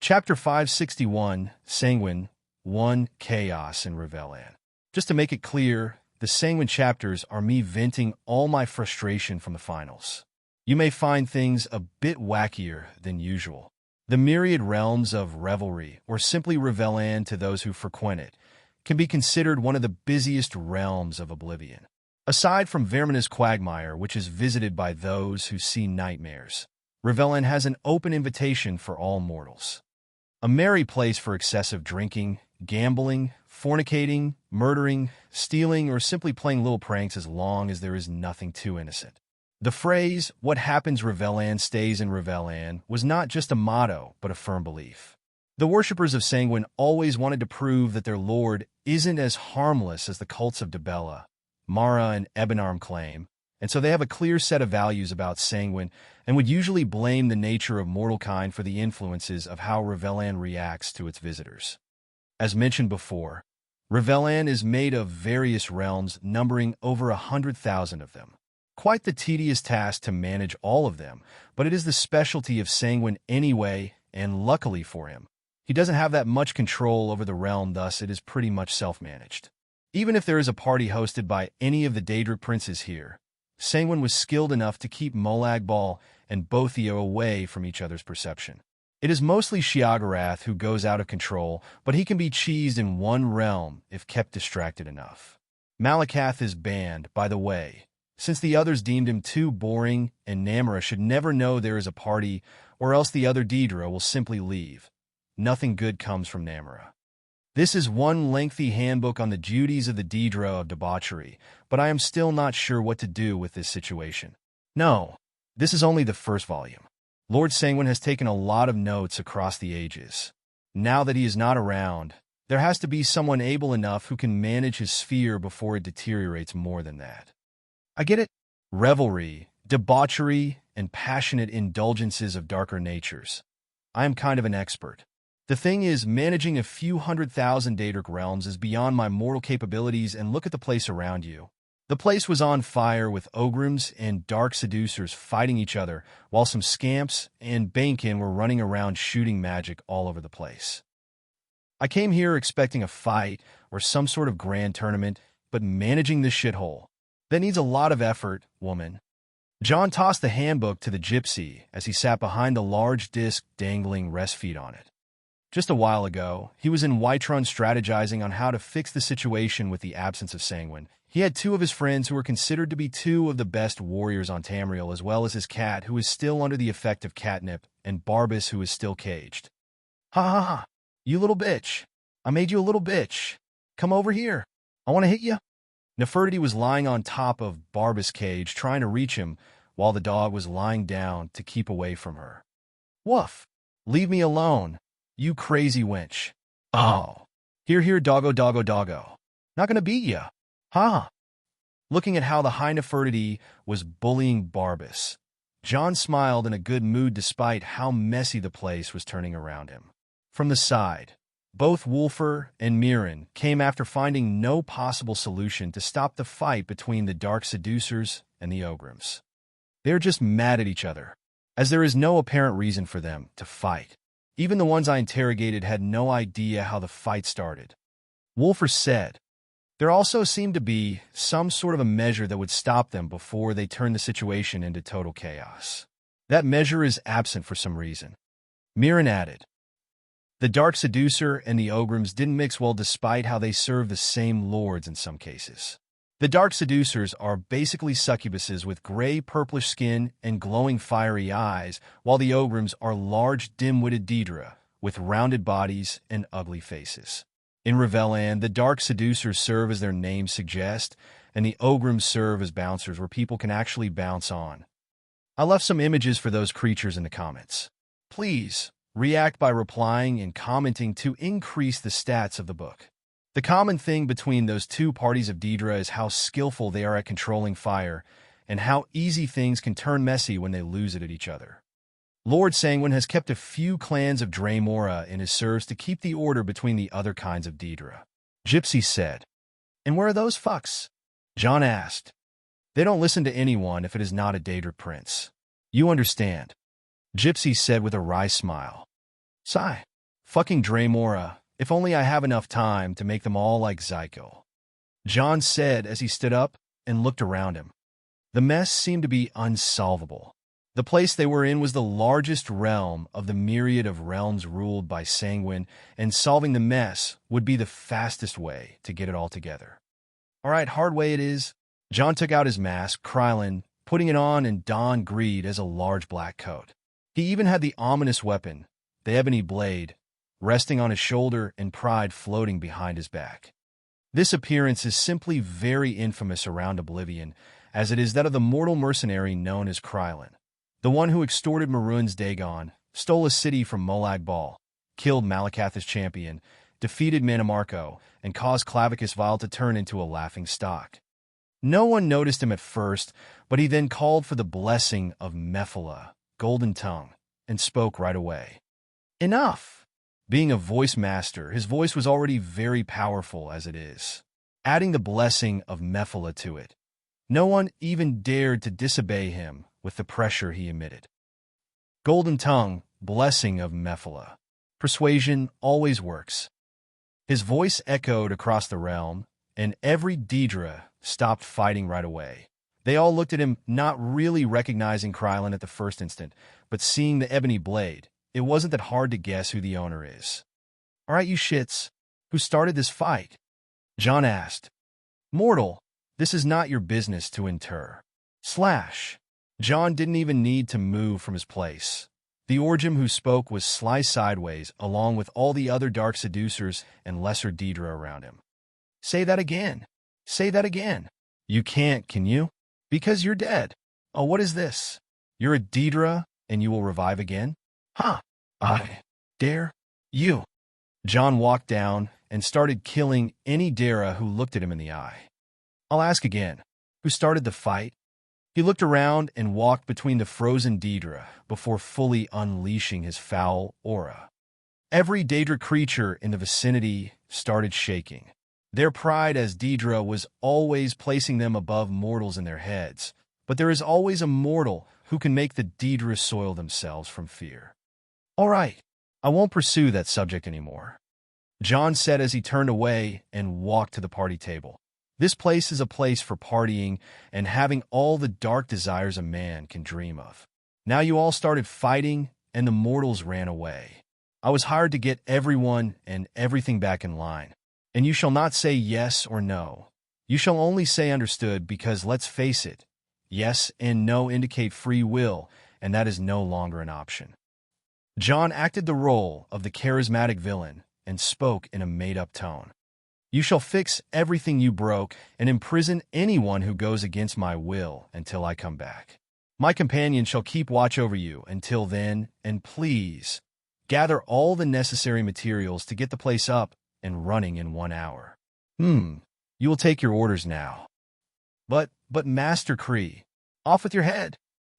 Chapter 561, Sanguine 1, Chaos in Revelan. Just to make it clear, the Sanguine chapters are me venting all my frustration from the finals. You may find things a bit wackier than usual. The myriad realms of Revelry, or simply Revelan to those who frequent it, can be considered one of the busiest realms of Oblivion. Aside from Vermina's quagmire, which is visited by those who see nightmares, Revelan has an open invitation for all mortals. A merry place for excessive drinking, gambling, fornicating, murdering, stealing, or simply playing little pranks as long as there is nothing too innocent. The phrase, "What happens Revelan stays in Revelan," was not just a motto, but a firm belief. The worshippers of Sanguine always wanted to prove that their lord isn't as harmless as the cults of Dibella, Mara, and Ebonarm claim, and so they have a clear set of values about Sanguine and would usually blame the nature of mortal kind for the influences of how Revelan reacts to its visitors. As mentioned before, Revelan is made of various realms numbering over 100,000 of them. Quite the tedious task to manage all of them, but it is the specialty of Sanguine anyway, and luckily for him, he doesn't have that much control over the realm, thus it is pretty much self-managed. Even if there is a party hosted by any of the Daedric princes here, Sanguine was skilled enough to keep Molag Bal and Bothio away from each other's perception. It is mostly Sheogorath who goes out of control, but he can be cheesed in one realm if kept distracted enough. Malakath is banned, by the way, since the others deemed him too boring, and Namara should never know there is a party, or else the other Daedra will simply leave. Nothing good comes from Namara. This is one lengthy handbook on the duties of the Daedra of debauchery, but I am still not sure what to do with this situation. No, this is only the first volume. Lord Sanguine has taken a lot of notes across the ages. Now that he is not around, there has to be someone able enough who can manage his sphere before it deteriorates more than that. I get it. Revelry, debauchery, and passionate indulgences of darker natures. I am kind of an expert. The thing is, managing a few 100,000 Daedric realms is beyond my mortal capabilities, and look at the place around you. The place was on fire with ogrims and dark seducers fighting each other, while some scamps and Bankin were running around shooting magic all over the place. I came here expecting a fight or some sort of grand tournament, but managing this shithole. That needs a lot of effort, woman. John tossed the handbook to the gypsy as he sat behind the large disc dangling rest feet on it. Just a while ago, he was in Whiterun strategizing on how to fix the situation with the absence of Sanguine. He had two of his friends who were considered to be two of the best warriors on Tamriel, as well as his cat, who is still under the effect of catnip, and Barbas, who is still caged. Ha ha ha! You little bitch! I made you a little bitch! Come over here! I want to hit you! Nefertiti was lying on top of Barbas' cage, trying to reach him, while the dog was lying down to keep away from her. Woof! Leave me alone, you crazy wench. Oh. Here, doggo, doggo, doggo. Not gonna beat ya. Ha! Looking at how the high Nefertiti was bullying Barbas, John smiled in a good mood despite how messy the place was turning around him. From the side, both Wulfur and Mirren came after finding no possible solution to stop the fight between the dark seducers and the ogrims. They're just mad at each other, as there is no apparent reason for them to fight. Even the ones I interrogated had no idea how the fight started. Wulfur said, there also seemed to be some sort of a measure that would stop them before they turned the situation into total chaos. That measure is absent for some reason. Mirren added, the Dark Seducer and the Ogrims didn't mix well despite how they serve the same lords in some cases. The Dark Seducers are basically succubuses with gray purplish skin and glowing fiery eyes, while the Ogrims are large dim-witted Daedra with rounded bodies and ugly faces. In Revelan, the Dark Seducers serve as their names suggest, and the Ogrims serve as bouncers where people can actually bounce on. I left some images for those creatures in the comments. Please react by replying and commenting to increase the stats of the book. The common thing between those two parties of Daedra is how skillful they are at controlling fire, and how easy things can turn messy when they lose it at each other. Lord Sanguine has kept a few clans of Draymora in his serves to keep the order between the other kinds of Daedra. Gypsy said, and where are those fucks? John asked. They don't listen to anyone if it is not a Daedra prince. You understand. Gypsy said with a wry smile. Sigh. Fucking Draymora, if only I have enough time to make them all like Zyko. John said as he stood up and looked around him. The mess seemed to be unsolvable. The place they were in was the largest realm of the myriad of realms ruled by Sanguine, and solving the mess would be the fastest way to get it all together. All right, hard way it is. John took out his mask, Krylin, putting it on, and donned greed as a large black coat. He even had the ominous weapon, the ebony blade, resting on his shoulder and pride floating behind his back. This appearance is simply very infamous around Oblivion, as it is that of the mortal mercenary known as Krylin, the one who extorted Maroon's Dagon, stole a city from Molag Bal, killed Malakath's champion, defeated Manamarco, and caused Clavicus Vile to turn into a laughing stock. No one noticed him at first, but he then called for the blessing of Mephala, Golden Tongue, and spoke right away. Enough! Being a voice master, his voice was already very powerful as it is. Adding the blessing of Mephala to it, no one even dared to disobey him with the pressure he emitted. Golden Tongue, blessing of Mephala. Persuasion always works. His voice echoed across the realm, and every Daedra stopped fighting right away. They all looked at him, not really recognizing Krylin at the first instant, but seeing the ebony blade, it wasn't that hard to guess who the owner is. All right, you shits, who started this fight? John asked. Mortal, this is not your business to inter. John didn't even need to move from his place. The Orgym who spoke was sliced sideways, along with all the other dark seducers and lesser Daedra around him. Say that again. Say that again. You can't, can you? Because you're dead. Oh, what is this? You're a Daedra, and you will revive again? Huh. I dare you. John walked down and started killing any Daedra who looked at him in the eye. I'll ask again. Who started the fight? He looked around and walked between the frozen Daedra before fully unleashing his foul aura. Every Daedra creature in the vicinity started shaking. Their pride as Daedra was always placing them above mortals in their heads, but there is always a mortal who can make the Daedra soil themselves from fear. All right, I won't pursue that subject anymore, John said as he turned away and walked to the party table. This place is a place for partying and having all the dark desires a man can dream of. Now you all started fighting, and the mortals ran away. I was hired to get everyone and everything back in line. And you shall not say yes or no. You shall only say understood, because let's face it, yes and no indicate free will, and that is no longer an option. John acted the role of the charismatic villain and spoke in a made-up tone. You shall fix everything you broke and imprison anyone who goes against my will until I come back. My companion shall keep watch over you until then, and please, gather all the necessary materials to get the place up and running in 1 hour. You will take your orders now. But Master Kree, off with your head.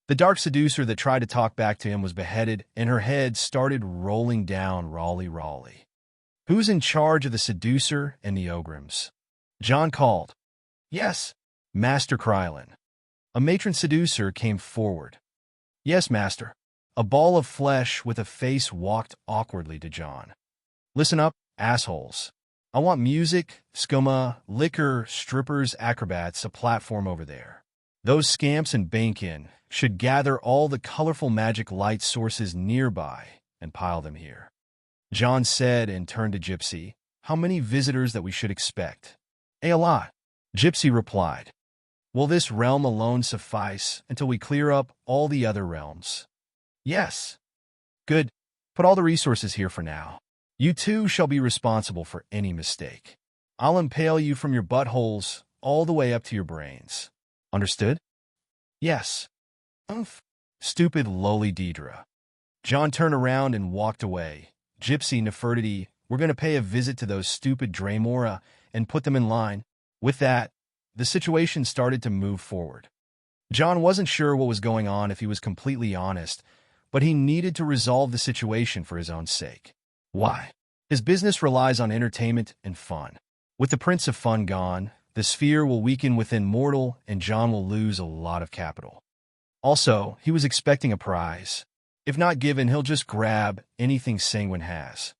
The dark seducer that tried to talk back to him was beheaded, and her head started rolling down Raleigh. Who's in charge of the seducer and the Ogryms? John called. Yes, Master Krylin. A matron seducer came forward. Yes, Master. A ball of flesh with a face walked awkwardly to John. Listen up, assholes. I want music, skooma, liquor, strippers, acrobats, a platform over there. Those scamps and Bankin should gather all the colorful magic light sources nearby and pile them here. John said and turned to Gypsy. How many visitors that we should expect? A lot. Gypsy replied. Will this realm alone suffice until we clear up all the other realms? Yes. Good. Put all the resources here for now. You two shall be responsible for any mistake. I'll impale you from your buttholes all the way up to your brains. Understood? Yes. Oomph. Stupid lowly Daedra. John turned around and walked away. Gypsy, Nefertiti, we're going to pay a visit to those stupid Draymora and put them in line. With that, the situation started to move forward. John wasn't sure what was going on, if he was completely honest, but he needed to resolve the situation for his own sake. Why? His business relies on entertainment and fun. With the Prince of Fun gone, the sphere will weaken within mortal, and John will lose a lot of capital. Also, he was expecting a prize. If not given, he'll just grab anything Sanguine has.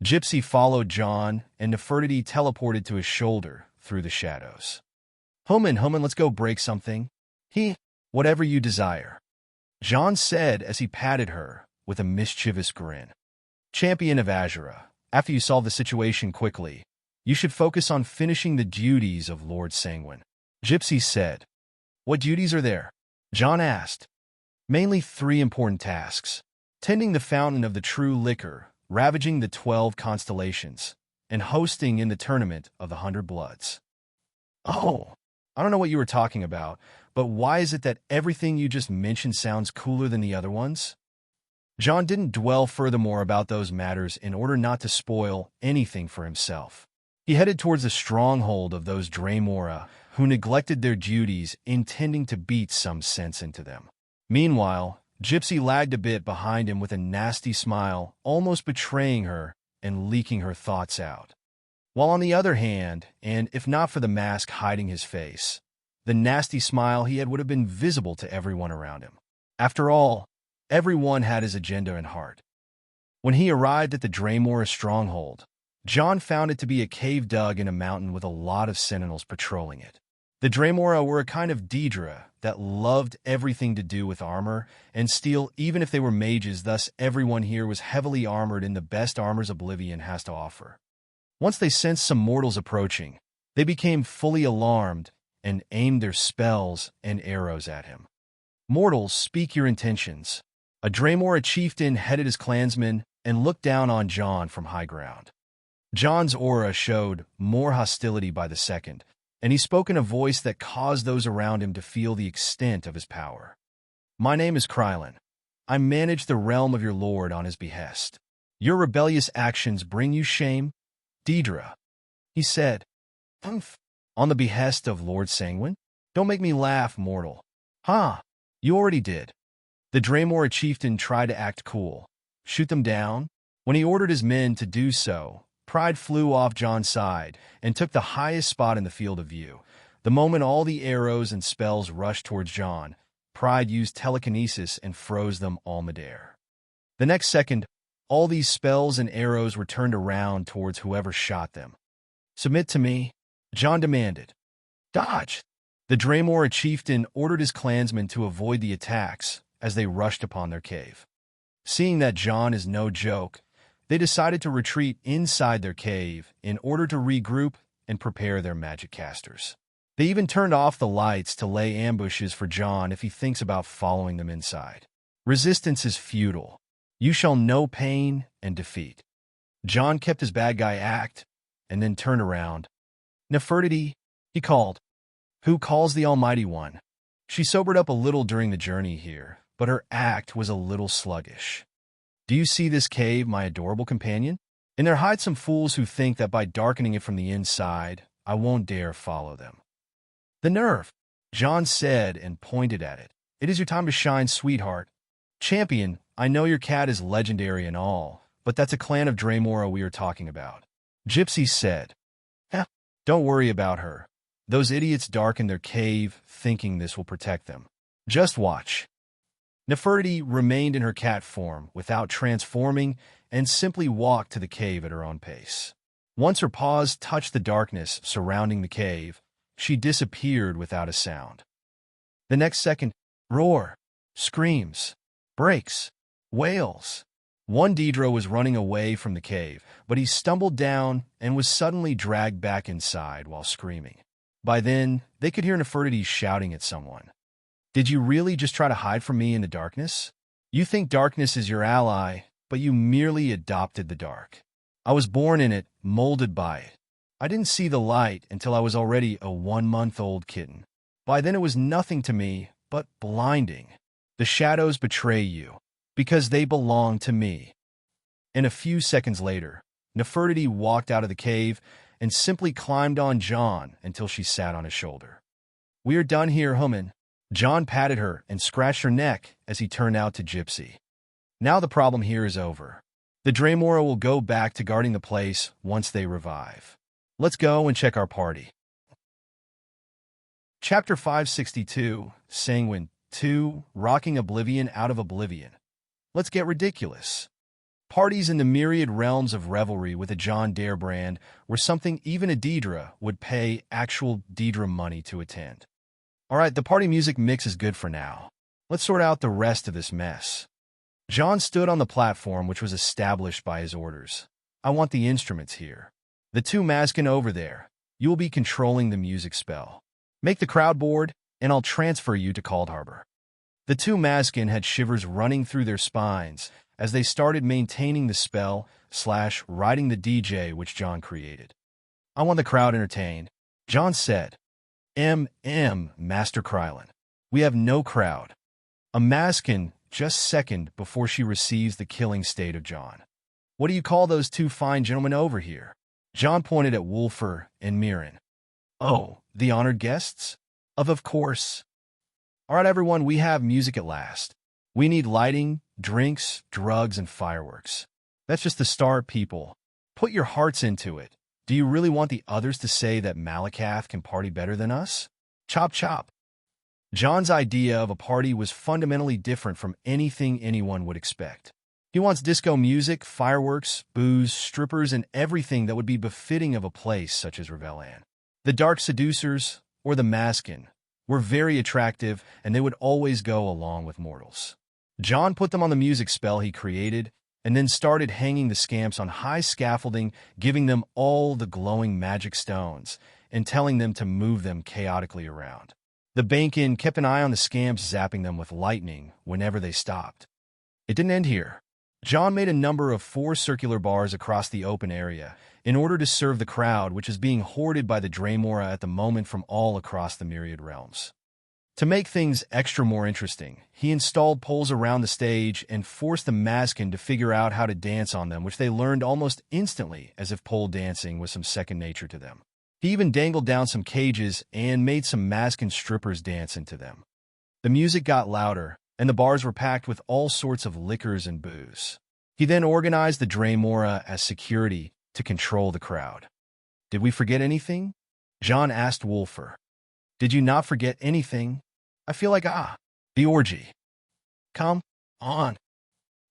Gypsy followed John, and Nefertiti teleported to his shoulder through the shadows. Human, let's go break something. Whatever you desire, John said as he patted her with a mischievous grin. Champion of Azura, after you solve the situation quickly, you should focus on finishing the duties of Lord Sanguine, Gypsy said. What duties are there? John asked. Mainly 3 important tasks: tending the fountain of the true liquor, ravaging the 12 constellations, and hosting in the tournament of the 100 Bloods. Oh, I don't know what you were talking about, but why is it that everything you just mentioned sounds cooler than the other ones? John didn't dwell furthermore about those matters in order not to spoil anything for himself. He headed towards the stronghold of those Draymora who neglected their duties, intending to beat some sense into them. Meanwhile, Gypsy lagged a bit behind him with a nasty smile, almost betraying her and leaking her thoughts out. While on the other hand, and if not for the mask hiding his face, the nasty smile he had would have been visible to everyone around him. After all, everyone had his agenda in heart. When he arrived at the Draymora stronghold, John found it to be a cave dug in a mountain with a lot of sentinels patrolling it. The Draymora were a kind of Daedra that loved everything to do with armor and steel, even if they were mages, thus everyone here was heavily armored in the best armors Oblivion has to offer. Once they sensed some mortals approaching, they became fully alarmed and aimed their spells and arrows at him. Mortals, speak your intentions. A Draymora chieftain headed his clansmen and looked down on John from high ground. John's aura showed more hostility by the second, and he spoke in a voice that caused those around him to feel the extent of his power. My name is Krylin. I manage the realm of your lord on his behest. Your rebellious actions bring you shame, Daedra, he said. Humph. On the behest of Lord Sanguine? Don't make me laugh, mortal. Ha! You already did. The Draymora chieftain tried to act cool. Shoot them down? When he ordered his men to do so, pride flew off John's side and took the highest spot in the field of view. The moment all the arrows and spells rushed towards John, pride used telekinesis and froze them all midair. The next second, all these spells and arrows were turned around towards whoever shot them. Submit to me, John demanded. Dodge! The Draymora chieftain ordered his clansmen to avoid the attacks as they rushed upon their cave. Seeing that John is no joke, they decided to retreat inside their cave in order to regroup and prepare their magic casters. They even turned off the lights to lay ambushes for John if he thinks about following them inside. Resistance is futile. You shall know pain and defeat. John kept his bad guy act and then turned around. Nefertiti, he called. Who calls the Almighty One? She sobered up a little during the journey here, but her act was a little sluggish. Do you see this cave, my adorable companion? In there hide some fools who think that by darkening it from the inside, I won't dare follow them. The nerve, John said and pointed at it. It is your time to shine, sweetheart. Champion, I know your cat is legendary and all, but that's a clan of Draymora we are talking about. Gypsy said. Don't worry about her. Those idiots darken their cave, thinking this will protect them. Just watch. Nefertiti remained in her cat form without transforming and simply walked to the cave at her own pace. Once her paws touched the darkness surrounding the cave, she disappeared without a sound. The next second, roar, screams, breaks, wails. One Daedra was running away from the cave, but he stumbled down and was suddenly dragged back inside while screaming. By then, they could hear Nefertiti shouting at someone. Did you really just try to hide from me in the darkness? You think darkness is your ally, but you merely adopted the dark. I was born in it, molded by it. I didn't see the light until I was already a 1-month-old kitten. By then it was nothing to me but blinding. The shadows betray you, because they belong to me. And a few seconds later, Nefertiti walked out of the cave and simply climbed on John until she sat on his shoulder. We are done here, human. John patted her and scratched her neck as he turned out to Gypsy. Now the problem here is over. The Draymora will go back to guarding the place once they revive. Let's go and check our party. Chapter 562, Sanguine 2, Rocking Oblivion out of Oblivion. Let's get ridiculous. Parties in the myriad realms of revelry with a John Dare brand were something even a Deidre would pay actual Deidre money to attend. All right, the party music mix is good for now. Let's sort out the rest of this mess. John stood on the platform which was established by his orders. I want the instruments here. The two masking over there. You will be controlling the music spell. Make the crowd board, and I'll transfer you to Cold Harbor. The two maskin had shivers running through their spines as they started maintaining the spell/riding the DJ which John created. I want the crowd entertained, John said. Master Krylin. We have no crowd. A maskin just second before she receives the killing state of John. What do you call those two fine gentlemen over here? John pointed at Wolfer and Mirren. Oh, the honored guests? Of course. All right, everyone, we have music at last. We need lighting, drinks, drugs, and fireworks. That's just the start, people. Put your hearts into it. Do you really want the others to say that Malakath can party better than us? Chop chop. John's idea of a party was fundamentally different from anything anyone would expect. He wants disco music, fireworks, booze, strippers, and everything that would be befitting of a place such as Revelan. The Dark Seducers, or the Maskin, were very attractive, and they would always go along with mortals. John put them on the music spell he created, and then started hanging the scamps on high scaffolding, giving them all the glowing magic stones, and telling them to move them chaotically around. The Bankin kept an eye on the scamps, zapping them with lightning whenever they stopped. It didn't end here. John made a number of 4 circular bars across the open area in order to serve the crowd which is being hoarded by the Draymora at the moment from all across the myriad realms. To make things extra more interesting, he installed poles around the stage and forced the Maskin to figure out how to dance on them, which they learned almost instantly, as if pole dancing was some second nature to them. He even dangled down some cages and made some Maskin strippers dance into them. The music got louder, and the bars were packed with all sorts of liquors and booze. He then organized the Draymora as security to control the crowd. Did we forget anything? John asked Wolfer. Did you not forget anything? I feel like, the orgy. Come on.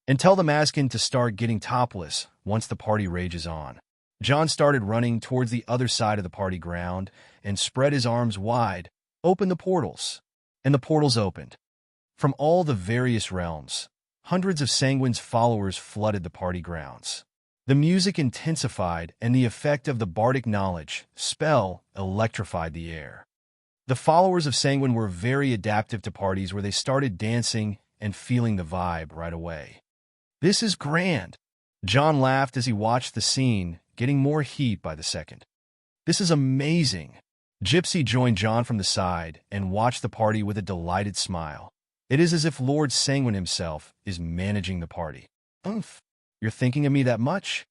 And tell the Maskin to start getting topless once the party rages on. John started running towards the other side of the party ground and spread his arms wide, open the portals. And the portals opened. From all the various realms, hundreds of Sanguine's followers flooded the party grounds. The music intensified, and the effect of the bardic knowledge spell electrified the air. The followers of Sanguine were very adaptive to parties where they started dancing and feeling the vibe right away. This is grand. John laughed as he watched the scene, getting more heat by the second. This is amazing. Gypsy joined John from the side and watched the party with a delighted smile. It is as if Lord Sanguine himself is managing the party. Oomph, you're thinking of me that much?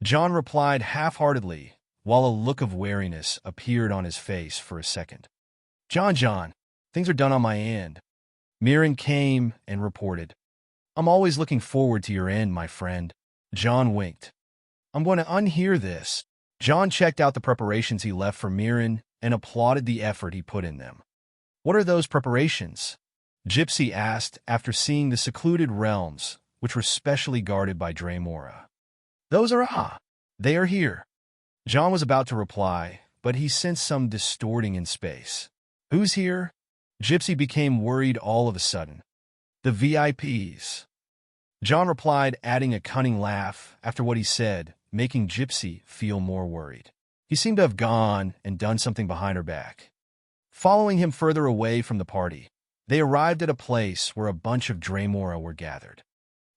John replied half-heartedly, while a look of wariness appeared on his face for a second. John, things are done on my end. Mirren came and reported. I'm always looking forward to your end, my friend. John winked. I'm going to unhear this. John checked out the preparations he left for Mirren and applauded the effort he put in them. What are those preparations? Gypsy asked after seeing the secluded realms, which were specially guarded by Draymora. Those are they are here. John was about to reply, but he sensed some distorting in space. Who's here? Gypsy became worried all of a sudden. The VIPs. John replied, adding a cunning laugh after what he said, making Gypsy feel more worried. He seemed to have gone and done something behind her back. Following him further away from the party, they arrived at a place where a bunch of Draymora were gathered.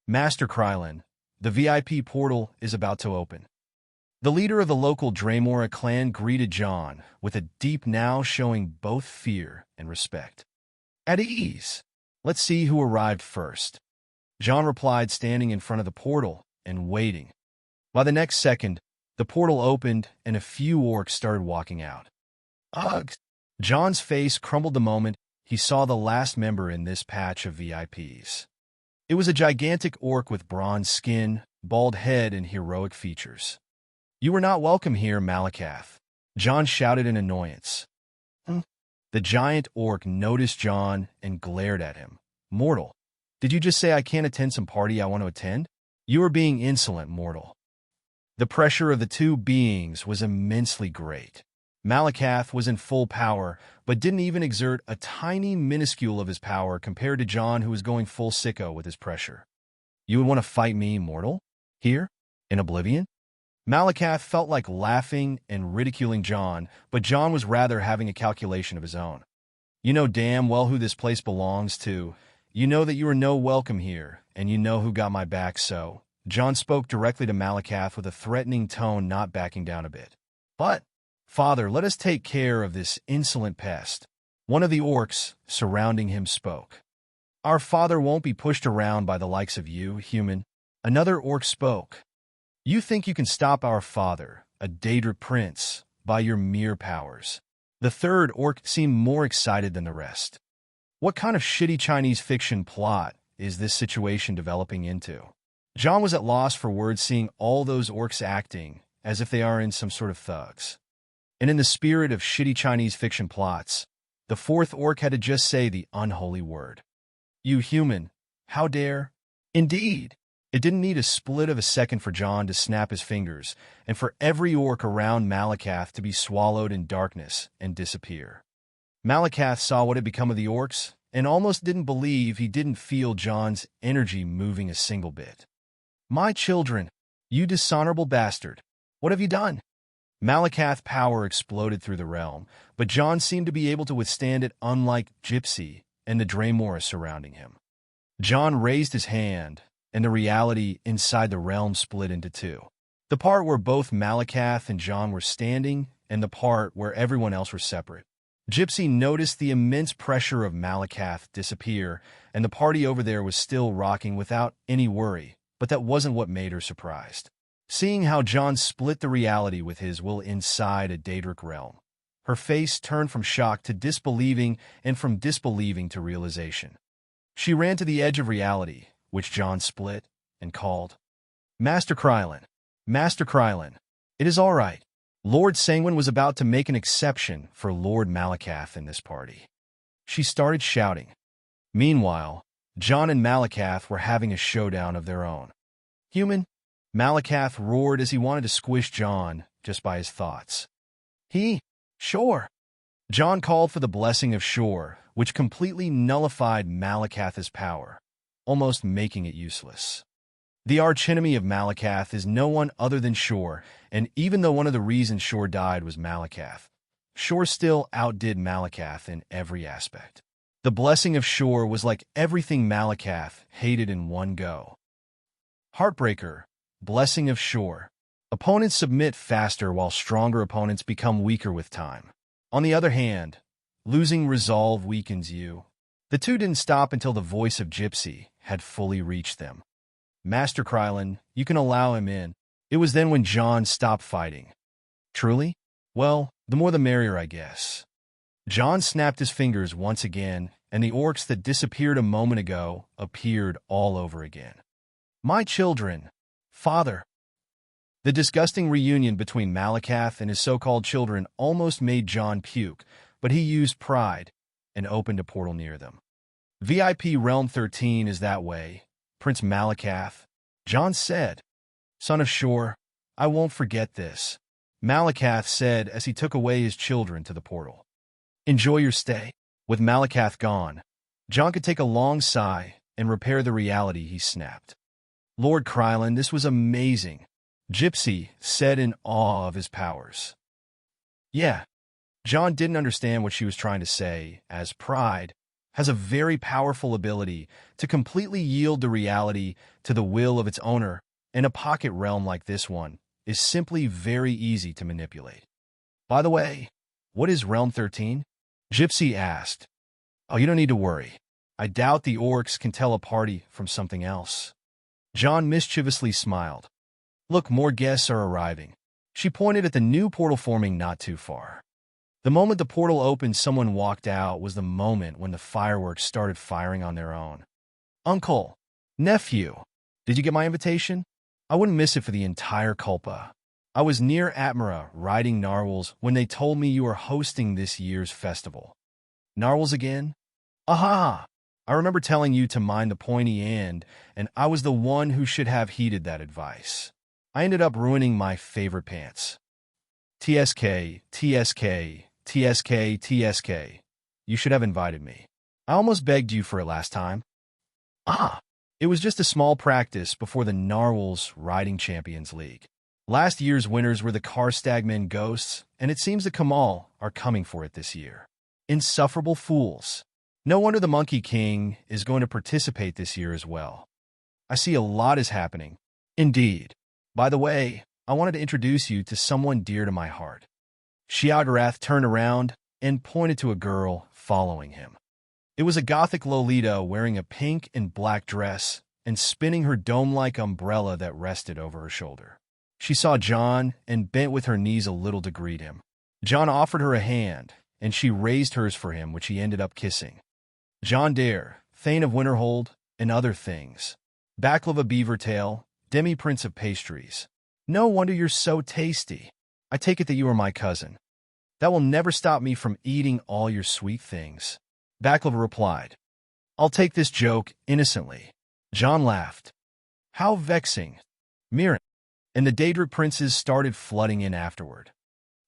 Master Krylin, the VIP portal is about to open. The leader of the local Draymora clan greeted John with a deep now showing both fear and respect. At ease. Let's see who arrived first. John replied, standing in front of the portal and waiting. By the next second, the portal opened and a few orcs started walking out. Ugh! John's face crumbled the moment he saw the last member in this patch of VIPs. It was a gigantic orc with bronze skin, bald head, and heroic features. You are not welcome here, Malakath. John shouted in annoyance. The giant orc noticed John and glared at him. Mortal, did you just say I can't attend some party I want to attend? You are being insolent, mortal. The pressure of the two beings was immensely great. Malakath was in full power, but didn't even exert a tiny minuscule of his power compared to John, who was going full sicko with his pressure. You would want to fight me, mortal? Here? In Oblivion? Malakath felt like laughing and ridiculing John, but John was rather having a calculation of his own. You know damn well who this place belongs to. You know that you are no welcome here, and you know who got my back, so... John spoke directly to Malakath with a threatening tone, not backing down a bit. But, Father, let us take care of this insolent pest. One of the orcs surrounding him spoke. Our father won't be pushed around by the likes of you, human. Another orc spoke. You think you can stop our father, a Daedric prince, by your mere powers. The third orc seemed more excited than the rest. What kind of shitty Chinese fiction plot is this situation developing into? John was at loss for words, seeing all those orcs acting as if they are in some sort of thugs. And in the spirit of shitty Chinese fiction plots, the fourth orc had to just say the unholy word. You human, how dare? Indeed, it didn't need a split of a second for John to snap his fingers, and for every orc around Malakath to be swallowed in darkness and disappear. Malakath saw what had become of the orcs, and almost didn't believe he didn't feel John's energy moving a single bit. My children, you dishonorable bastard, what have you done? Malakath power exploded through the realm, but John seemed to be able to withstand it, unlike Gypsy and the Draymora surrounding him. John raised his hand, and the reality inside the realm split into two. The part where both Malakath and John were standing, and the part where everyone else were separate. Gypsy noticed the immense pressure of Malakath disappear, and the party over there was still rocking without any worry, but that wasn't what made her surprised. Seeing how John split the reality with his will inside a Daedric realm, her face turned from shock to disbelieving, and from disbelieving to realization. She ran to the edge of reality, which John split, and called, Master Krylin, Master Krylin, it is all right. Lord Sanguine was about to make an exception for Lord Malakath in this party. She started shouting. Meanwhile, John and Malakath were having a showdown of their own. Human, Malakath roared as he wanted to squish John just by his thoughts. Sure. John called for the blessing of Shore, which completely nullified Malakath's power, almost making it useless. The archenemy of Malakath is no one other than Shore, and even though one of the reasons Shore died was Malakath, Shore still outdid Malakath in every aspect. The blessing of Shore was like everything Malakath hated in one go. Heartbreaker, blessing of Shore. Opponents submit faster while stronger opponents become weaker with time. On the other hand, losing resolve weakens you. The two didn't stop until the voice of Gypsy had fully reached them. Master Krylin, you can allow him in. It was then when John stopped fighting. Truly? Well, the more the merrier, I guess. John snapped his fingers once again, and the orcs that disappeared a moment ago appeared all over again. My children, Father. The disgusting reunion between Malakath and his so-called children almost made John puke, but he used pride and opened a portal near them. VIP Realm 13 is that way, Prince Malakath. John said, Son of Shore, I won't forget this, Malakath said as he took away his children to the portal. Enjoy your stay. With Malakath gone, John could take a long sigh and repair the reality he snapped. Lord Krylin, this was amazing, Gypsy said in awe of his powers. Yeah, John didn't understand what she was trying to say, as pride has a very powerful ability to completely yield the reality to the will of its owner, and a pocket realm like this one is simply very easy to manipulate. By the way, what is Realm 13? Gypsy asked. Oh, you don't need to worry. I doubt the orcs can tell a party from something else. John mischievously smiled. Look, more guests are arriving. She pointed at the new portal forming not too far. The moment the portal opened, someone walked out was the moment when the fireworks started firing on their own. Uncle, nephew, did you get my invitation? I wouldn't miss it for the entire Culpa. I was near Atmara riding narwhals when they told me you were hosting this year's festival. Narwhals again? Aha! I remember telling you to mind the pointy end, and I was the one who should have heeded that advice. I ended up ruining my favorite pants. TSK, TSK, TSK, TSK. You should have invited me. I almost begged you for it last time. Ah, it was just a small practice before the Narwhals Riding Champions League. Last year's winners were the Karstagmen Ghosts, and it seems the Kamal are coming for it this year. Insufferable fools. No wonder the Monkey King is going to participate this year as well. I see a lot is happening. Indeed. By the way, I wanted to introduce you to someone dear to my heart. Shiagarath turned around and pointed to a girl following him. It was a gothic Lolita wearing a pink and black dress and spinning her dome-like umbrella that rested over her shoulder. She saw John and bent with her knees a little to greet him. John offered her a hand, and she raised hers for him, which he ended up kissing. John Dare, Thane of Winterhold, and other things. Baklava beaver tail, demi-prince of pastries. No wonder you're so tasty. I take it that you are my cousin. That will never stop me from eating all your sweet things. Baklava replied. I'll take this joke innocently. John laughed. How vexing. Mirren. And the Daedric princes started flooding in afterward.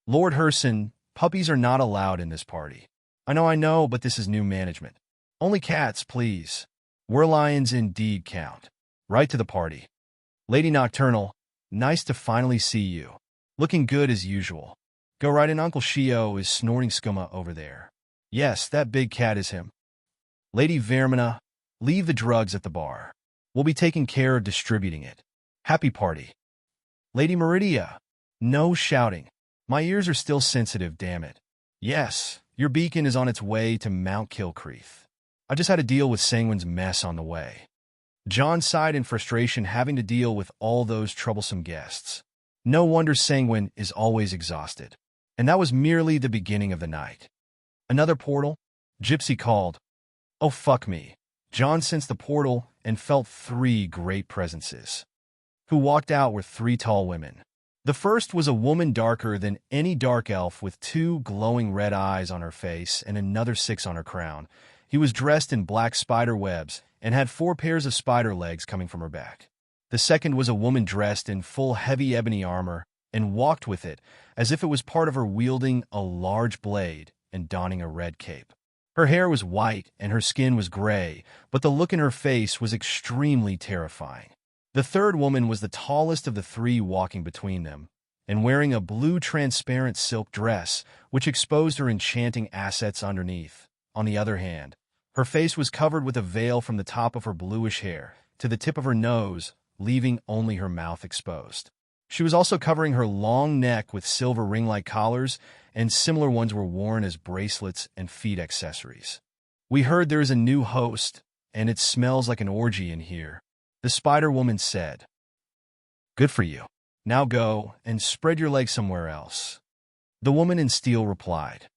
Lord Herson, puppies are not allowed in this party. I know, but this is new management. Only cats, please. We're lions indeed count. Right to the party. Lady Nocturnal, nice to finally see you. Looking good as usual. Go right in, Uncle Shio is snorting skooma over there. Yes, that big cat is him. Lady Vermina, leave the drugs at the bar. We'll be taking care of distributing it. Happy party. Lady Meridia, no shouting. My ears are still sensitive, damn it. Yes, your beacon is on its way to Mount Kilcreath. I just had to deal with Sanguine's mess on the way. John sighed in frustration having to deal with all those troublesome guests. No wonder Sanguine is always exhausted. And that was merely the beginning of the night. Another portal? Gypsy called. Oh, fuck me. John sensed the portal and felt 3 great presences. Who walked out were 3 tall women. The first was a woman darker than any dark elf with 2 glowing red eyes on her face and another 6 on her crown. He was dressed in black spider webs and had 4 pairs of spider legs coming from her back. The second was a woman dressed in full heavy ebony armor and walked with it as if it was part of her wielding a large blade and donning a red cape. Her hair was white and her skin was gray, but the look in her face was extremely terrifying. The third woman was the tallest of the 3 walking between them, and wearing a blue transparent silk dress, which exposed her enchanting assets underneath. On the other hand, her face was covered with a veil from the top of her bluish hair to the tip of her nose, leaving only her mouth exposed. She was also covering her long neck with silver ring-like collars, and similar ones were worn as bracelets and feet accessories. We heard there is a new host, and it smells like an orgy in here, the Spider Woman said. Good for you. Now go and spread your legs somewhere else. The woman in steel replied.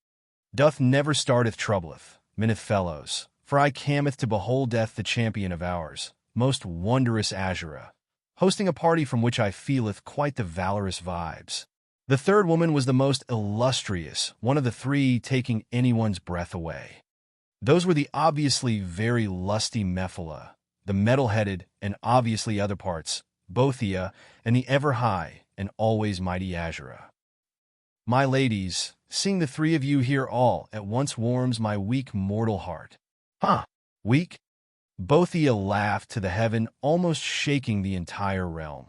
Doth never starteth troubleth, mineth fellows, for I cameth to behold death the champion of ours, most wondrous Azura, hosting a party from which I feeleth quite the valorous vibes. The third woman was the most illustrious, one of the 3 taking anyone's breath away. Those were the obviously very lusty Mephala, the metal-headed and obviously other parts, Bothia, and the ever-high and always mighty Azura. My ladies, seeing the 3 of you here all at once warms my weak mortal heart. Huh, weak? Bothia laughed to the heaven, almost shaking the entire realm.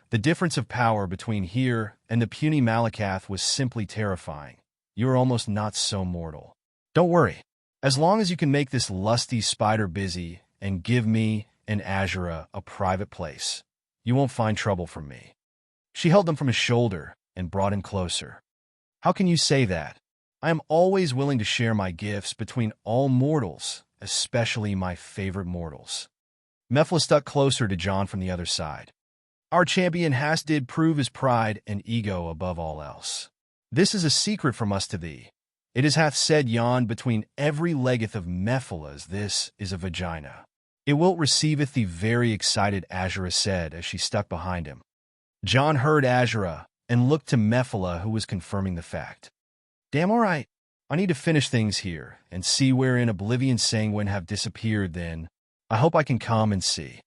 The difference of power between here and the puny Malakath was simply terrifying. You are almost not so mortal. Don't worry. As long as you can make this lusty spider busy and give me and Azura a private place, you won't find trouble from me. She held him from his shoulder and brought him closer. How can you say that? I am always willing to share my gifts between all mortals, especially my favorite mortals. Mephala stuck closer to John from the other side. Our champion did prove his pride and ego above all else. This is a secret from us to thee. It is hath said yon between every leggeth of Mephala's this is a vagina. It wilt receiveth the very excited Azura said as she stuck behind him. John heard Azura and looked to Mephala who was confirming the fact. Damn all right. I need to finish things here and see wherein Oblivion Sanguine have disappeared then. I hope I can come and see.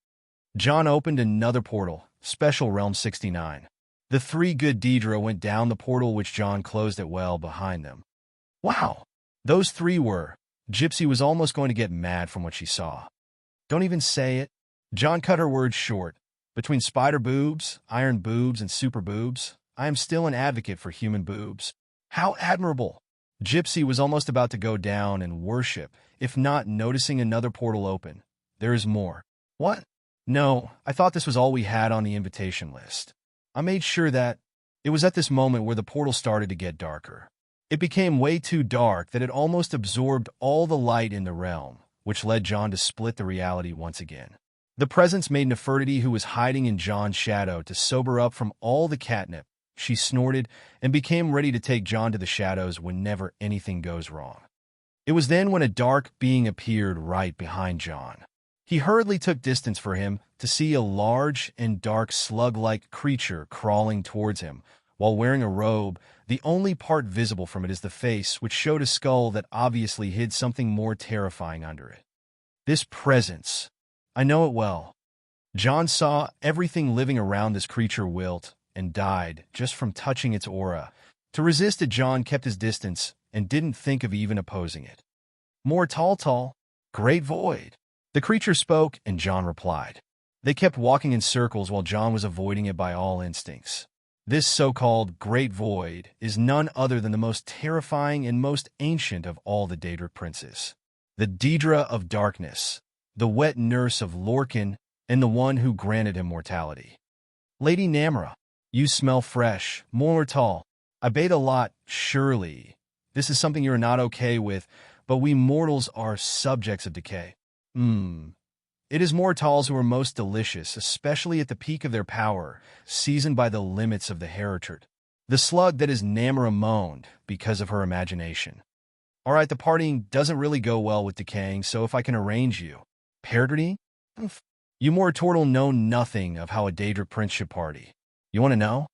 John opened another portal, Special Realm 69. The three good Daedra went down the portal which John closed it well behind them. Wow! Those three were. Gypsy was almost going to get mad from what she saw. Don't even say it. John cut her words short. Between spider boobs, iron boobs, and super boobs, I am still an advocate for human boobs. How admirable! Gypsy was almost about to go down and worship, if not noticing another portal open. There is more. What? No, I thought this was all we had on the invitation list. I made sure that it was at this moment where the portal started to get darker. It became way too dark that it almost absorbed all the light in the realm, which led John to split the reality once again. The presence made Nefertiti, who was hiding in John's shadow, to sober up from all the catnip. She snorted and became ready to take John to the shadows whenever anything goes wrong. It was then when a dark being appeared right behind John. He hurriedly took distance for him to see a large and dark slug-like creature crawling towards him, while wearing a robe. The only part visible from it is the face, which showed a skull that obviously hid something more terrifying under it. This presence. I know it well. John saw everything living around this creature wilt and died just from touching its aura. To resist it, John kept his distance and didn't think of even opposing it. More tall, great void. The creature spoke, and John replied. They kept walking in circles while John was avoiding it by all instincts. This so-called Great Void is none other than the most terrifying and most ancient of all the Daedric princes. The Daedra of Darkness, the wet nurse of Lorcan, and the one who granted him mortality. Lady Namra, you smell fresh, mortal. I bathe a lot, surely. This is something you're not okay with, but we mortals are subjects of decay. It is mortals who are most delicious, especially at the peak of their power, seasoned by the limits of the heritage. The slug that is Namra moaned because of her imagination. All right, the partying doesn't really go well with decaying, so if I can arrange you. Party? You mortal know nothing of how a Daedric prince should party. You want to know?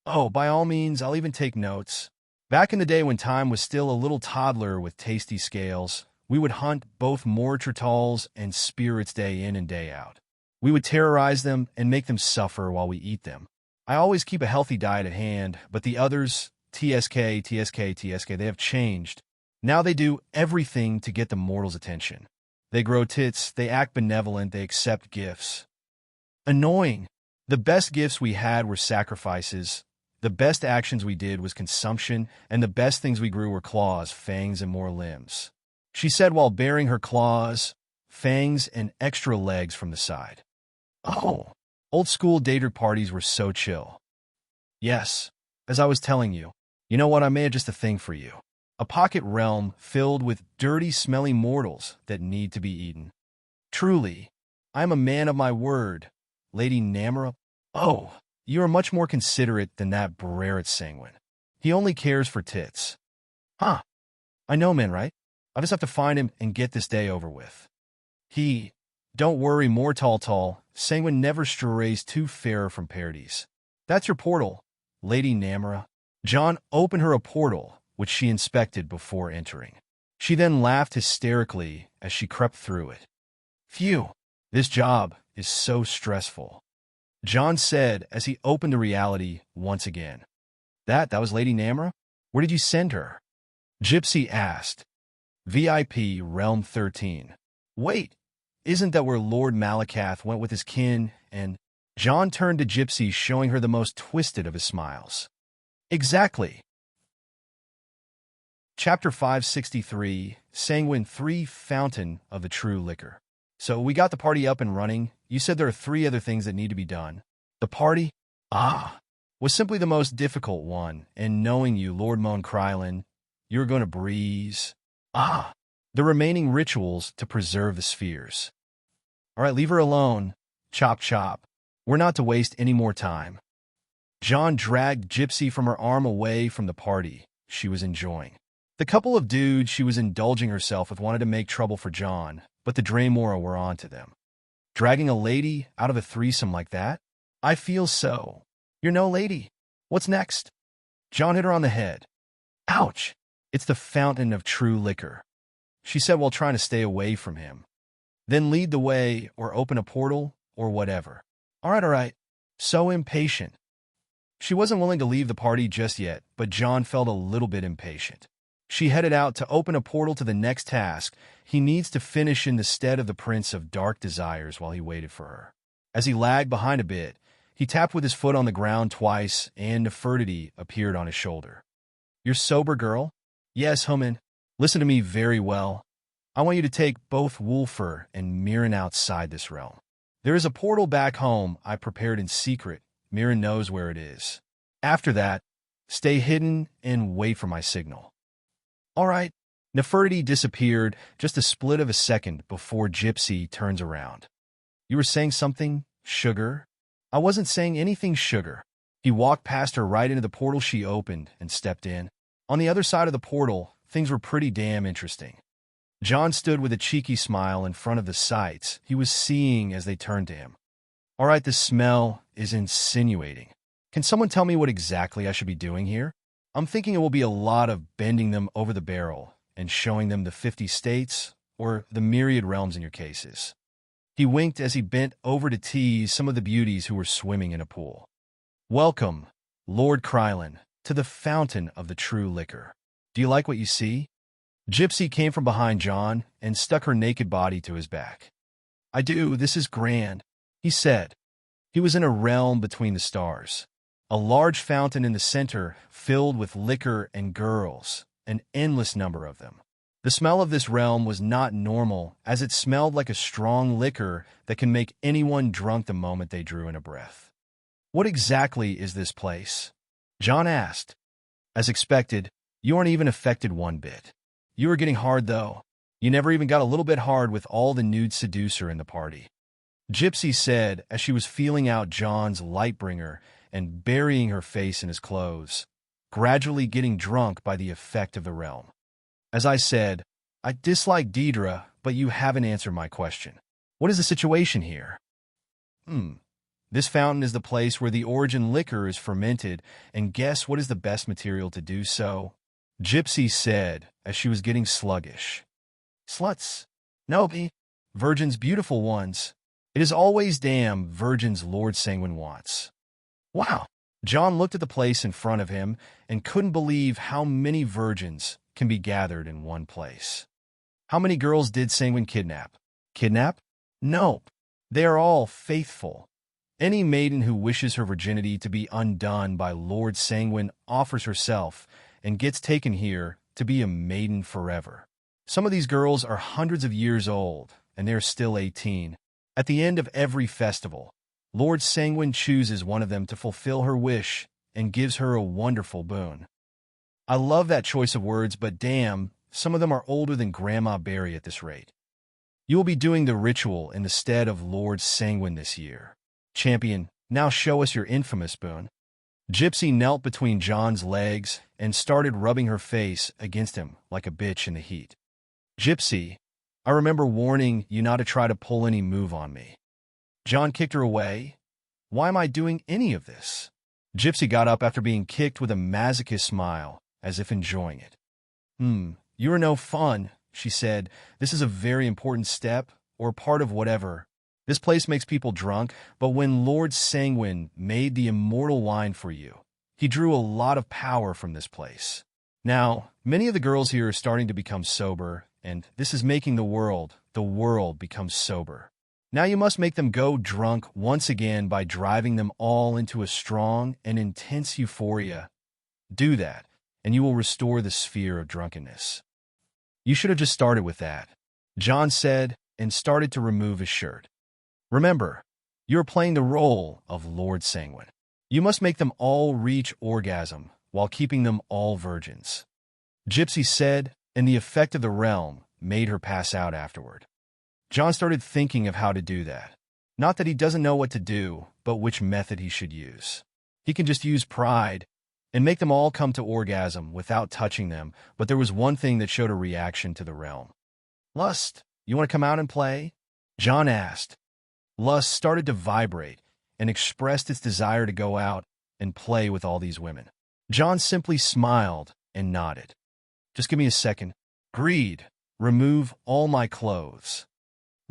Oh, by all means, I'll even take notes. Back in the day when time was still a little toddler with tasty scales, we would hunt both mortals and spirits day in and day out. We would terrorize them and make them suffer while we eat them. I always keep a healthy diet at hand, but the others, TSK, they have changed. Now they do everything to get the mortals' attention. They grow tits, they act benevolent, they accept gifts. Annoying. The best gifts we had were sacrifices. The best actions we did was consumption, and the best things we grew were claws, fangs, and more limbs. She said while baring her claws, fangs, and extra legs from the side. Oh, old-school Daedric parties were so chill. Yes, as I was telling you. You know what, I may have just a thing for you. A pocket realm filled with dirty, smelly mortals that need to be eaten. Truly, I am a man of my word, Lady Namra. Oh, you are much more considerate than that Brererit Sanguine. He only cares for tits. Huh. I know, man, right? I'll just have to find him and get this day over with. Don't worry, mortal, Sanguine never strays too fair from parodies. That's your portal, Lady Namra. John opened her a portal, which she inspected before entering. She then laughed hysterically as she crept through it. Phew, this job is so stressful, John said as he opened the reality once again. That was Lady Namra? Where did you send her? Gypsy asked. VIP Realm 13. Wait, isn't that where Lord Malakath went with his kin? And John turned to Gypsy, showing her the most twisted of his smiles. Exactly. Chapter 563, Sanguine 3, Fountain of the True Liquor. So we got the party up and running. You said there are 3 other things that need to be done. The party? Was simply the most difficult one, and knowing you, Lord Moan Krylin, you're going to breeze. The remaining rituals to preserve the spheres. All right, leave her alone. Chop chop. We're not to waste any more time. John dragged Gypsy from her arm away from the party she was enjoying. The couple of dudes she was indulging herself with wanted to make trouble for John, but the Dremora were on to them. Dragging a lady out of a threesome like that? I feel so. You're no lady. What's next? John hit her on the head. Ouch! It's the fountain of true liquor, she said while trying to stay away from him. Then lead the way or open a portal or whatever. All right. So impatient. She wasn't willing to leave the party just yet, but John felt a little bit impatient. She headed out to open a portal to the next task he needs to finish in the stead of the Prince of Dark Desires while he waited for her. As he lagged behind a bit, he tapped with his foot on the ground twice, and Nefertiti appeared on his shoulder. You're sober, girl? Yes, Hummin. Listen to me very well. I want you to take both Wulfur and Mirren outside this realm. There is a portal back home I prepared in secret. Mirren knows where it is. After that, stay hidden and wait for my signal. All right. Nefertiti disappeared just a split of a second before Gypsy turns around. You were saying something, Sugar? I wasn't saying anything, Sugar. He walked past her right into the portal she opened and stepped in. On the other side of the portal, things were pretty damn interesting. John stood with a cheeky smile in front of the sights he was seeing as they turned to him. All right, the smell is insinuating. Can someone tell me what exactly I should be doing here? I'm thinking it will be a lot of bending them over the barrel and showing them the 50 states or the myriad realms in your cases. He winked as he bent over to tease some of the beauties who were swimming in a pool. Welcome, Lord Krylin, to the fountain of the true liquor. Do you like what you see? Gypsy came from behind John and stuck her naked body to his back. I do, this is grand, he said. He was in a realm between the stars. A large fountain in the center filled with liquor and girls, an endless number of them. The smell of this realm was not normal, as it smelled like a strong liquor that can make anyone drunk the moment they drew in a breath. What exactly is this place? John asked. As expected, you aren't even affected one bit. You were getting hard, though. You never even got a little bit hard with all the nude seducer in the party. Gypsy said as she was feeling out John's Lightbringer and burying her face in his clothes, gradually getting drunk by the effect of the realm. As I said, I dislike Deidre, but you haven't answered my question. What is the situation here? This fountain is the place where the origin liquor is fermented, and guess what is the best material to do so? Gypsy said as she was getting sluggish. Sluts. No, virgins, beautiful ones. It is always damn virgins Lord Sanguine wants. Wow. John looked at the place in front of him and couldn't believe how many virgins can be gathered in one place. How many girls did Sanguine kidnap? Kidnap? Nope. They are all faithful. Any maiden who wishes her virginity to be undone by Lord Sanguine offers herself and gets taken here to be a maiden forever. Some of these girls are hundreds of years old, and they're still 18. At the end of every festival, Lord Sanguine chooses one of them to fulfill her wish and gives her a wonderful boon. I love that choice of words, but damn, some of them are older than Grandma Barry at this rate. You will be doing the ritual in the stead of Lord Sanguine this year. Champion, now show us your infamous boon. Gypsy knelt between John's legs and started rubbing her face against him like a bitch in the heat. Gypsy, I remember warning you not to try to pull any move on me. John kicked her away. Why am I doing any of this? Gypsy got up after being kicked with a masochist smile, as if enjoying it. You are no fun, she said. This is a very important step, or part of whatever. This place makes people drunk, but when Lord Sanguine made the immortal wine for you, he drew a lot of power from this place. Now, many of the girls here are starting to become sober, and this is making the world become sober. Now you must make them go drunk once again by driving them all into a strong and intense euphoria. Do that, and you will restore the sphere of drunkenness. You should have just started with that, John said, and started to remove his shirt. Remember, you are playing the role of Lord Sanguine. You must make them all reach orgasm while keeping them all virgins. Gypsy said, and the effect of the realm made her pass out afterward. John started thinking of how to do that. Not that he doesn't know what to do, but which method he should use. He can just use pride and make them all come to orgasm without touching them, but there was one thing that showed a reaction to the realm. Lust, you want to come out and play? John asked. Lust started to vibrate and expressed its desire to go out and play with all these women. John simply smiled and nodded. Just give me a second. Greed. Remove all my clothes.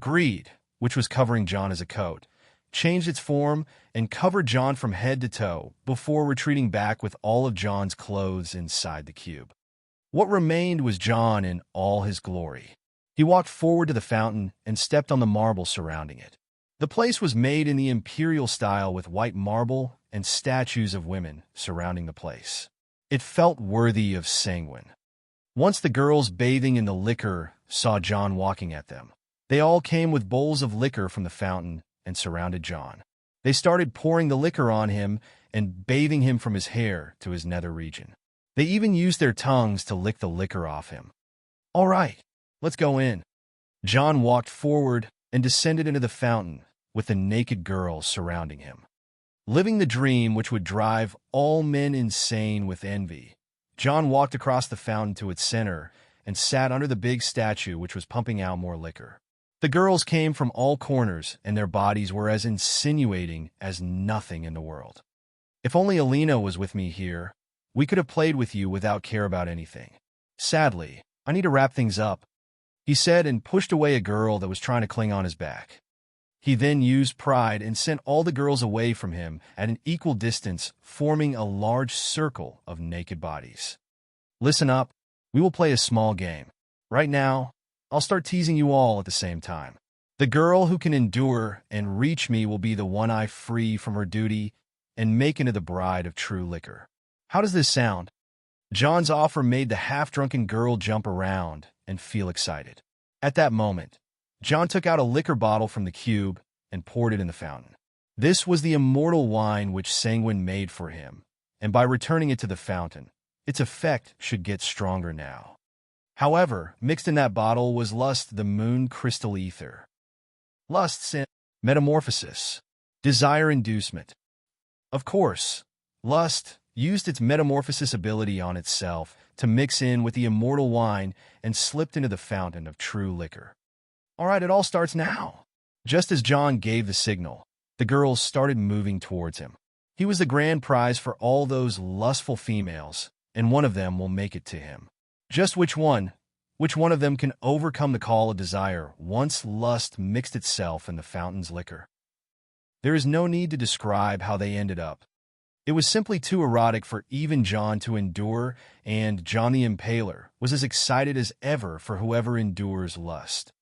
Greed, which was covering John as a coat, changed its form and covered John from head to toe before retreating back with all of John's clothes inside the cube. What remained was John in all his glory. He walked forward to the fountain and stepped on the marble surrounding it. The place was made in the imperial style with white marble and statues of women surrounding the place. It felt worthy of Sanguine. Once the girls bathing in the liquor saw John walking at them, they all came with bowls of liquor from the fountain and surrounded John. They started pouring the liquor on him and bathing him from his hair to his nether region. They even used their tongues to lick the liquor off him. "All right, let's go in." John walked forward and descended into the fountain with the naked girls surrounding him. Living the dream which would drive all men insane with envy, John walked across the fountain to its center and sat under the big statue which was pumping out more liquor. The girls came from all corners, and their bodies were as insinuating as nothing in the world. "If only Alina was with me here, we could have played with you without care about anything. Sadly, I need to wrap things up," he said and pushed away a girl that was trying to cling on his back. He then used pride and sent all the girls away from him at an equal distance, forming a large circle of naked bodies. "Listen up, we will play a small game. Right now, I'll start teasing you all at the same time. The girl who can endure and reach me will be the one I free from her duty and make into the bride of true liquor. How does this sound?" John's offer made the half-drunken girl jump around and feel excited. At that moment, John took out a liquor bottle from the cube and poured it in the fountain. This was the immortal wine which Sanguine made for him, and by returning it to the fountain, its effect should get stronger now. However, mixed in that bottle was lust, the moon crystal ether. Lust, sin, metamorphosis, desire inducement. Of course, lust used its metamorphosis ability on itself to mix in with the immortal wine and slipped into the fountain of true liquor. "All right, it all starts now." Just as John gave the signal, the girls started moving towards him. He was the grand prize for all those lustful females, and one of them will make it to him. Just which one of them can overcome the call of desire once lust mixed itself in the fountain's liquor? There is no need to describe how they ended up. It was simply too erotic for even John to endure, and John the Impaler was as excited as ever for whoever endures lust.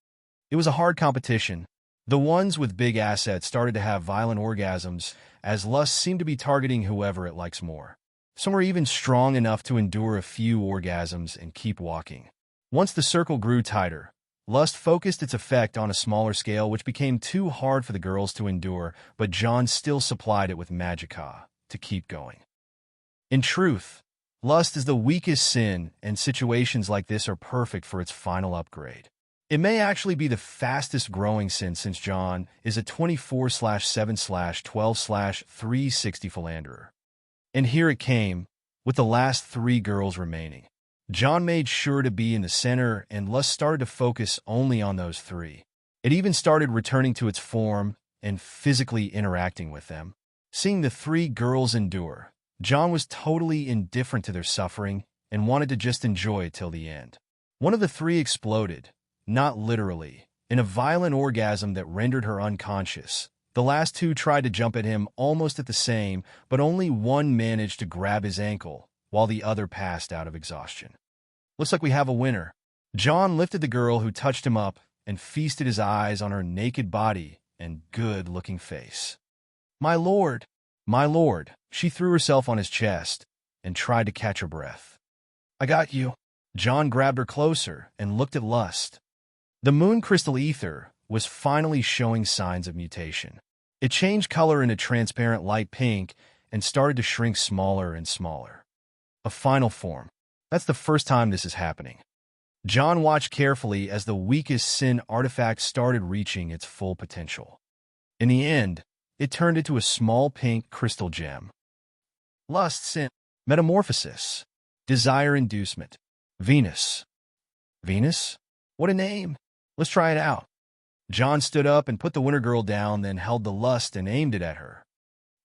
It was a hard competition. The ones with big assets started to have violent orgasms, as lust seemed to be targeting whoever it likes more. Some were even strong enough to endure a few orgasms and keep walking. Once the circle grew tighter, lust focused its effect on a smaller scale, which became too hard for the girls to endure, but John still supplied it with magicka to keep going. In truth, lust is the weakest sin, and situations like this are perfect for its final upgrade. It may actually be the fastest growing sin since John is a 24/7/12/360 philanderer. And here it came, with the last 3 girls remaining. John made sure to be in the center, and lust started to focus only on those 3. It even started returning to its form and physically interacting with them. Seeing the 3 girls endure, John was totally indifferent to their suffering and wanted to just enjoy it till the end. One of the 3 exploded, not literally, in a violent orgasm that rendered her unconscious. The last 2 tried to jump at him almost at the same, but only one managed to grab his ankle, while the other passed out of exhaustion. "Looks like we have a winner." John lifted the girl who touched him up and feasted his eyes on her naked body and good-looking face. My lord," she threw herself on his chest and tried to catch her breath. "I got you." John grabbed her closer and looked at lust. The moon crystal ether was finally showing signs of mutation. It changed color into transparent light pink and started to shrink smaller and smaller. A final form. That's the first time this is happening. John watched carefully as the weakest sin artifact started reaching its full potential. In the end, it turned into a small pink crystal gem. Lust, sin, metamorphosis, desire inducement, Venus. Venus? What a name! Let's try it out. John stood up and put the winter girl down, then held the lust and aimed it at her.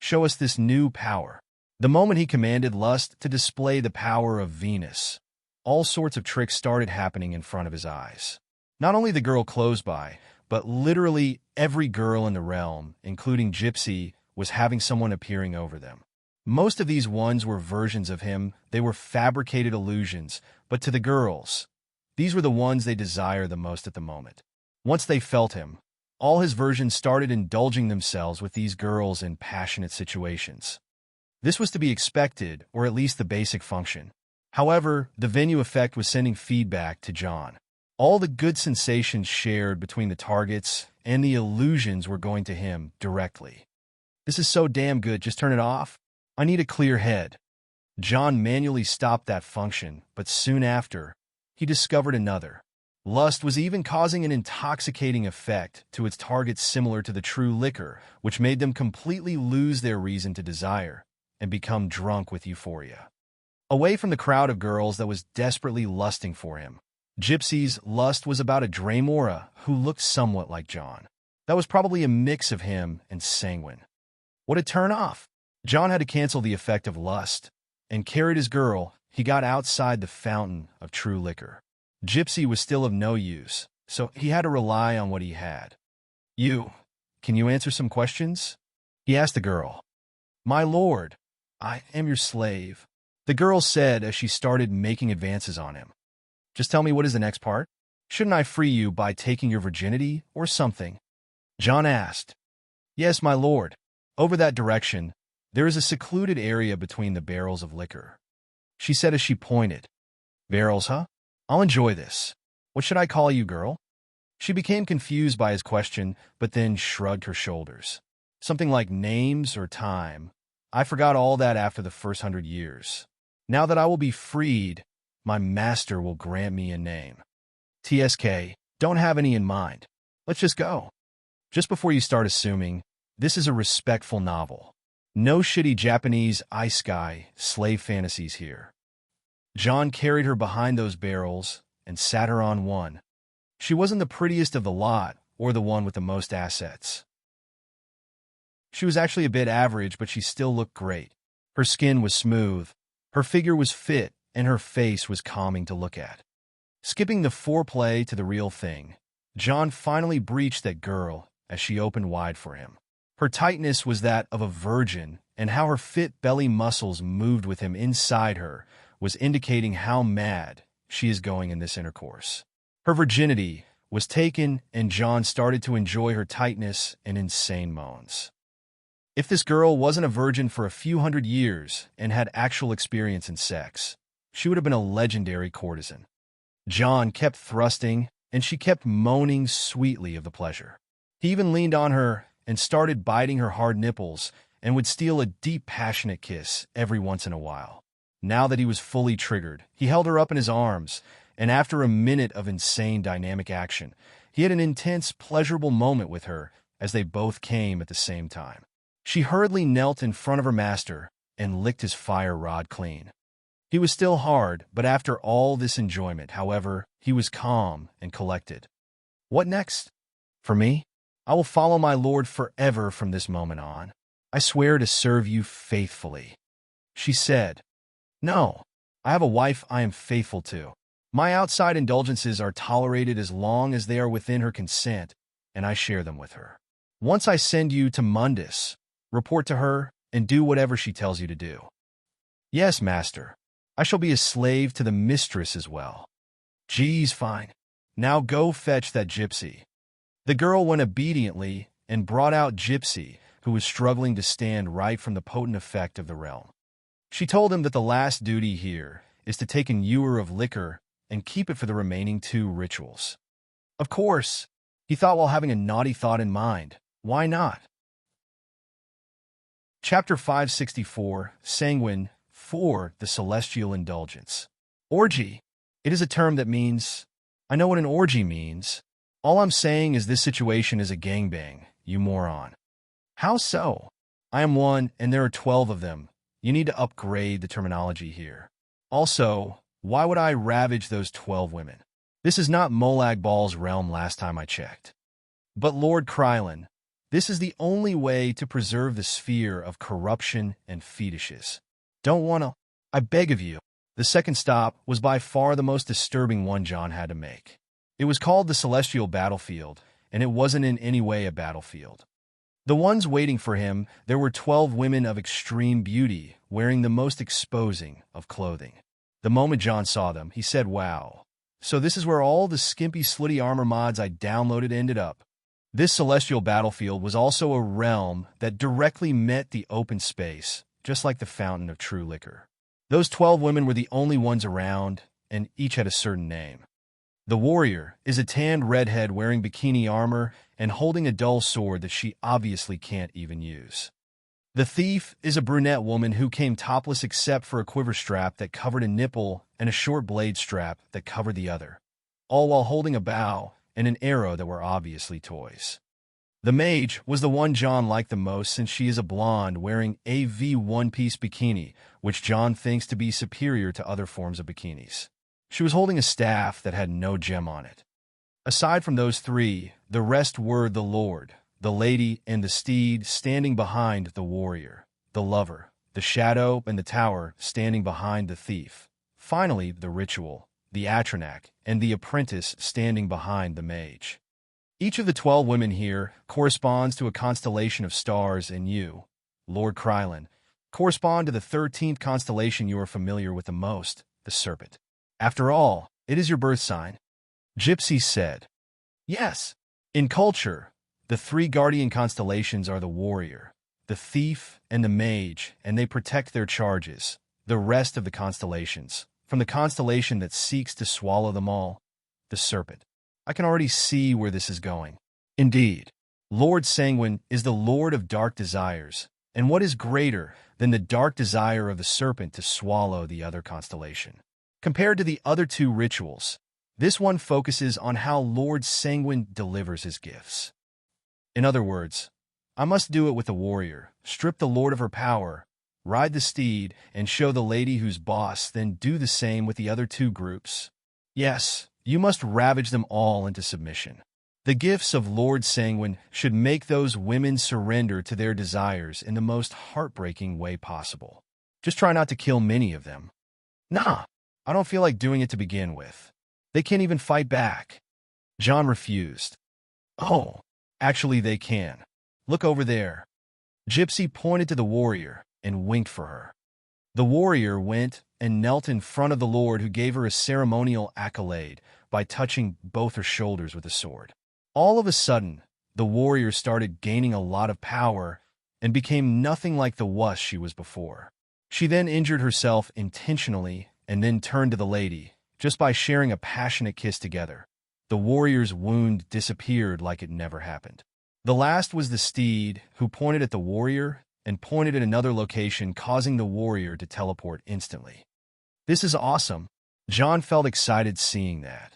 "Show us this new power." The moment he commanded lust to display the power of Venus, all sorts of tricks started happening in front of his eyes. Not only the girl close by, but literally every girl in the realm, including Gypsy, was having someone appearing over them. Most of these ones were versions of him. They were fabricated illusions, but to the girls, these were the ones they desire the most at the moment. Once they felt him, all his versions started indulging themselves with these girls in passionate situations. This was to be expected, or at least the basic function. However, the venue effect was sending feedback to John. All the good sensations shared between the targets and the illusions were going to him directly. This is so damn good, just turn it off. I need a clear head. John manually stopped that function, but soon after, he discovered another. Lust was even causing an intoxicating effect to its targets similar to the true liquor, which made them completely lose their reason to desire and become drunk with euphoria. Away from the crowd of girls that was desperately lusting for him, Gypsy's lust was about a Draymora who looked somewhat like John. That was probably a mix of him and Sanguine. What a turn off! John had to cancel the effect of lust and carried his girl. He got outside the fountain of true liquor. Gypsy was still of no use, so he had to rely on what he had. Can you answer some questions? He asked the girl. My lord, I am your slave, the girl said as she started making advances on him. Just tell me, what is the next part? Shouldn't I free you by taking your virginity or something? John asked. Yes, my lord. Over that direction, there is a secluded area between the barrels of liquor, she said as she pointed. Barrels, huh? I'll enjoy this. What should I call you, girl? She became confused by his question, but then shrugged her shoulders. Something like names or time. I forgot all that after the first 100 years. Now that I will be freed, my master will grant me a name. TSK, don't have any in mind. Let's just go. Just before you start assuming, this is a respectful novel. No shitty Japanese isekai slave fantasies here. John carried her behind those barrels and sat her on one. She wasn't the prettiest of the lot or the one with the most assets. She was actually a bit average, but she still looked great. Her skin was smooth, her figure was fit, and her face was calming to look at. Skipping the foreplay to the real thing, John finally breached that girl as she opened wide for him. Her tightness was that of a virgin, and how her fit belly muscles moved with him inside her was indicating how mad she is going in this intercourse. Her virginity was taken, and John started to enjoy her tightness and insane moans. If this girl wasn't a virgin for a few 100 years and had actual experience in sex, she would have been a legendary courtesan. John kept thrusting, and she kept moaning sweetly of the pleasure. He even leaned on her and started biting her hard nipples and would steal a deep, passionate kiss every once in a while. Now that he was fully triggered, he held her up in his arms, and after a minute of insane dynamic action, he had an intense, pleasurable moment with her as they both came at the same time. She hurriedly knelt in front of her master and licked his fire rod clean. He was still hard, but after all this enjoyment, however, he was calm and collected. What next? For me? I will follow my lord forever from this moment on. I swear to serve you faithfully. She said, No, I have a wife I am faithful to. My outside indulgences are tolerated as long as they are within her consent, and I share them with her. Once I send you to Mundus, report to her and do whatever she tells you to do. Yes, master. I shall be a slave to the mistress as well. Geez, fine. Now go fetch that gypsy. The girl went obediently and brought out Gypsy, who was struggling to stand right from the potent effect of the realm. She told him that the last duty here is to take an ewer of liquor and keep it for the remaining 2 rituals. Of course, he thought while having a naughty thought in mind. Why not? Chapter 564, Sanguine, 4, The Celestial Indulgence. Orgy. It is a term that means... I know what an orgy means. All I'm saying is this situation is a gangbang, you moron. How so? I am one, and there are 12 of them. You need to upgrade the terminology here. Also, why would I ravage those 12 women? This is not Molag Bal's realm last time I checked. But Lord Krylin, this is the only way to preserve the sphere of corruption and fetishes. Don't wanna... I beg of you. The second stop was by far the most disturbing one John had to make. It was called the Celestial Battlefield, and it wasn't in any way a battlefield. The ones waiting for him, there were 12 women of extreme beauty, wearing the most exposing of clothing. The moment John saw them, he said, "Wow. So this is where all the skimpy, slutty armor mods I downloaded ended up." This celestial battlefield was also a realm that directly met the open space, just like the fountain of true liquor. Those 12 women were the only ones around, and each had a certain name. The warrior is a tanned redhead wearing bikini armor and holding a dull sword that she obviously can't even use. The thief is a brunette woman who came topless except for a quiver strap that covered a nipple and a short blade strap that covered the other, all while holding a bow and an arrow that were obviously toys. The mage was the one John liked the most since she is a blonde wearing a one-piece bikini, which John thinks to be superior to other forms of bikinis. She was holding a staff that had no gem on it. Aside from those three, the rest were the lord, the lady, and the steed standing behind the warrior, the lover, the shadow, and the tower standing behind the thief. Finally, the ritual, the atronach, and the apprentice standing behind the mage. Each of the 12 women here corresponds to a constellation of stars, and you, Lord Krylin, correspond to the 13th constellation you are familiar with the most, the serpent. After all, it is your birth sign. Gypsy said. Yes. In culture, the three guardian constellations are the warrior, the thief, and the mage, and they protect their charges, the rest of the constellations, from the constellation that seeks to swallow them all, the serpent. I can already see where this is going. Indeed, Lord Sanguine is the lord of dark desires, and what is greater than the dark desire of the serpent to swallow the other constellation? Compared to the other two rituals, this one focuses on how Lord Sanguine delivers his gifts. In other words, I must do it with the warrior, strip the lord of her power, ride the steed, and show the lady who's boss, then do the same with the other two groups. Yes, you must ravage them all into submission. The gifts of Lord Sanguine should make those women surrender to their desires in the most heartbreaking way possible. Just try not to kill many of them. Nah, I don't feel like doing it to begin with. They can't even fight back. John refused. Oh, actually they can. Look over there. Gypsy pointed to the warrior and winked for her. The warrior went and knelt in front of the lord, who gave her a ceremonial accolade by touching both her shoulders with a sword. All of a sudden, the warrior started gaining a lot of power and became nothing like the wuss she was before. She then injured herself intentionally and then turned to the lady, just by sharing a passionate kiss together. The warrior's wound disappeared like it never happened. The last was the steed, who pointed at the warrior and pointed at another location, causing the warrior to teleport instantly. This is awesome. John felt excited seeing that.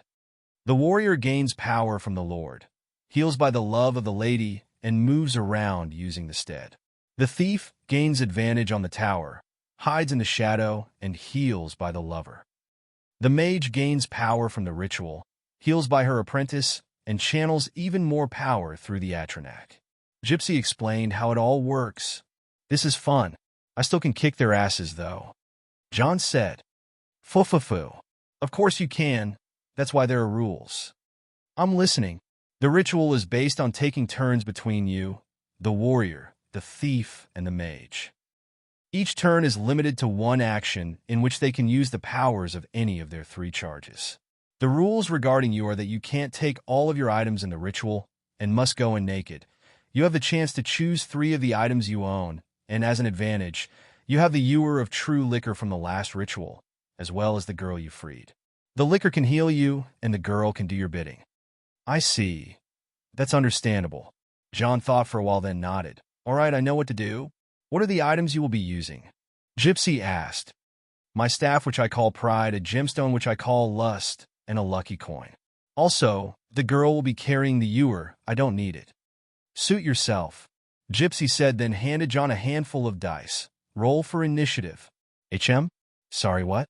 The warrior gains power from the lord, heals by the love of the lady, and moves around using the stead. The thief gains advantage on the tower, hides in the shadow, and heals by the lover. The mage gains power from the ritual, heals by her apprentice, and channels even more power through the atronach. Gypsy explained how it all works. This is fun. I still can kick their asses, though. John said, "Fu-fu-fu. Of course you can. That's why there are rules." I'm listening. The ritual is based on taking turns between you, the warrior, the thief, and the mage. Each turn is limited to one action in which they can use the powers of any of their three charges. The rules regarding you are that you can't take all of your items in the ritual and must go in naked. You have the chance to choose 3 of the items you own, and as an advantage, you have the ewer of true liquor from the last ritual, as well as the girl you freed. The liquor can heal you, and the girl can do your bidding. I see. That's understandable. John thought for a while, then nodded. All right, I know what to do. What are the items you will be using? Gypsy asked. My staff, which I call pride, a gemstone, which I call lust, and a lucky coin. Also, the girl will be carrying the ewer. I don't need it. Suit yourself, Gypsy said, then handed John a handful of dice. Roll for initiative. HM? Sorry, what?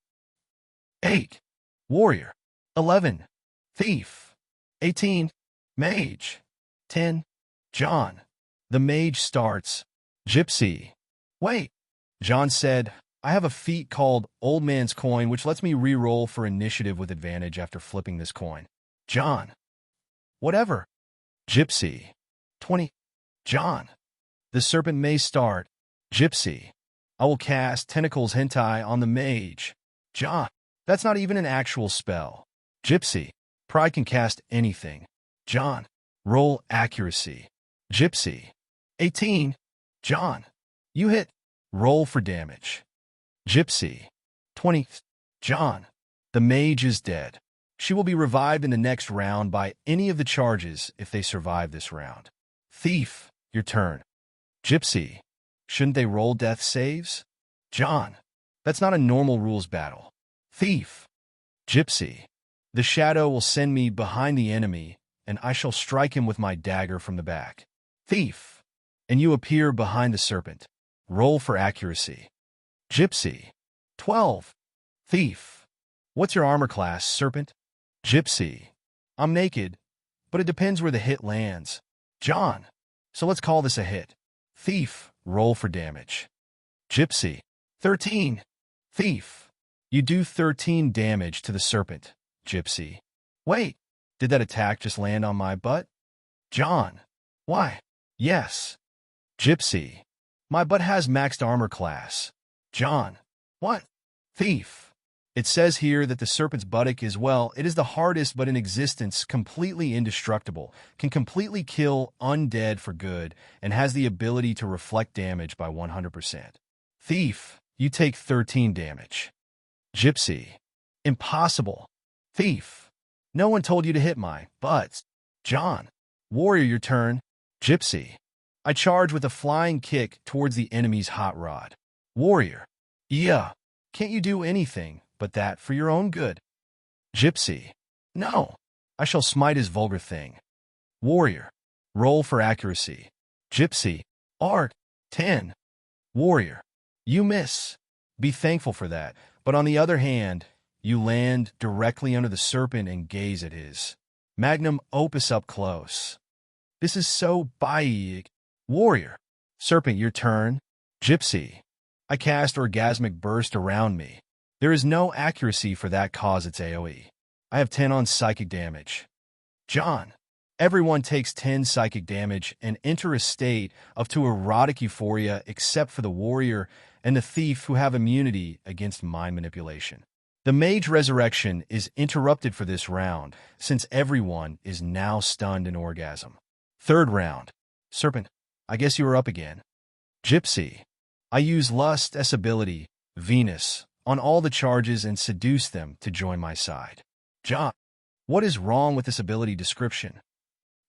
8. Warrior. 11. Thief. 18. Mage. 10. John. The mage starts. Gypsy. Wait. John said, I have a feat called Old Man's Coin, which lets me re-roll for initiative with advantage after flipping this coin. John. Whatever. Gypsy. 20. John. The serpent may start. Gypsy. I will cast Tentacles Hentai on the mage. John. That's not even an actual spell. Gypsy. Pride can cast anything. John. Roll accuracy. Gypsy. 18. John. You hit. Roll for damage. Gypsy. 20. John. The mage is dead. She will be revived in the next round by any of the charges if they survive this round. Thief. Your turn. Gypsy. Shouldn't they roll death saves? John. That's not a normal rules battle. Thief. Gypsy. The shadow will send me behind the enemy, and I shall strike him with my dagger from the back. Thief. And you appear behind the serpent. Roll for accuracy. Gypsy. 12. Thief. What's your armor class, serpent? Gypsy. I'm naked, but it depends where the hit lands. John. So let's call this a hit. Thief. Roll for damage. Gypsy. 13. Thief. You do 13 damage to the serpent. Gypsy. Wait, did that attack just land on my butt? John. Why? Yes. Gypsy. My butt has maxed armor class. John. What? Thief. It says here that the serpent's buttock is, well, it is the hardest but in existence, completely indestructible, can completely kill undead for good, and has the ability to reflect damage by 100%. Thief. You take 13 damage. Gypsy. Impossible. Thief. No one told you to hit my butt. John. Warrior, your turn. Gypsy. I charge with a flying kick towards the enemy's hot rod. Warrior. Yeah. Can't you do anything but that for your own good? Gypsy. No. I shall smite his vulgar thing. Warrior. Roll for accuracy. Gypsy. Art. 10. Warrior. You miss. Be thankful for that. But on the other hand, you land directly under the serpent and gaze at his magnum opus up close. This is so big. Warrior. Serpent, your turn. Gypsy. I cast Orgasmic Burst around me. There is no accuracy for that cause its AoE. I have 10 on psychic damage. John. Everyone takes 10 psychic damage and enter a state of to erotic euphoria except for the warrior and the thief who have immunity against mind manipulation. The mage resurrection is interrupted for this round since everyone is now stunned in orgasm. Third round. Serpent. I guess you are up again. Gypsy. I use Lust S ability, Venus, on all the charges and seduce them to join my side. John. What is wrong with this ability description?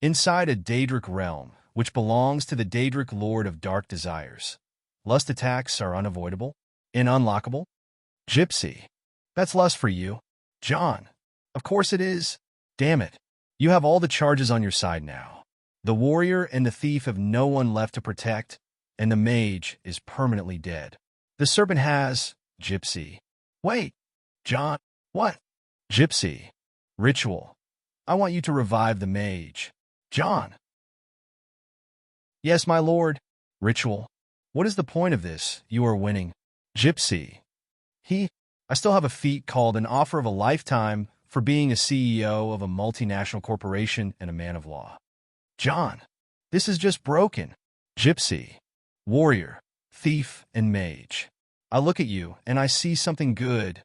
Inside a Daedric realm, which belongs to the Daedric Lord of Dark Desires, lust attacks are unavoidable and unlockable. Gypsy. That's lust for you. John. Of course it is. Damn it. You have all the charges on your side now. The warrior and the thief have no one left to protect, and the mage is permanently dead. The serpent has... Gypsy. Wait. John. What? Gypsy. Ritual. I want you to revive the mage. John. Yes, my lord. Ritual. What is the point of this? You are winning. Gypsy. I still have a feat called an offer of a lifetime for being a CEO of a multinational corporation and a man of law. John. This is just broken. Gypsy. Warrior. Thief and mage. I look at you and I see something good,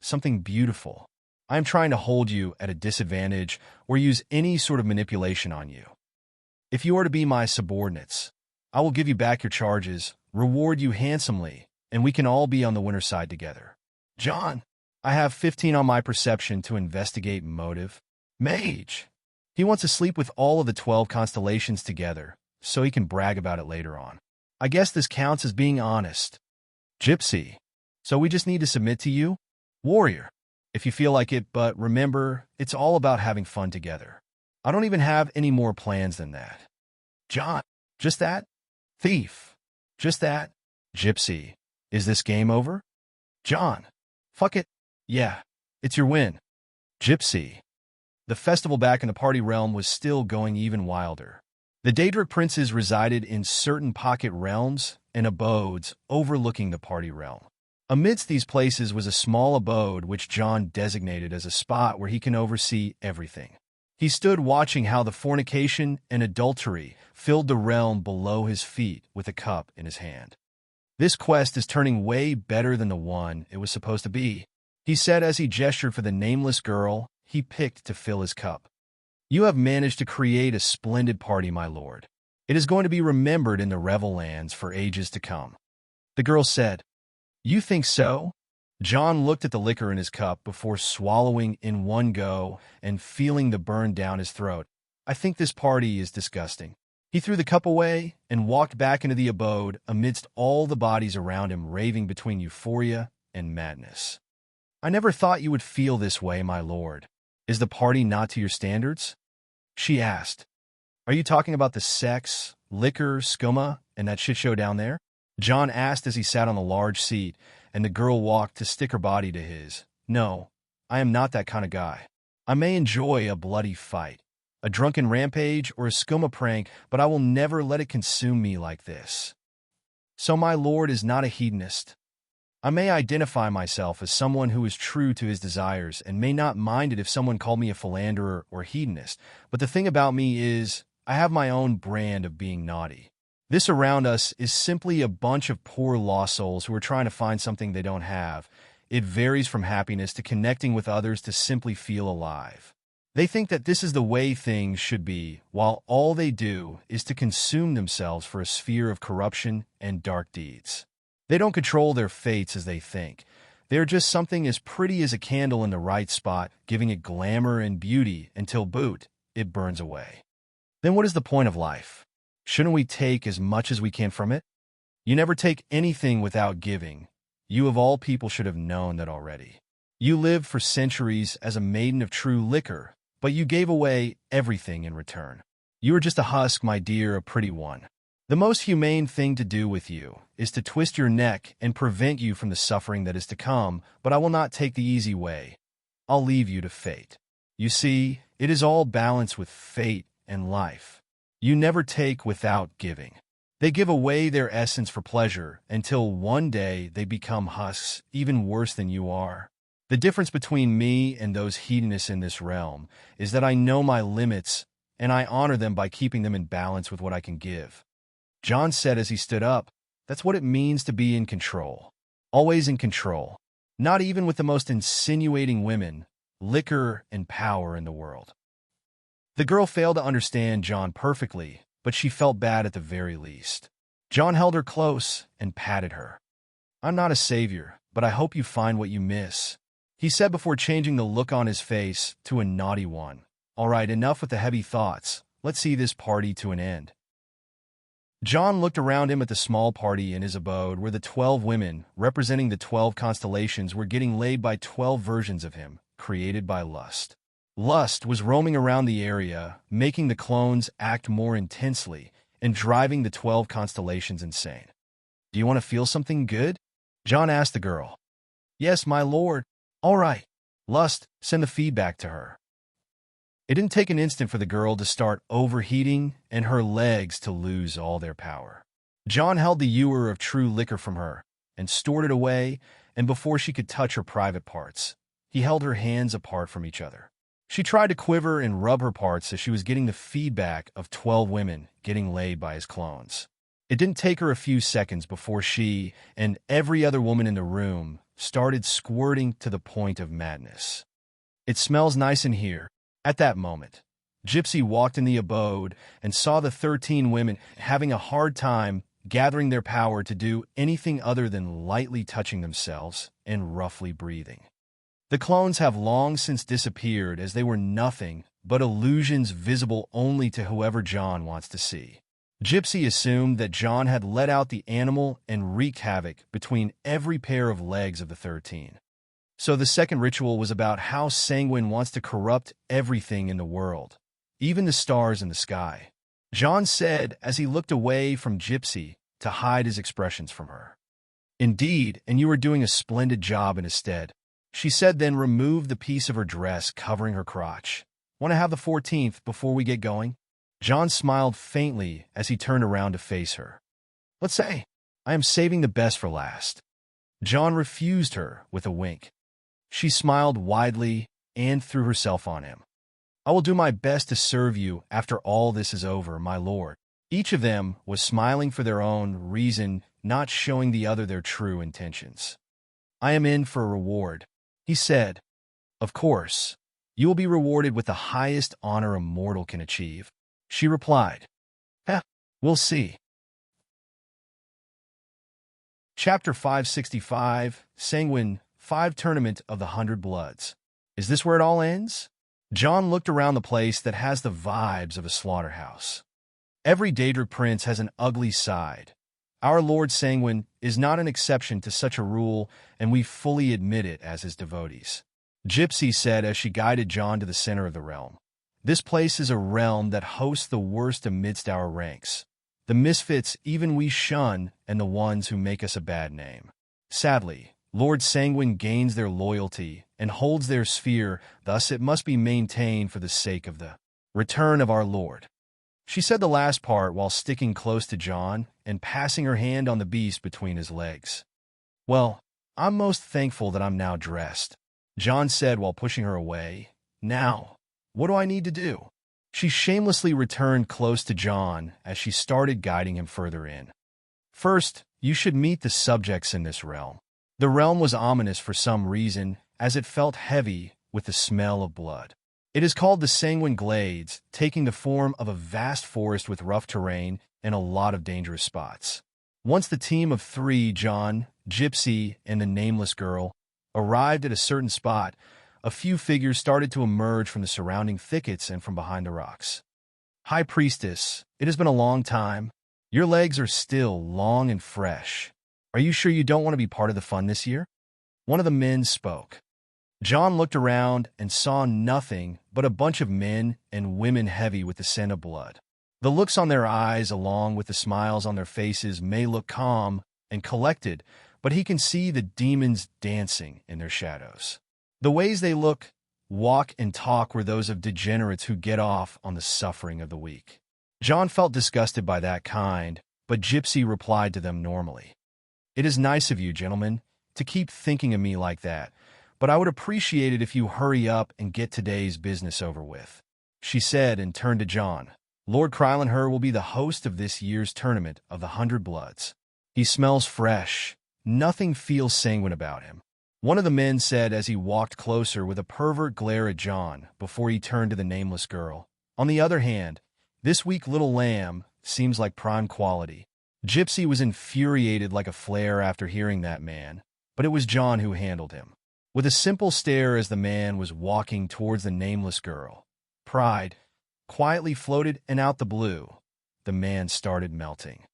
something beautiful. I am trying to hold you at a disadvantage or use any sort of manipulation on you. If you are to be my subordinates, I will give you back your charges, reward you handsomely, and we can all be on the winner's side together. John. I have 15 on my perception to investigate motive. Mage. He wants to sleep with all of the 12 constellations together, so he can brag about it later on. I guess this counts as being honest. Gypsy. So we just need to submit to you? Warrior. If you feel like it, but remember, it's all about having fun together. I don't even have any more plans than that. John. Just that? Thief. Just that? Gypsy. Is this game over? John. Fuck it. Yeah. It's your win. Gypsy. The festival back in the party realm was still going even wilder. The Daedric princes resided in certain pocket realms and abodes overlooking the party realm. Amidst these places was a small abode which John designated as a spot where he can oversee everything. He stood watching how the fornication and adultery filled the realm below his feet with a cup in his hand. "This quest is turning way better than the one it was supposed to be," he said as he gestured for the nameless girl he picked to fill his cup. "You have managed to create a splendid party, my lord. It is going to be remembered in the Revel lands for ages to come." The girl said, "You think so?" John looked at the liquor in his cup before swallowing in one go and feeling the burn down his throat. "I think this party is disgusting." He threw the cup away and walked back into the abode amidst all the bodies around him raving between euphoria and madness. "I never thought you would feel this way, my lord. Is the party not to your standards?" she asked. "Are you talking about the sex, liquor, skooma, and that shit show down there?" John asked as he sat on a large seat, and the girl walked to stick her body to his. "No, I am not that kind of guy. I may enjoy a bloody fight, a drunken rampage, or a skooma prank, but I will never let it consume me like this." "So my lord is not a hedonist. I may identify myself as someone who is true to his desires and may not mind it if someone called me a philanderer or hedonist, but the thing about me is, I have my own brand of being naughty. This around us is simply a bunch of poor lost souls who are trying to find something they don't have. It varies from happiness to connecting with others to simply feel alive. They think that this is the way things should be, while all they do is to consume themselves for a sphere of corruption and dark deeds. They don't control their fates as they think. They are just something as pretty as a candle in the right spot, giving it glamour and beauty until, boot, it burns away. Then what is the point of life? Shouldn't we take as much as we can from it? You never take anything without giving. You of all people should have known that already. You lived for centuries as a maiden of true liquor, but you gave away everything in return. You are just a husk, my dear, a pretty one. The most humane thing to do with you is to twist your neck and prevent you from the suffering that is to come, but I will not take the easy way. I'll leave you to fate. You see, it is all balance with fate and life. You never take without giving. They give away their essence for pleasure until one day they become husks, even worse than you are. The difference between me and those hedonists in this realm is that I know my limits, and I honor them by keeping them in balance with what I can give." John said as he stood up, "That's what it means to be in control. Always in control. Not even with the most insinuating women, liquor, and power in the world." The girl failed to understand John perfectly, but she felt bad at the very least. John held her close and patted her. "I'm not a savior, but I hope you find what you miss," he said before changing the look on his face to a naughty one. "All right, enough with the heavy thoughts. Let's see this party to an end." John looked around him at the small party in his abode where the 12 women, representing the 12 constellations, were getting laid by 12 versions of him, created by lust. Lust was roaming around the area, making the clones act more intensely and driving the 12 constellations insane. "Do you want to feel something good?" John asked the girl. "Yes, my lord." "All right. Lust, send the feedback to her." It didn't take an instant for the girl to start overheating and her legs to lose all their power. John held the ewer of true liquor from her and stored it away, and before she could touch her private parts, he held her hands apart from each other. She tried to quiver and rub her parts as she was getting the feedback of 12 women getting laid by his clones. It didn't take her a few seconds before she and every other woman in the room started squirting to the point of madness. "It smells nice in here." At that moment, Gypsy walked in the abode and saw the 13 women having a hard time gathering their power to do anything other than lightly touching themselves and roughly breathing. The clones have long since disappeared as they were nothing but illusions visible only to whoever John wants to see. Gypsy assumed that John had let out the animal and wreaked havoc between every pair of legs of the 13. So the second ritual was about how Sanguine wants to corrupt everything in the world, even the stars in the sky. John said as he looked away from Gypsy to hide his expressions from her. "Indeed, and you are doing a splendid job in his stead," she said, then removed the piece of her dress covering her crotch. "Want to have the 14th before we get going?" John smiled faintly as he turned around to face her. "Let's say, I am saving the best for last." John refused her with a wink. She smiled widely and threw herself on him. I will do my best to serve you after all this is over, my lord. Each of them was smiling for their own reason, not showing the other their true intentions. I am in for a reward, he said. Of course, you will be rewarded with the highest honor a mortal can achieve, she replied. We'll see. Chapter 565, Sanguine 5 Tournament of the 100 Bloods. Is this where it all ends? John looked around the place that has the vibes of a slaughterhouse. Every Daedric prince has an ugly side. Our Lord Sanguine is not an exception to such a rule, and we fully admit it as his devotees. Gypsy said as she guided John to the center of the realm. This place is a realm that hosts the worst amidst our ranks. The misfits even we shun, and the ones who make us a bad name. Sadly, Lord Sanguine gains their loyalty and holds their sphere, thus it must be maintained for the sake of the return of our Lord. She said the last part while sticking close to John and passing her hand on the beast between his legs. Well, I'm most thankful that I'm now dressed, John said while pushing her away. Now, what do I need to do? She shamelessly returned close to John as she started guiding him further in. First, you should meet the subjects in this realm. The realm was ominous for some reason, as it felt heavy with the smell of blood. It is called the Sanguine Glades, taking the form of a vast forest with rough terrain and a lot of dangerous spots. Once the team of 3, John, Gypsy, and the nameless girl, arrived at a certain spot, a few figures started to emerge from the surrounding thickets and from behind the rocks. High Priestess, it has been a long time. Your legs are still long and fresh. Are you sure you don't want to be part of the fun this year? One of the men spoke. John looked around and saw nothing but a bunch of men and women heavy with the scent of blood. The looks on their eyes, along with the smiles on their faces, may look calm and collected, but he can see the demons dancing in their shadows. The ways they look, walk, and talk were those of degenerates who get off on the suffering of the weak. John felt disgusted by that kind, but Gypsy replied to them normally. It is nice of you, gentlemen, to keep thinking of me like that, but I would appreciate it if you hurry up and get today's business over with, she said and turned to John. Lord Krylenher will be the host of this year's tournament of the 100 Bloods. He smells fresh. Nothing feels sanguine about him. One of the men said as he walked closer with a pervert glare at John before he turned to the nameless girl. On the other hand, this weak little lamb seems like prime quality. Gypsy was infuriated like a flare after hearing that man, but it was John who handled him. With a simple stare as the man was walking towards the nameless girl, pride quietly floated, and out the blue, the man started melting.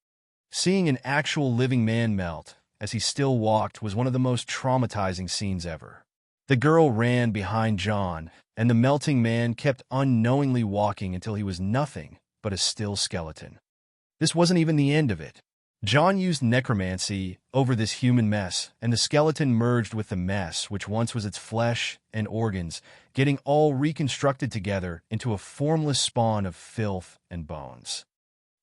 Seeing an actual living man melt as he still walked was one of the most traumatizing scenes ever. The girl ran behind John, and the melting man kept unknowingly walking until he was nothing but a still skeleton. This wasn't even the end of it. John used necromancy over this human mess, and the skeleton merged with the mess, which once was its flesh and organs, getting all reconstructed together into a formless spawn of filth and bones.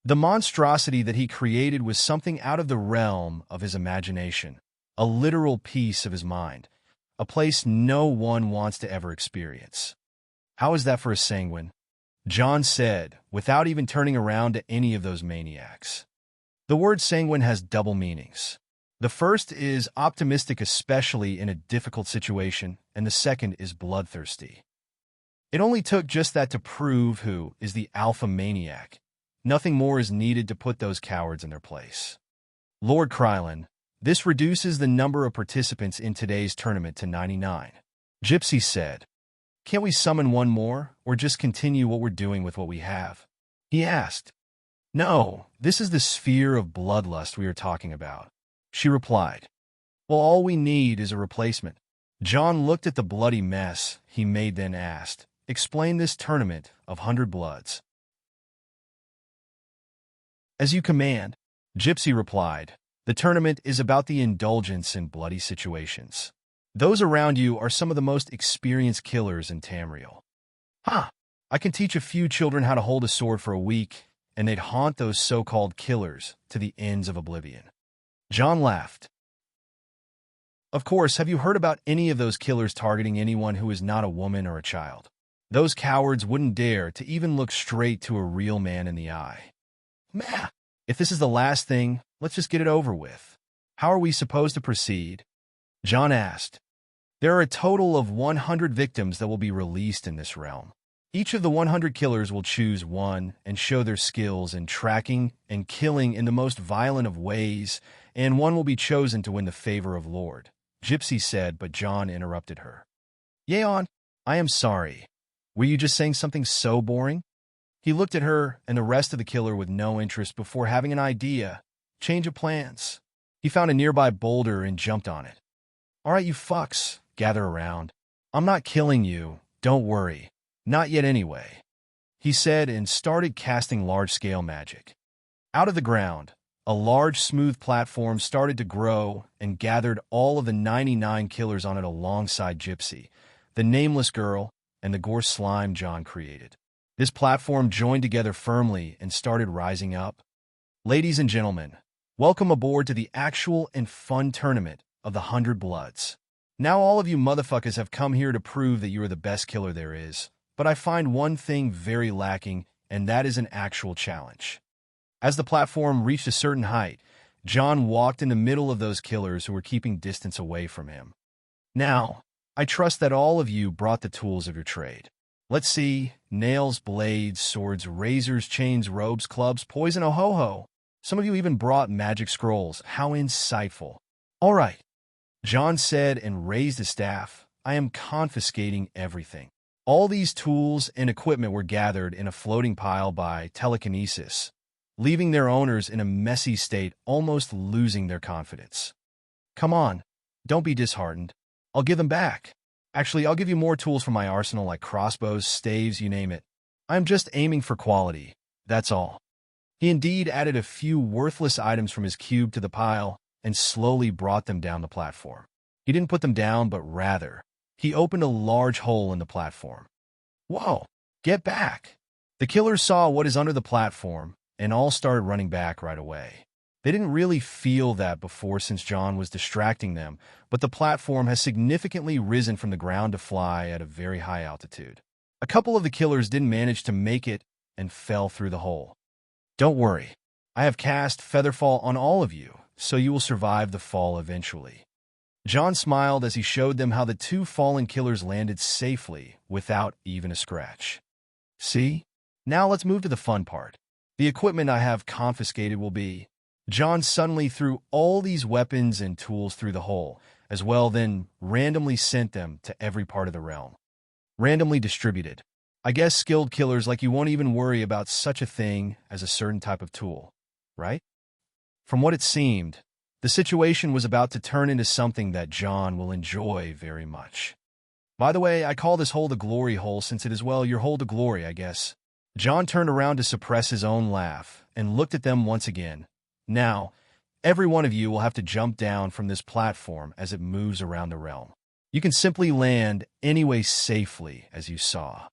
The monstrosity that he created was something out of the realm of his imagination, a literal piece of his mind, a place no one wants to ever experience. How is that for a sanguine? John said, without even turning around to any of those maniacs. The word sanguine has double meanings. The first is optimistic, especially in a difficult situation, and the second is bloodthirsty. It only took just that to prove who is the alpha maniac. Nothing more is needed to put those cowards in their place. Lord Krylen, this reduces the number of participants in today's tournament to 99. Gypsy said, can't we summon one more, or just continue what we're doing with what we have? He asked. No, this is the sphere of bloodlust we are talking about, she replied. Well, all we need is a replacement. John looked at the bloody mess he made, then asked, explain this tournament of 100 Bloods. As you command, Gypsy replied. The tournament is about the indulgence in bloody situations. Those around you are some of the most experienced killers in Tamriel. I can teach a few children how to hold a sword for a week, and they'd haunt those so-called killers to the ends of oblivion. John laughed. Of course, have you heard about any of those killers targeting anyone who is not a woman or a child? Those cowards wouldn't dare to even look straight to a real man in the eye. Meh. If this is the last thing, let's just get it over with. How are we supposed to proceed? John asked. There are a total of 100 victims that will be released in this realm. Each of the 100 killers will choose one and show their skills in tracking and killing in the most violent of ways, and one will be chosen to win the favor of Lord, Gypsy said, but John interrupted her. Yeon, I am sorry. Were you just saying something so boring? He looked at her and the rest of the killer with no interest before having an idea. Change of plans. He found a nearby boulder and jumped on it. All right, you fucks, gather around. I'm not killing you, don't worry. Not yet anyway, he said and started casting large-scale magic. Out of the ground, a large smooth platform started to grow and gathered all of the 99 killers on it alongside Gypsy, the nameless girl, and the gore slime John created. This platform joined together firmly and started rising up. Ladies and gentlemen, welcome aboard to the actual and fun tournament of the 100 Bloods. Now all of you motherfuckers have come here to prove that you are the best killer there is. But I find one thing very lacking, and that is an actual challenge. As the platform reached a certain height, John walked in the middle of those killers who were keeping distance away from him. Now, I trust that all of you brought the tools of your trade. Let's see, nails, blades, swords, razors, chains, robes, clubs, poison, oh-ho-ho. Some of you even brought magic scrolls. How insightful. All right, John said and raised his staff. I am confiscating everything. All these tools and equipment were gathered in a floating pile by telekinesis, leaving their owners in a messy state, almost losing their confidence. Come on, don't be disheartened. I'll give them back. Actually, I'll give you more tools from my arsenal like crossbows, staves, you name it. I'm just aiming for quality, that's all. He indeed added a few worthless items from his cube to the pile and slowly brought them down the platform. He didn't put them down, but rather, he opened a large hole in the platform. Whoa, get back! The killers saw what is under the platform and all started running back right away. They didn't really feel that before since John was distracting them, but the platform has significantly risen from the ground to fly at a very high altitude. A couple of the killers didn't manage to make it and fell through the hole. Don't worry, I have cast Featherfall on all of you, so you will survive the fall eventually. John smiled as he showed them how the two fallen killers landed safely without even a scratch. See? Now let's move to the fun part. The equipment I have confiscated will be... John suddenly threw all these weapons and tools through the hole, as well then randomly sent them to every part of the realm. Randomly distributed. I guess skilled killers like you won't even worry about such a thing as a certain type of tool, right? From what it seemed, the situation was about to turn into something that John will enjoy very much. By the way, I call this hole the glory hole since it is, well, your hole to glory, I guess. John turned around to suppress his own laugh and looked at them once again. Now, every one of you will have to jump down from this platform as it moves around the realm. You can simply land anyway safely, as you saw.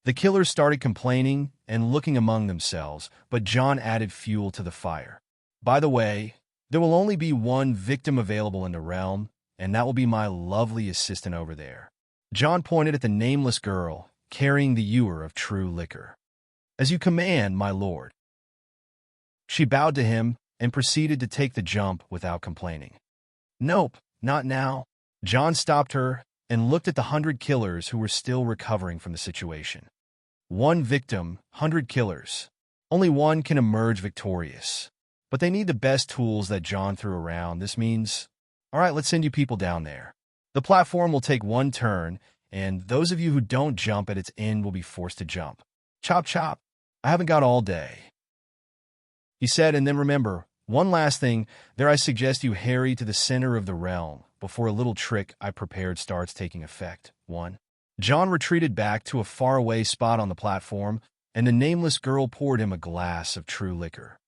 The killers started complaining and looking among themselves, but John added fuel to the fire. By the way, there will only be one victim available in the realm, and that will be my lovely assistant over there. John pointed at the nameless girl, carrying the ewer of true liquor. As you command, my lord. She bowed to him and proceeded to take the jump without complaining. Nope, not now. John stopped her and looked at the 100 killers who were still recovering from the situation. One victim, 100 killers. Only one can emerge victorious. But they need the best tools that John threw around. This means, all right, let's send you people down there. The platform will take one turn, and those of you who don't jump at its end will be forced to jump. Chop, chop. I haven't got all day. He said, and then remember, one last thing, there I suggest you hurry to the center of the realm before a little trick I prepared starts taking effect. 1. John retreated back to a faraway spot on the platform, and the nameless girl poured him a glass of true liquor.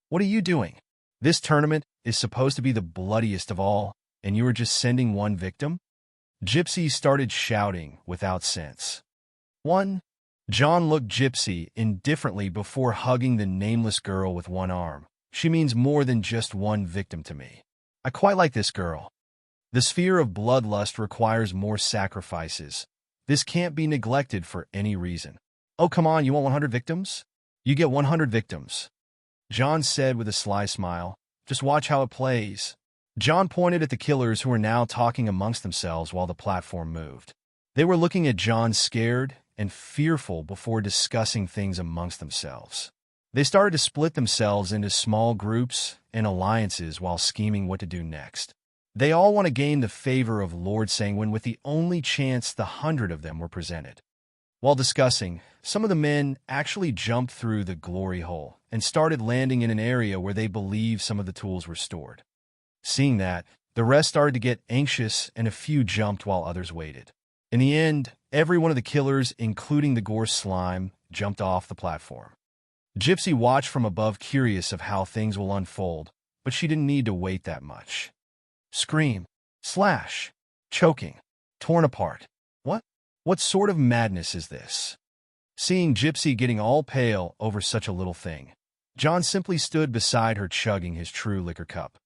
What are you doing? This tournament is supposed to be the bloodiest of all, and you are just sending one victim? Gypsy started shouting without sense. 1. John looked Gypsy indifferently before hugging the nameless girl with one arm. She means more than just one victim to me. I quite like this girl. The sphere of bloodlust requires more sacrifices. This can't be neglected for any reason. Oh, come on, you want 100 victims? You get 100 victims, John said with a sly smile. Just watch how it plays. John pointed at the killers who were now talking amongst themselves while the platform moved. They were looking at John scared and fearful before discussing things amongst themselves. They started to split themselves into small groups and alliances while scheming what to do next. They all want to gain the favor of Lord Sanguine with the only chance the 100 of them were presented. While discussing, some of the men actually jumped through the glory hole and started landing in an area where they believed some of the tools were stored. Seeing that, the rest started to get anxious and a few jumped while others waited. In the end, every one of the killers, including the gore slime, jumped off the platform. Gypsy watched from above, curious of how things will unfold, but she didn't need to wait that much. Scream, slash, choking, torn apart. What sort of madness is this? Seeing Gypsy getting all pale over such a little thing, John simply stood beside her chugging his true liquor cup.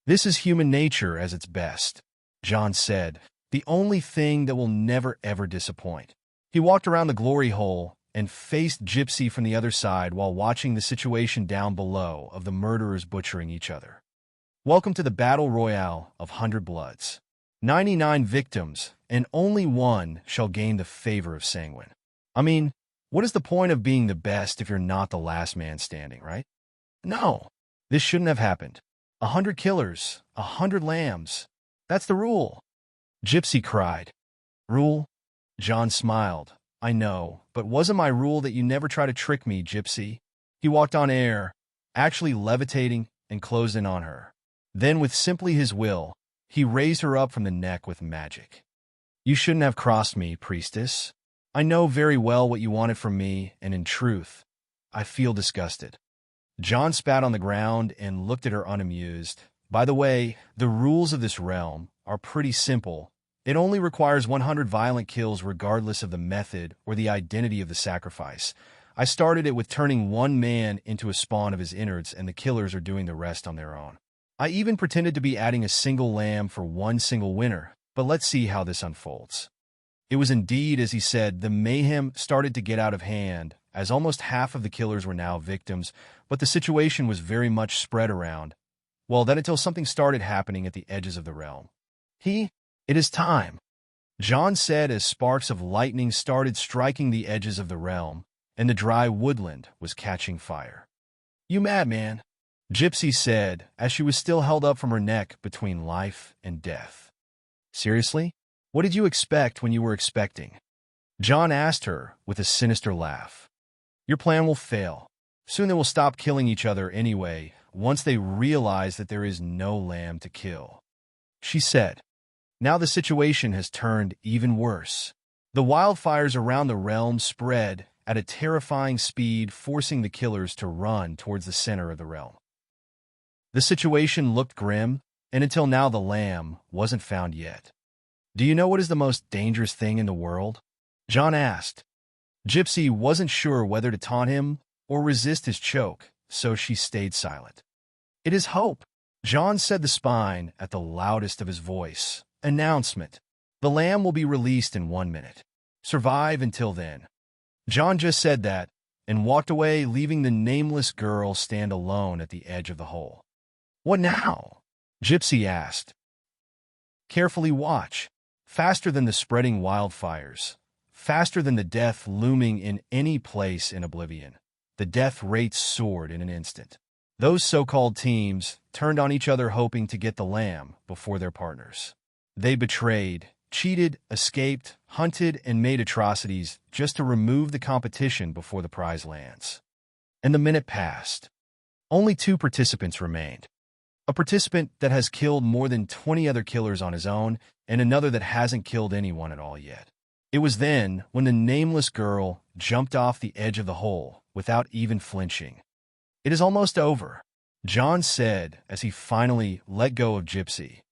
This is human nature at its best, John said, the only thing that will never ever disappoint. He walked around the glory hole and faced Gypsy from the other side while watching the situation down below of the murderers butchering each other. Welcome to the Battle Royale of 100 Bloods. 99 victims, and only one shall gain the favor of Sanguine. I mean, what is the point of being the best if you're not the last man standing, right? No, this shouldn't have happened. 100 killers, 100 lambs. That's the rule. Gypsy cried. Rule? John smiled. I know, but wasn't my rule that you never try to trick me, Gypsy? He walked on air, actually levitating, and closed in on her. Then, with simply his will, he raised her up from the neck with magic. You shouldn't have crossed me, priestess. I know very well what you wanted from me, and in truth, I feel disgusted. John spat on the ground and looked at her unamused. By the way, the rules of this realm are pretty simple. It only requires 100 violent kills regardless of the method or the identity of the sacrifice. I started it with turning one man into a spawn of his innards, and the killers are doing the rest on their own. I even pretended to be adding a single lamb for one single winner, but let's see how this unfolds. It was indeed, as he said, the mayhem started to get out of hand, as almost half of the killers were now victims, but the situation was very much spread around. Well, then until something started happening at the edges of the realm. It is time, John said as sparks of lightning started striking the edges of the realm, and the dry woodland was catching fire. You madman, Gypsy said as she was still held up from her neck between life and death. Seriously? What did you expect when you were expecting? John asked her with a sinister laugh. Your plan will fail. Soon they will stop killing each other anyway, once they realize that there is no lamb to kill. She said. Now the situation has turned even worse. The wildfires around the realm spread at a terrifying speed, forcing the killers to run towards the center of the realm. The situation looked grim, and until now the lamb wasn't found yet. Do you know what is the most dangerous thing in the world? John asked. Gypsy wasn't sure whether to taunt him or resist his choke, so she stayed silent. It is hope, John said, the spine at the loudest of his voice. Announcement. The lamb will be released in 1 minute. Survive until then. John just said that and walked away, leaving the nameless girl stand alone at the edge of the hole. What now? Gypsy asked. Carefully watch. Faster than the spreading wildfires. Faster than the death looming in any place in Oblivion. The death rates soared in an instant. Those so-called teams turned on each other, hoping to get the lamb before their partners. They betrayed, cheated, escaped, hunted, and made atrocities just to remove the competition before the prize lands. And the minute passed. Only 2 participants remained. A participant that has killed more than 20 other killers on his own, and another that hasn't killed anyone at all yet. It was then when the nameless girl jumped off the edge of the hole without even flinching. It is almost over, John said as he finally let go of Gypsy.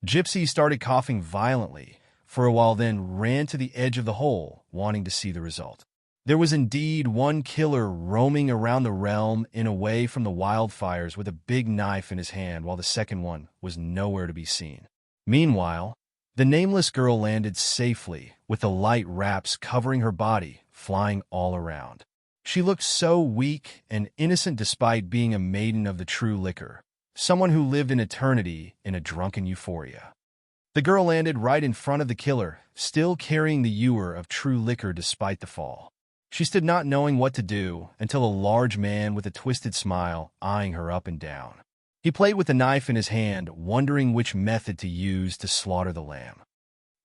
Gypsy started coughing violently for a while, then ran to the edge of the hole, wanting to see the result. There was indeed one killer roaming around the realm and away from the wildfires with a big knife in his hand, while the second one was nowhere to be seen. Meanwhile, the nameless girl landed safely, with the light wraps covering her body, flying all around. She looked so weak and innocent despite being a maiden of the true liquor, someone who lived in eternity in a drunken euphoria. The girl landed right in front of the killer, still carrying the ewer of true liquor despite the fall. She stood not knowing what to do until a large man with a twisted smile eyeing her up and down. He played with the knife in his hand, wondering which method to use to slaughter the lamb.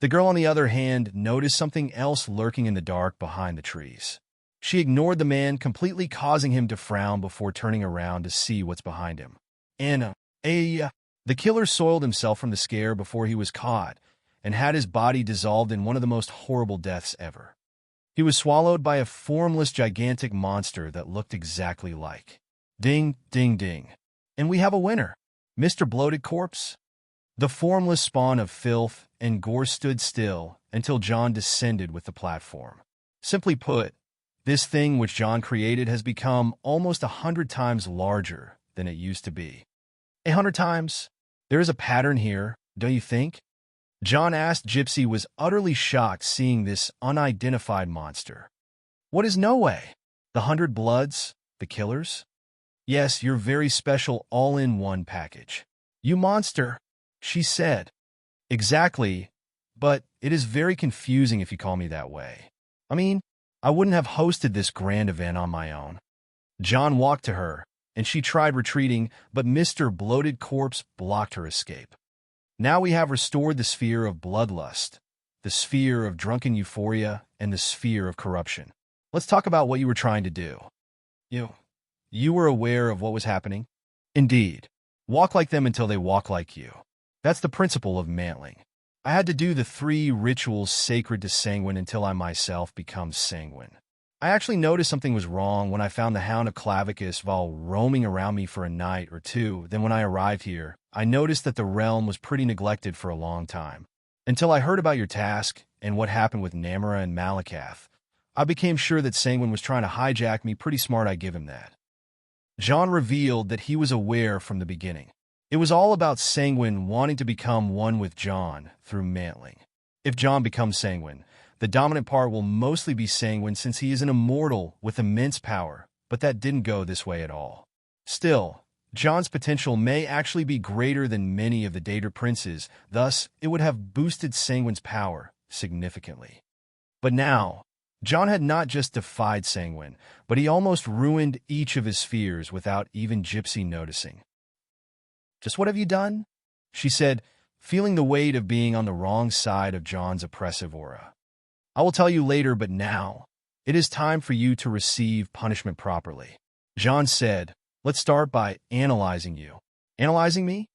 The girl, on the other hand, noticed something else lurking in the dark behind the trees. She ignored the man, completely causing him to frown before turning around to see what's behind him. The killer soiled himself from the scare before he was caught and had his body dissolved in one of the most horrible deaths ever. He was swallowed by a formless, gigantic monster that looked exactly like. Ding, ding, ding. And we have a winner, Mr. Bloated Corpse. The formless spawn of filth and gore stood still until John descended with the platform. Simply put, this thing which John created has become almost 100 times larger than it used to be. 100 times? There is a pattern here, don't you think? John asked. Gypsy was utterly shocked seeing this unidentified monster. What is no way? The 100 Bloods? The killers? Yes, your very special all-in-one package. You monster, she said. Exactly, but it is very confusing if you call me that way. I mean, I wouldn't have hosted this grand event on my own. John walked to her, and she tried retreating, but Mr. Bloated Corpse blocked her escape. Now we have restored the sphere of bloodlust, the sphere of drunken euphoria, and the sphere of corruption. Let's talk about what you were trying to do. You were aware of what was happening? Indeed. Walk like them until they walk like you. That's the principle of mantling. I had to do the 3 rituals sacred to sanguine until I myself become sanguine. I actually noticed something was wrong when I found the Hound of Clavicus while roaming around me for a night or two. Then when I arrived here, I noticed that the realm was pretty neglected for a long time. Until I heard about your task and what happened with Namara and Malakath, I became sure that Sanguine was trying to hijack me. Pretty smart, I give him that. John revealed that he was aware from the beginning. It was all about Sanguine wanting to become one with John through mantling. If John becomes Sanguine, the dominant part will mostly be Sanguine since he is an immortal with immense power, but that didn't go this way at all. Still, John's potential may actually be greater than many of the Daedra princes, thus it would have boosted Sanguine's power significantly. But now, John had not just defied Sanguine, but he almost ruined each of his spheres without even Gypsy noticing. Just what have you done? She said, feeling the weight of being on the wrong side of John's oppressive aura. I will tell you later, but now, it is time for you to receive punishment properly. John said, let's start by analyzing you. Analyzing me?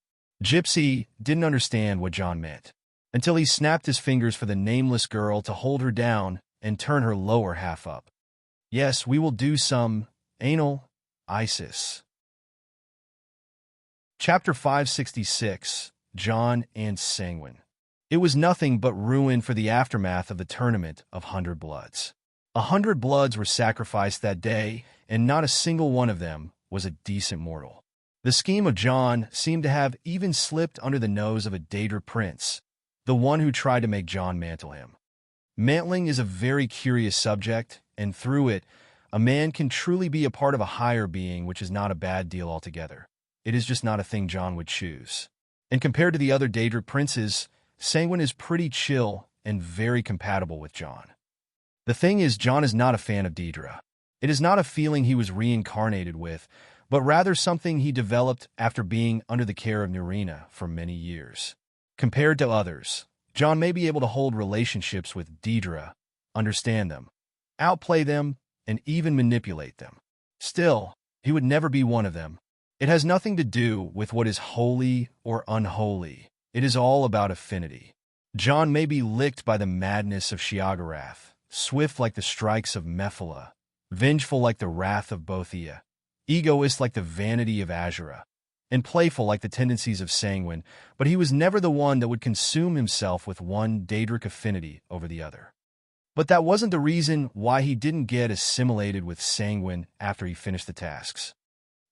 Gypsy didn't understand what John meant, until he snapped his fingers for the nameless girl to hold her down and turn her lower half up. Yes, we will do some anal ISIS. Chapter 566, John and Sanguine. It was nothing but ruin for the aftermath of the tournament of 100 Bloods. 100 Bloods were sacrificed that day, and not a single one of them was a decent mortal. The scheme of John seemed to have even slipped under the nose of a Daedra prince, the one who tried to make John mantle him. Mantling is a very curious subject, and through it, a man can truly be a part of a higher being, which is not a bad deal altogether. It is just not a thing John would choose. And compared to the other Daedra princes, Sanguine is pretty chill and very compatible with John. The thing is, John is not a fan of Daedra. It is not a feeling he was reincarnated with, but rather something he developed after being under the care of Nerina for many years. Compared to others, John may be able to hold relationships with Daedra, understand them, outplay them, and even manipulate them. Still, he would never be one of them. It has nothing to do with what is holy or unholy. It is all about affinity. John may be licked by the madness of Sheogorath, swift like the strikes of Mephala, vengeful like the wrath of Bothia, egoist like the vanity of Azura, and playful like the tendencies of Sanguine, but he was never the one that would consume himself with one Daedric affinity over the other. But that wasn't the reason why he didn't get assimilated with Sanguine after he finished the tasks.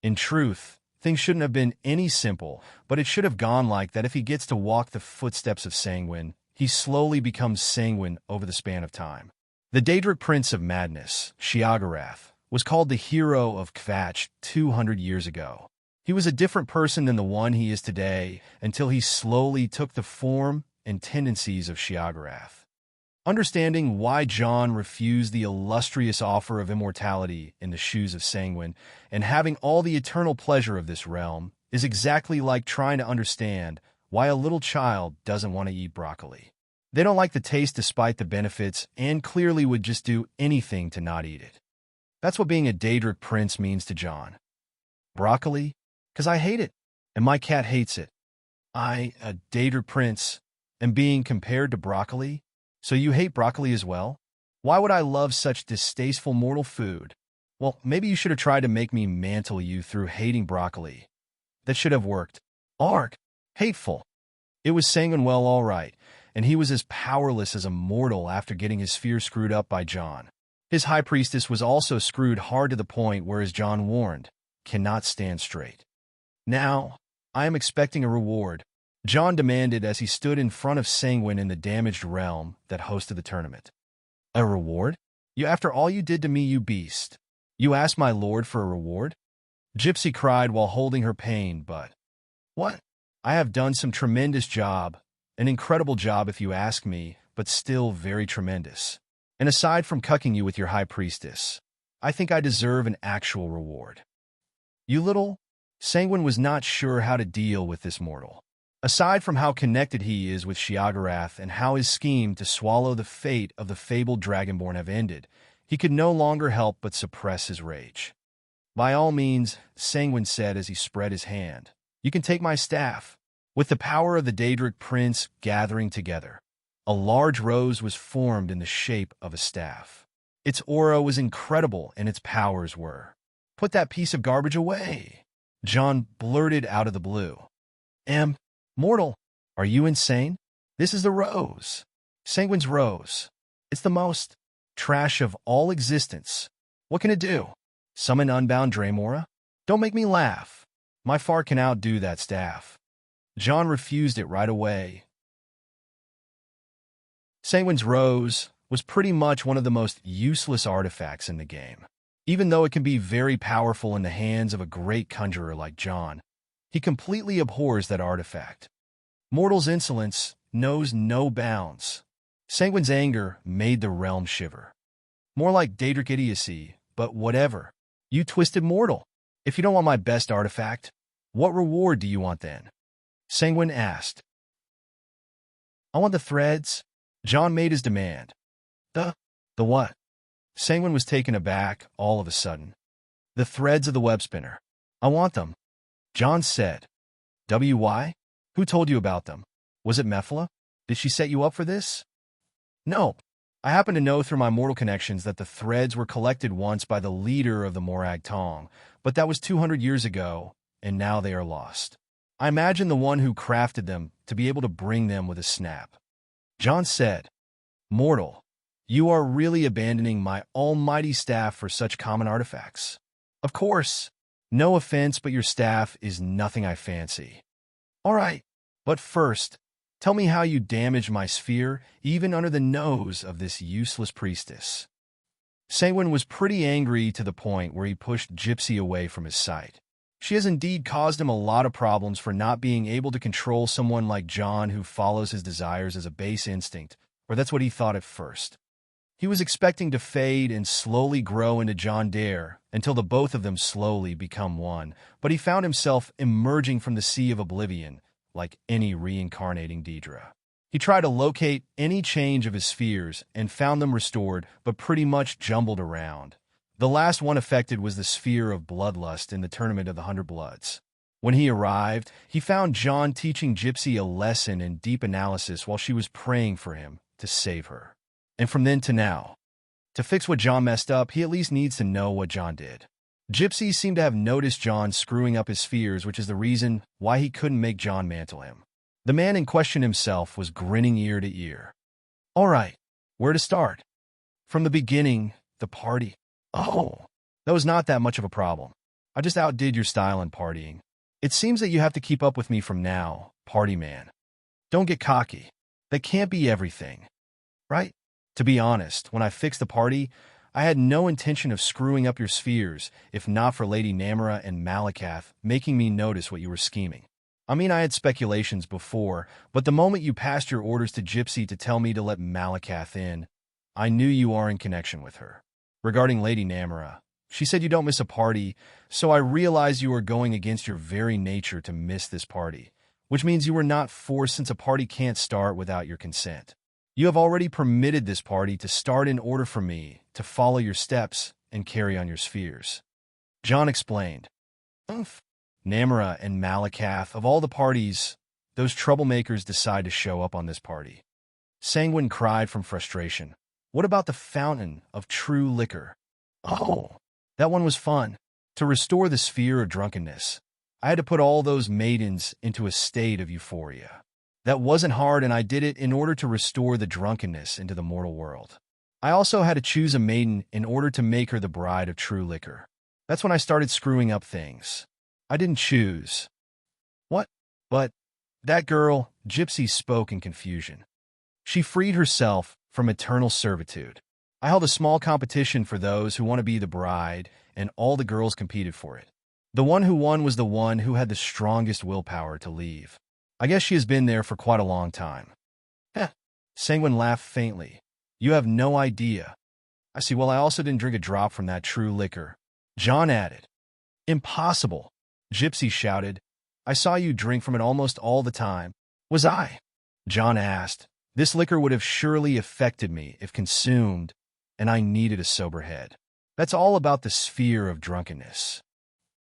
In truth, Things shouldn't have been any simple, but it should have gone like that if he gets to walk the footsteps of Sanguine. He slowly becomes sanguine over the span of time. The Daedric Prince of Madness, Sheogorath, was called the hero of Kvatch 200 years ago. He was a different person than the one he is today until he slowly took the form and tendencies of Sheogorath. Understanding why Jon refused the illustrious offer of immortality in the shoes of Sanguine and having all the eternal pleasure of this realm is exactly like trying to understand why a little child doesn't want to eat broccoli. They don't like the taste despite the benefits and clearly would just do anything to not eat it. That's what being a Daedric prince means to Jon. Broccoli? 'Cause I hate it, and my cat hates it. I, a Daedric prince, am being compared to broccoli? So you hate broccoli as well? Why would I love such distasteful mortal food? Well, maybe you should have tried to make me mantle you through hating broccoli. That should have worked. Arg! Hateful. It was Sanguine well all right, and he was as powerless as a mortal after getting his sphere screwed up by Jon. His high priestess was also screwed hard to the point where, as Jon warned, cannot stand straight. Now, I am expecting a reward, Jon demanded as he stood in front of Sanguine in the damaged realm that hosted the tournament. A reward? After all you did to me, you beast. You asked my lord for a reward? Gypsy cried while holding her pain, but... What? I have done some tremendous job. An incredible job if you ask me, but still very tremendous. And aside from cucking you with your high priestess, I think I deserve an actual reward. You little... Sanguine was not sure how to deal with this mortal. Aside from how connected he is with Sheogorath and how his scheme to swallow the fate of the fabled Dragonborn have ended, he could no longer help but suppress his rage. By all means, Sanguine said as he spread his hand, you can take my staff. With the power of the Daedric Prince gathering together, a large rose was formed in the shape of a staff. Its aura was incredible and its powers were. Put that piece of garbage away, Jon blurted out of the blue. Mortal, are you insane? This is the rose. Sanguine's rose. It's the most trash of all existence. What can it do? Summon unbound Dremora? Don't make me laugh. My fart can outdo that staff. Jon refused it right away. Sanguine's rose was pretty much one of the most useless artifacts in the game. Even though it can be very powerful in the hands of a great conjurer like Jon, he completely abhors that artifact. Mortal's insolence knows no bounds. Sanguine's anger made the realm shiver. More like Daedric idiocy, but whatever. You twisted mortal. If you don't want my best artifact, what reward do you want then? Sanguine asked. I want the threads. Jon made his demand. The what? Sanguine was taken aback all of a sudden. The threads of the web spinner. I want them. Jon said. Why? Who told you about them? Was it Mephala? Did she set you up for this? No. I happen to know through my mortal connections that the threads were collected once by the leader of the Morag Tong, but that was 200 years ago, and now they are lost. I imagine the one who crafted them to be able to bring them with a snap. Jon said, Mortal, you are really abandoning my almighty staff for such common artifacts. Of course. No offense, but your staff is nothing I fancy. All right, but first, tell me how you damaged my sphere even under the nose of this useless priestess. Sanguine was pretty angry to the point where he pushed Gypsy away from his sight. She has indeed caused him a lot of problems for not being able to control someone like Jon who follows his desires as a base instinct, or that's what he thought at first. He was expecting to fade and slowly grow into Jon Dare until the both of them slowly become one, but he found himself emerging from the sea of oblivion like any reincarnating Daedra. He tried to locate any change of his spheres and found them restored, but pretty much jumbled around. The last one affected was the sphere of bloodlust in the Tournament of the 100 Bloods. When he arrived, he found Jon teaching Gypsy a lesson in deep analysis while she was praying for him to save her. And from then to now, to fix what Jon messed up, he at least needs to know what Jon did. Gypsy seemed to have noticed Jon screwing up his spheres, which is the reason why he couldn't make Jon mantle him. The man in question himself was grinning ear to ear. All right, where to start? From the beginning, the party. Oh, that was not that much of a problem. I just outdid your style in partying. It seems that you have to keep up with me from now, party man. Don't get cocky. That can't be everything, right? To be honest, when I fixed the party, I had no intention of screwing up your spheres, if not for Lady Namara and Malakath making me notice what you were scheming. I mean, I had speculations before, but the moment you passed your orders to Gypsy to tell me to let Malakath in, I knew you are in connection with her. Regarding Lady Namara, she said you don't miss a party, so I realized you were going against your very nature to miss this party, which means you were not forced since a party can't start without your consent. You have already permitted this party to start in order for me to follow your steps and carry on your spheres. John explained. Oomph. Namara and Malakath, of all the parties, those troublemakers decide to show up on this party. Sanguine cried from frustration. What about the fountain of true liquor? Oh, that one was fun. To restore the sphere of drunkenness, I had to put all those maidens into a state of euphoria. That wasn't hard, and I did it in order to restore the drunkenness into the mortal world. I also had to choose a maiden in order to make her the bride of true liquor. That's when I started screwing up things. I didn't choose. What? But that girl, Gypsy spoke in confusion. She freed herself from eternal servitude. I held a small competition for those who want to be the bride, and all the girls competed for it. The one who won was the one who had the strongest willpower to leave. I guess she has been there for quite a long time. Heh. Sanguine laughed faintly. You have no idea. I see. Well, I also didn't drink a drop from that true liquor. John added. Impossible. Gypsy shouted. I saw you drink from it almost all the time. Was I? John asked. This liquor would have surely affected me if consumed, and I needed a sober head. That's all about the sphere of drunkenness.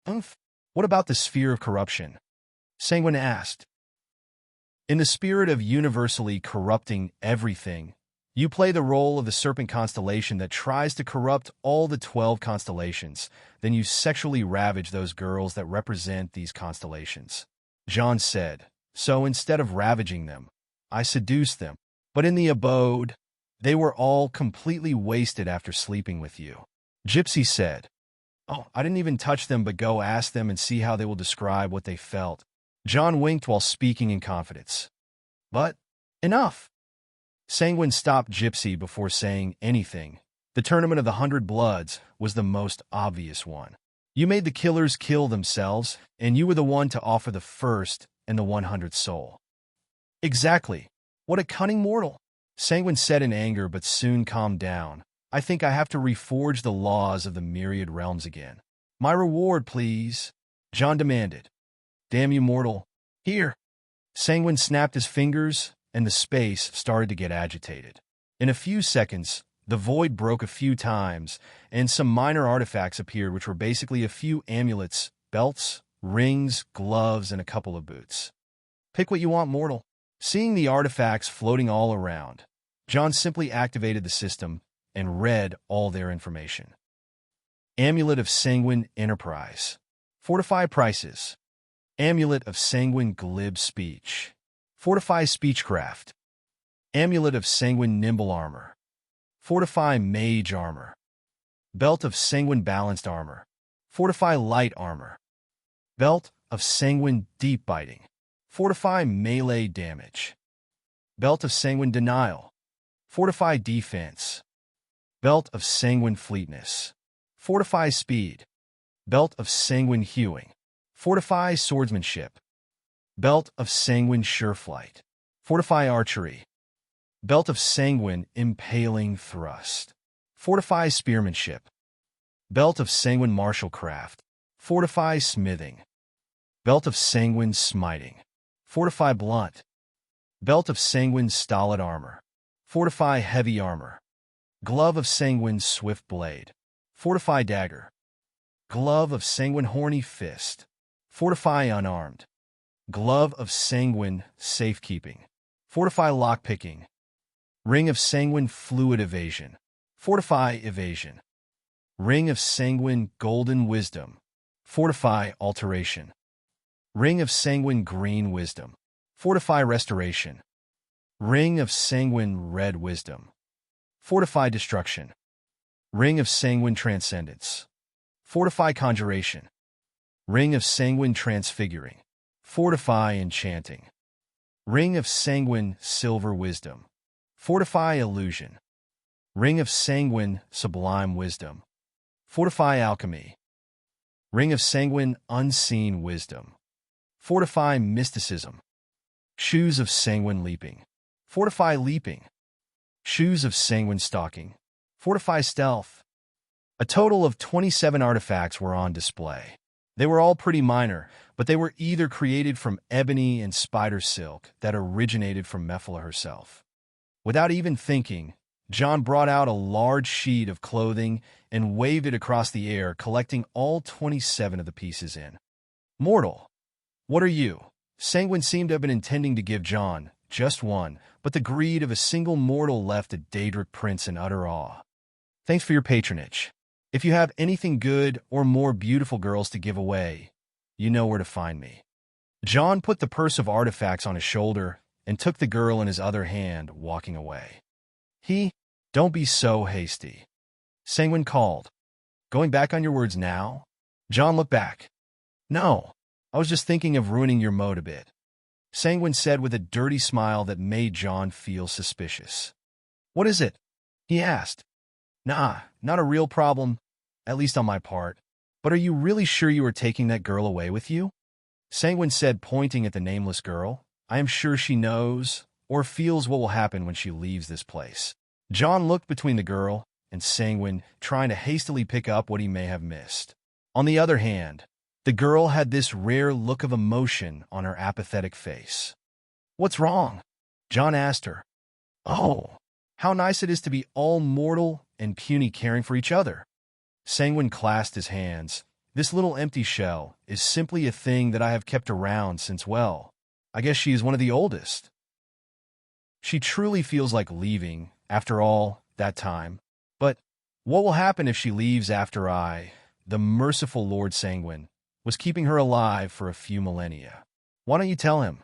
Oomph. What about the sphere of corruption? Sanguine asked. In the spirit of universally corrupting everything, you play the role of the serpent constellation that tries to corrupt all the 12 constellations. Then you sexually ravage those girls that represent these constellations. John said, so instead of ravaging them, I seduced them. But in the abode, they were all completely wasted after sleeping with you. Gypsy said, oh, I didn't even touch them, but go ask them and see how they will describe what they felt. John winked while speaking in confidence. But, enough. Sanguine stopped Gypsy before saying anything. The tournament of the 100 Bloods was the most obvious one. You made the killers kill themselves, and you were the one to offer the first and the 100th soul. Exactly. What a cunning mortal. Sanguine said in anger, but soon calmed down. I think I have to reforge the laws of the myriad realms again. My reward, please. John demanded. Damn you, mortal. Here. Sanguine snapped his fingers, and the space started to get agitated. In a few seconds, the void broke a few times, and some minor artifacts appeared, which were basically a few amulets, belts, rings, gloves, and a couple of boots. Pick what you want, mortal. Seeing the artifacts floating all around, John simply activated the system and read all their information. Amulet of Sanguine Enterprise. Fortify prices. Amulet of Sanguine Glib Speech. Fortify Speechcraft. Amulet of Sanguine Nimble Armor. Fortify Mage Armor. Belt of Sanguine Balanced Armor. Fortify Light Armor. Belt of Sanguine Deep Biting. Fortify Melee Damage. Belt of Sanguine Denial. Fortify Defense. Belt of Sanguine Fleetness. Fortify Speed. Belt of Sanguine Hewing. Fortify Swordsmanship. Belt of Sanguine Sureflight. Fortify Archery. Belt of Sanguine Impaling Thrust. Fortify Spearmanship. Belt of Sanguine Martial Craft. Fortify Smithing. Belt of Sanguine Smiting. Fortify Blunt. Belt of Sanguine Stolid Armor. Fortify Heavy Armor. Glove of Sanguine Swift Blade. Fortify Dagger. Glove of Sanguine Horny Fist. Fortify Unarmed. Glove of Sanguine Safekeeping. Fortify Lockpicking. Ring of Sanguine Fluid Evasion. Fortify Evasion. Ring of Sanguine Golden Wisdom. Fortify Alteration. Ring of Sanguine Green Wisdom. Fortify Restoration. Ring of Sanguine Red Wisdom. Fortify Destruction. Ring of Sanguine Transcendence. Fortify Conjuration. Ring of Sanguine Transfiguring. Fortify Enchanting. Ring of Sanguine Silver Wisdom. Fortify Illusion. Ring of Sanguine Sublime Wisdom. Fortify Alchemy. Ring of Sanguine Unseen Wisdom. Fortify Mysticism. Shoes of Sanguine Leaping. Fortify Leaping. Shoes of Sanguine Stalking. Fortify Stealth. A total of 27 artifacts were on display. They were all pretty minor, but they were either created from ebony and spider silk that originated from Mephala herself. Without even thinking, John brought out a large sheet of clothing and waved it across the air, collecting all 27 of the pieces in. Mortal, what are you? Sanguine seemed to have been intending to give John just one, but the greed of a single mortal left a Daedric prince in utter awe. Thanks for your patronage. If you have anything good or more beautiful girls to give away, you know where to find me. John put the purse of artifacts on his shoulder and took the girl in his other hand, walking away. Don't be so hasty. Sanguine called. Going back on your words now? John looked back. No, I was just thinking of ruining your mood a bit. Sanguine said with a dirty smile that made John feel suspicious. What is it? He asked. Nah, not a real problem, at least on my part. But are you really sure you are taking that girl away with you? Sanguine said, pointing at the nameless girl. I am sure she knows or feels what will happen when she leaves this place. John looked between the girl and Sanguine, trying to hastily pick up what he may have missed. On the other hand, the girl had this rare look of emotion on her apathetic face. What's wrong? John asked her. Oh, how nice it is to be all mortal and puny caring for each other. Sanguine clasped his hands. This little empty shell is simply a thing that I have kept around since, well, I guess she is one of the oldest. She truly feels like leaving, after all that time. But what will happen if she leaves after the merciful Lord Sanguine, was keeping her alive for a few millennia? Why don't you tell him?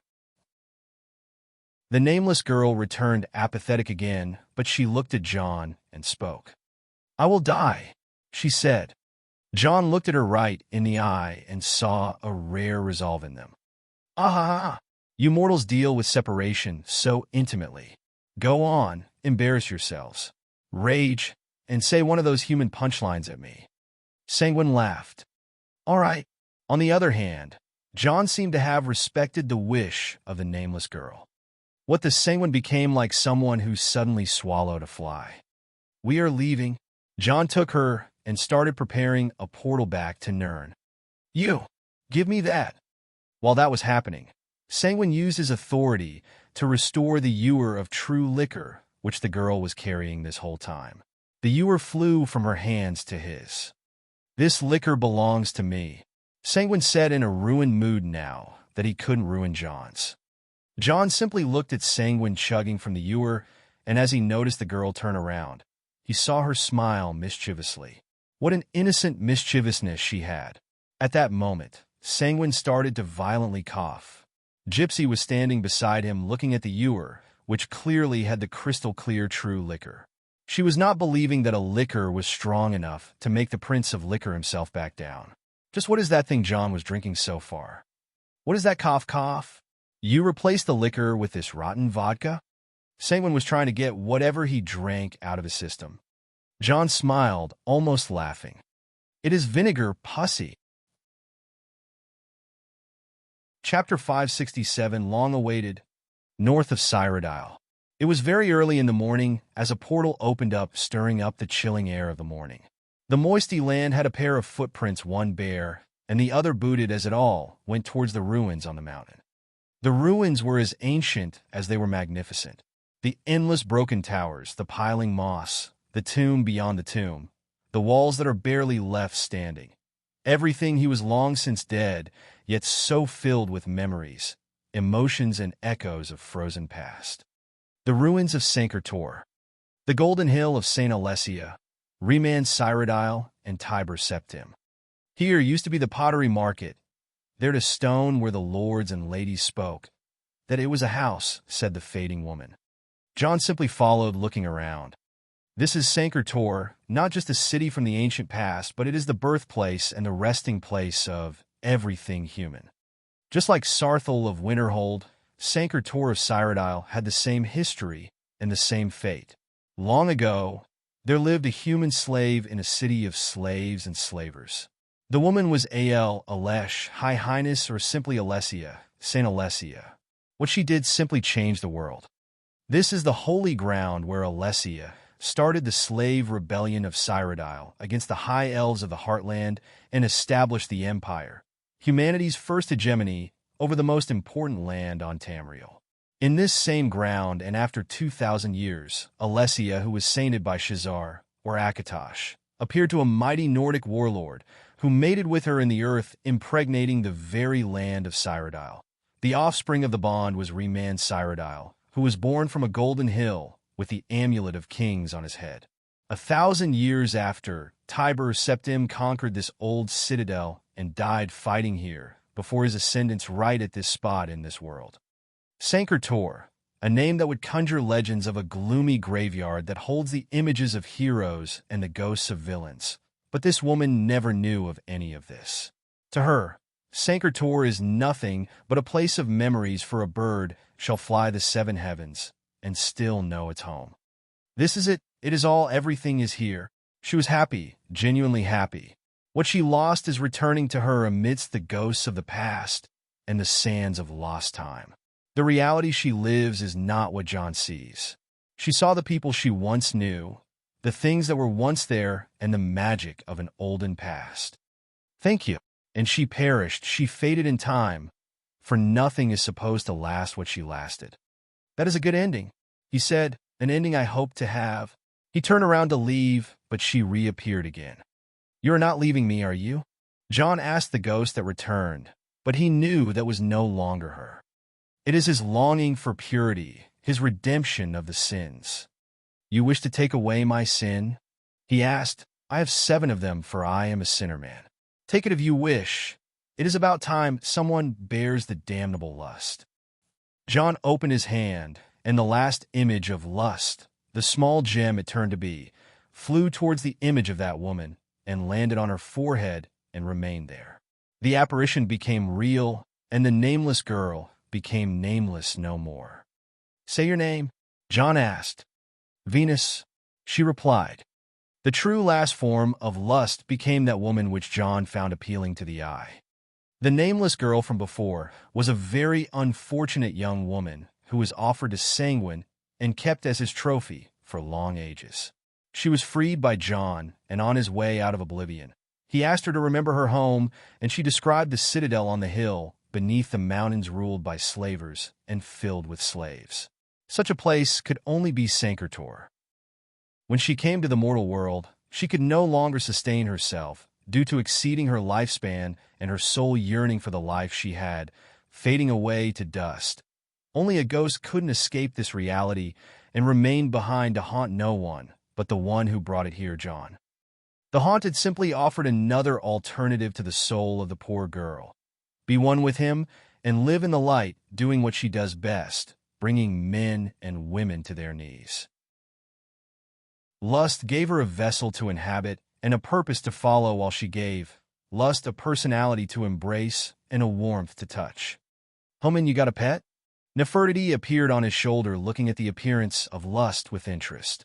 The nameless girl returned apathetic again, but she looked at John and spoke. I will die, she said. John looked at her right in the eye and saw a rare resolve in them. Ah, you mortals deal with separation so intimately. Go on, embarrass yourselves, rage, and say one of those human punchlines at me. Sanguine laughed. All right. On the other hand, John seemed to have respected the wish of the nameless girl. What the Sanguine became like someone who suddenly swallowed a fly. We are leaving. John took her and started preparing a portal back to Nirn. You, give me that. While that was happening, Sanguine used his authority to restore the ewer of true liquor, which the girl was carrying this whole time. The ewer flew from her hands to his. This liquor belongs to me, Sanguine said in a ruined mood now that he couldn't ruin John's. John simply looked at Sanguine chugging from the ewer, and as he noticed the girl turn around, he saw her smile mischievously. What an innocent mischievousness she had. At that moment, Sanguine started to violently cough. Gypsy was standing beside him looking at the ewer, which clearly had the crystal-clear true liquor. She was not believing that a liquor was strong enough to make the Prince of Liquor himself back down. Just what is that thing John was drinking so far? What is that cough? You replaced the liquor with this rotten vodka? Sanguine was trying to get whatever he drank out of his system. John smiled, almost laughing. It is vinegar, pussy. Chapter 567, long-awaited, north of Cyrodiil. It was very early in the morning as a portal opened up, stirring up the chilling air of the morning. The moisty land had a pair of footprints, one bare, and the other booted, as it all went towards the ruins on the mountain. The ruins were as ancient as they were magnificent. The endless broken towers, the piling moss, the tomb beyond the tomb, the walls that are barely left standing. Everything he was long since dead, yet so filled with memories, emotions, and echoes of frozen past. The ruins of Sancre Tor, the golden hill of St. Alessia, Romance Cyrodiil, and Tiber Septim. Here used to be the pottery market, there to stone where the lords and ladies spoke. That it was a house, said the fading woman. John simply followed, looking around. This is Sancre Tor, not just a city from the ancient past, but it is the birthplace and the resting place of everything human. Just like Sarthel of Winterhold, Sankar Tor of Cyrodiil had the same history and the same fate. Long ago, there lived a human slave in a city of slaves and slavers. The woman was Ael, Alesh, High Highness, or simply Alessia, Saint Alessia. What she did simply changed the world. This is the holy ground where Alessia started the slave rebellion of Cyrodiil against the High Elves of the Heartland and established the Empire, humanity's first hegemony over the most important land on Tamriel. In this same ground, and after 2,000 years, Alessia, who was sainted by Shazar, or Akatosh, appeared to a mighty Nordic warlord who mated with her in the earth, impregnating the very land of Cyrodiil. The offspring of the bond was Reman Cyrodiil, who was born from a golden hill with the amulet of kings on his head. 1,000 years after, Tiber Septim conquered this old citadel and died fighting here before his ascendants right at this spot in this world. Sankar Tor, a name that would conjure legends of a gloomy graveyard that holds the images of heroes and the ghosts of villains. But this woman never knew of any of this. To her, Sankar Tor is nothing but a place of memories, for a bird shall fly the 7 heavens and still know its home. This is it. It is all. Everything is here. She was happy, genuinely happy. What she lost is returning to her amidst the ghosts of the past and the sands of lost time. The reality she lives is not what John sees. She saw the people she once knew, the things that were once there, and the magic of an olden past. Thank you. And she perished, she faded in time, for nothing is supposed to last what she lasted. That is a good ending, he said, an ending I hope to have. He turned around to leave, but she reappeared again. You are not leaving me, are you? John asked the ghost that returned, but he knew that was no longer her. It is his longing for purity, his redemption of the sins. You wish to take away my sin? He asked. I have 7 of them, for I am a sinner man. Take it if you wish. It is about time someone bears the damnable lust. John opened his hand, and the last image of lust, the small gem it turned to be, flew towards the image of that woman and landed on her forehead and remained there. The apparition became real, and the nameless girl became nameless no more. Say your name, John asked. Venus, she replied. The true last form of lust became that woman which John found appealing to the eye. The nameless girl from before was a very unfortunate young woman who was offered to Sanguine and kept as his trophy for long ages. She was freed by John and on his way out of oblivion. He asked her to remember her home, and she described the citadel on the hill beneath the mountains ruled by slavers and filled with slaves. Such a place could only be Sankar Tor. When she came to the mortal world, she could no longer sustain herself due to exceeding her lifespan and her soul yearning for the life she had, fading away to dust. Only a ghost couldn't escape this reality and remained behind to haunt no one but the one who brought it here, John. The haunted simply offered another alternative to the soul of the poor girl. Be one with him and live in the light, doing what she does best, bringing men and women to their knees. Lust gave her a vessel to inhabit and a purpose to follow, while she gave lust a personality to embrace and a warmth to touch. Homan, you got a pet? Nefertiti appeared on his shoulder, looking at the appearance of lust with interest.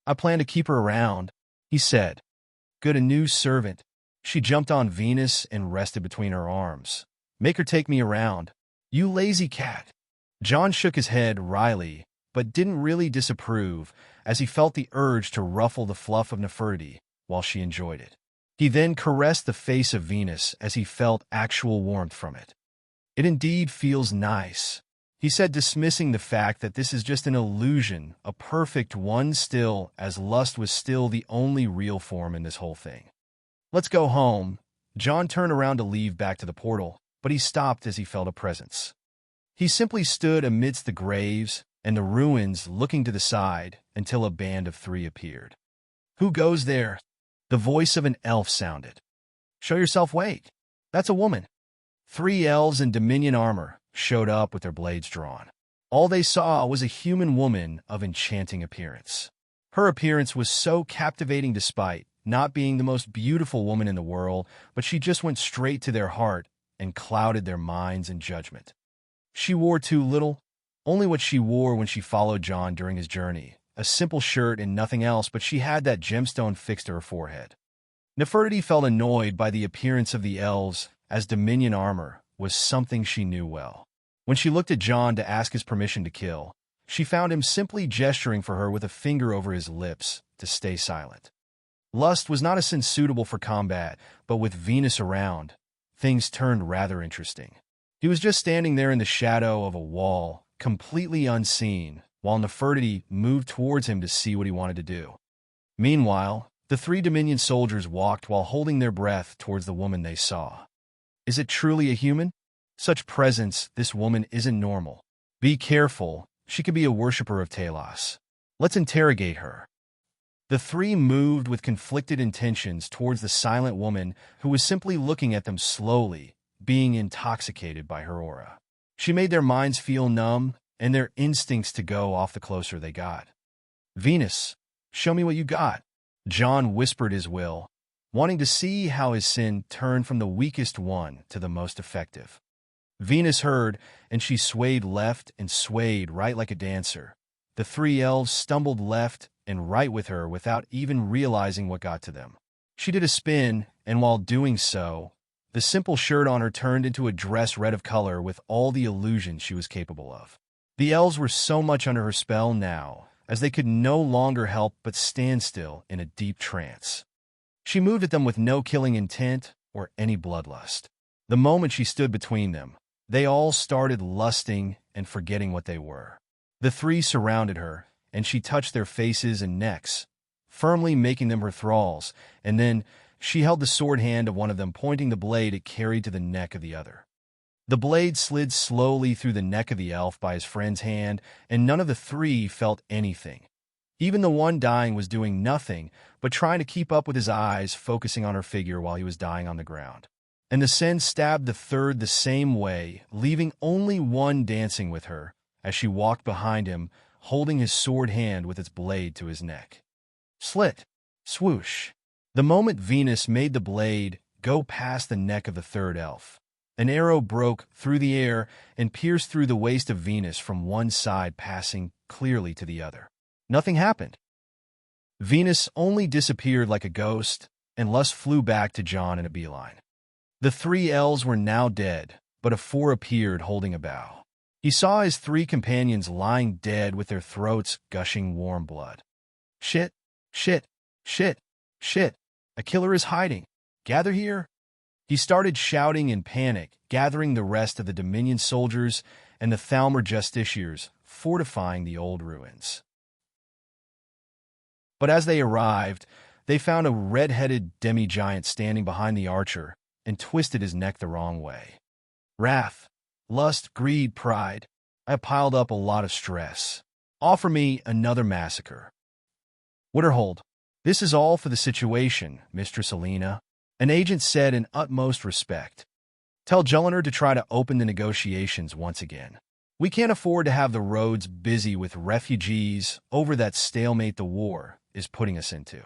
I plan to keep her around, he said. Good, a new servant. She jumped on Venus and rested between her arms. Make her take me around. You lazy cat. John shook his head wryly, but didn't really disapprove, as he felt the urge to ruffle the fluff of Nefertiti while she enjoyed it. He then caressed the face of Venus as he felt actual warmth from it. It indeed feels nice, he said, dismissing the fact that this is just an illusion, a perfect one still, as lust was still the only real form in this whole thing. Let's go home. John turned around to leave back to the portal, but he stopped as he felt a presence. He simply stood amidst the graves and the ruins, looking to the side until a band of 3 appeared. Who goes there? The voice of an elf sounded. Show yourself, wait. That's a woman. 3 elves in Dominion armor showed up with their blades drawn. All they saw was a human woman of enchanting appearance. Her appearance was so captivating despite not being the most beautiful woman in the world, but she just went straight to their heart and clouded their minds and judgment. She wore too little, only what she wore when she followed John during his journey, a simple shirt and nothing else, but she had that gemstone fixed to her forehead. Nefertiti felt annoyed by the appearance of the elves, as Dominion armor was something she knew well. When she looked at John to ask his permission to kill, she found him simply gesturing for her with a finger over his lips to stay silent. Lust was not a sin suitable for combat, but with Venus around, things turned rather interesting. He was just standing there in the shadow of a wall, completely unseen, while Nefertiti moved towards him to see what he wanted to do. Meanwhile, the three Dominion soldiers walked while holding their breath towards the woman they saw. Is it truly a human? Such presence, this woman isn't normal. Be careful, she could be a worshipper of Talos. Let's interrogate her. The three moved with conflicted intentions towards the silent woman who was simply looking at them slowly, being intoxicated by her aura. She made their minds feel numb and their instincts to go off the closer they got. Venus, show me what you got. John whispered his will, wanting to see how his sin turned from the weakest one to the most effective. Venus heard, and she swayed left and swayed right like a dancer. The three elves stumbled left and right with her without even realizing what got to them. She did a spin, and while doing so, the simple shirt on her turned into a dress red of color with all the illusions she was capable of. The elves were so much under her spell now, as they could no longer help but stand still in a deep trance. She moved at them with no killing intent or any bloodlust. The moment she stood between them, they all started lusting and forgetting what they were. The three surrounded her, and she touched their faces and necks, firmly making them her thralls, and then she held the sword hand of one of them, pointing the blade it carried to the neck of the other. The blade slid slowly through the neck of the elf by his friend's hand, and none of the three felt anything. Even the one dying was doing nothing but trying to keep up with his eyes, focusing on her figure while he was dying on the ground. And the Sen stabbed the third the same way, leaving only one dancing with her, as she walked behind him, holding his sword hand with its blade to his neck. Slit. Swoosh. The moment Venus made the blade go past the neck of the third elf, an arrow broke through the air and pierced through the waist of Venus from one side, passing clearly to the other. Nothing happened. Venus only disappeared like a ghost, and Lust flew back to John in a beeline. The three elves were now dead, but a fourth appeared holding a bow. He saw his three companions lying dead with their throats gushing warm blood. Shit, shit, shit, shit. A killer is hiding. Gather here. He started shouting in panic, gathering the rest of the Dominion soldiers and the Thalmor justiciars, fortifying the old ruins. But as they arrived, they found a red-headed demi-giant standing behind the archer and twisted his neck the wrong way. Wrath, lust, greed, pride. I piled up a lot of stress. Offer me another massacre. Winterhold, this is all for the situation, Mistress Alina, an agent said in utmost respect. Tell Jelinek to try to open the negotiations once again. We can't afford to have the roads busy with refugees over that stalemate the war is putting us into.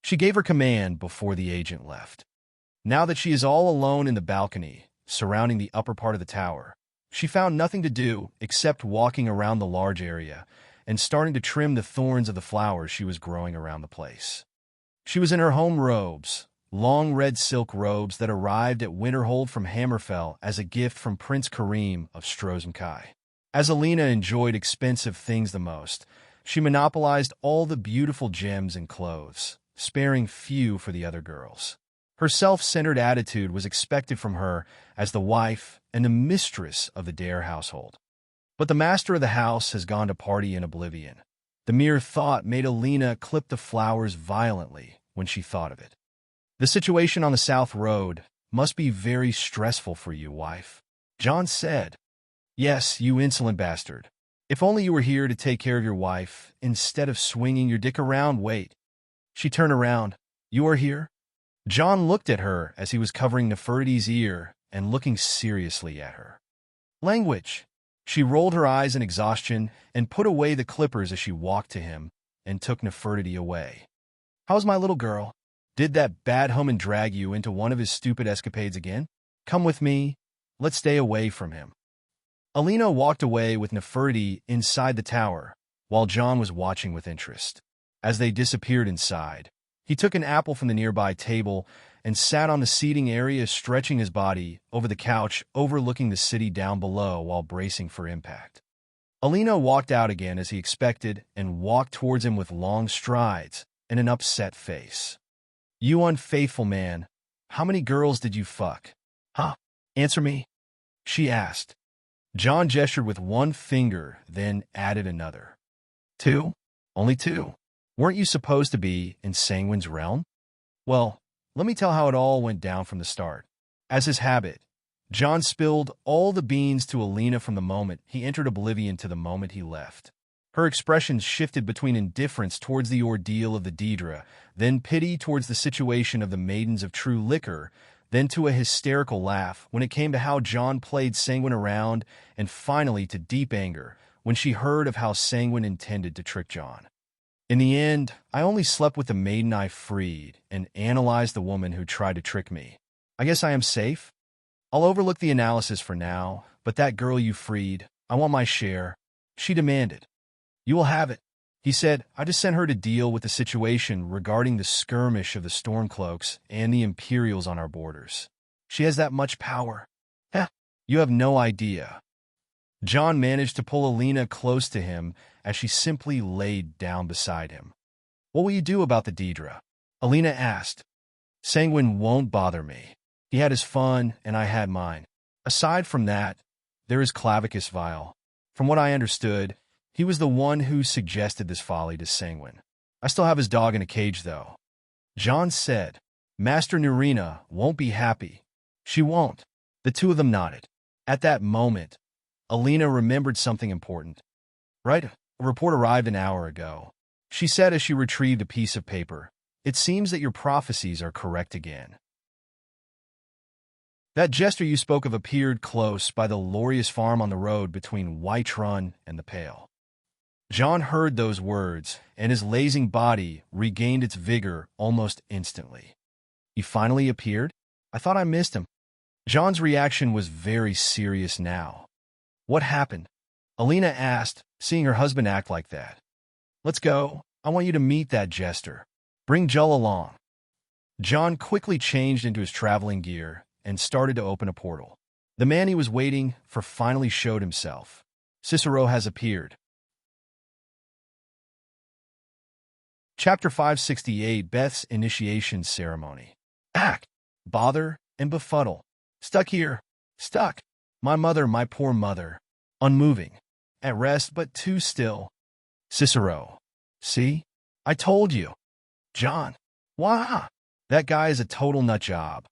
She gave her command before the agent left. Now that she is all alone in the balcony, surrounding the upper part of the tower, she found nothing to do except walking around the large area and starting to trim the thorns of the flowers she was growing around the place. She was in her home robes, long red silk robes that arrived at Winterhold from Hammerfell as a gift from Prince Karim of Strozmkai. As Alina enjoyed expensive things the most, she monopolized all the beautiful gems and clothes, sparing few for the other girls. Her self-centered attitude was expected from her as the wife and the mistress of the Dare household. But the master of the house has gone to party in oblivion. The mere thought made Alina clip the flowers violently when she thought of it. The situation on the South Road must be very stressful for you, wife, John said. Yes, you insolent bastard. If only you were here to take care of your wife, instead of swinging your dick around. Wait. She turned around. You are here? John looked at her as he was covering Nefertiti's ear and looking seriously at her. Language. She rolled her eyes in exhaustion and put away the clippers as she walked to him and took Nefertiti away. How's my little girl? Did that bad Homan drag you into one of his stupid escapades again? Come with me. Let's stay away from him. Alina walked away with Nefertiti inside the tower, while John was watching with interest. As they disappeared inside, he took an apple from the nearby table and sat on the seating area, stretching his body over the couch overlooking the city down below while bracing for impact. Alina walked out again as he expected and walked towards him with long strides and an upset face. You unfaithful man, how many girls did you fuck? Huh? Answer me, she asked. John gestured with one finger, then added another. 2? Only 2. Weren't you supposed to be in Sanguine's realm? Well, let me tell how it all went down from the start. As his habit, John spilled all the beans to Alina from the moment he entered oblivion to the moment he left. Her expressions shifted between indifference towards the ordeal of the Daedra, then pity towards the situation of the Maidens of True Liquor, then to a hysterical laugh when it came to how John played Sanguine around, and finally to deep anger when she heard of how Sanguine intended to trick John. In the end, I only slept with the maiden I freed and analyzed the woman who tried to trick me. I guess I am safe? I'll overlook the analysis for now, but that girl you freed, I want my share, she demanded. You will have it, he said. I just sent her to deal with the situation regarding the skirmish of the Stormcloaks and the Imperials on our borders. She has that much power. Heh, you have no idea. John managed to pull Alina close to him as she simply laid down beside him. What will you do about the Daedra? Alina asked. Sanguine won't bother me. He had his fun, and I had mine. Aside from that, there is Clavicus Vile. From what I understood, he was the one who suggested this folly to Sanguine. I still have his dog in a cage, though. John said, Master Nerina won't be happy. She won't. The two of them nodded. At that moment, Alina remembered something important. Right, a report arrived an hour ago. She said as she retrieved a piece of paper. It seems that your prophecies are correct again. That jester you spoke of appeared close by the Lorius farm on the road between White Run and the Pale. John heard those words, and his lazing body regained its vigor almost instantly. He finally appeared? I thought I missed him. John's reaction was very serious now. What happened? Alina asked, seeing her husband act like that. Let's go. I want you to meet that jester. Bring Jull along. John quickly changed into his traveling gear and started to open a portal. The man he was waiting for finally showed himself. Cicero has appeared. Chapter 568, Beth's Initiation Ceremony. Act, bother, and befuddle. Stuck here. Stuck. My mother, my poor mother. Unmoving. At rest, but too still. Cicero. See? I told you. John. Wah! That guy is a total nut job.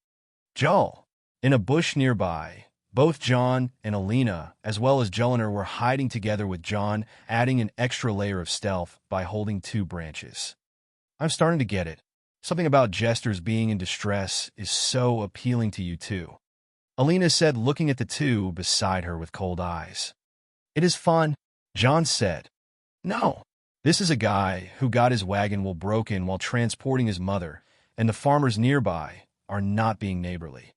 Jull. In a bush nearby, both John and Alina, as well as Julliner, were hiding together with John, adding an extra layer of stealth by holding 2 branches. I'm starting to get it. Something about jesters being in distress is so appealing to you too. Alina said, looking at the 2 beside her with cold eyes. It is fun, John said. No, this is a guy who got his wagon wheel broken while transporting his mother, and the farmers nearby are not being neighborly.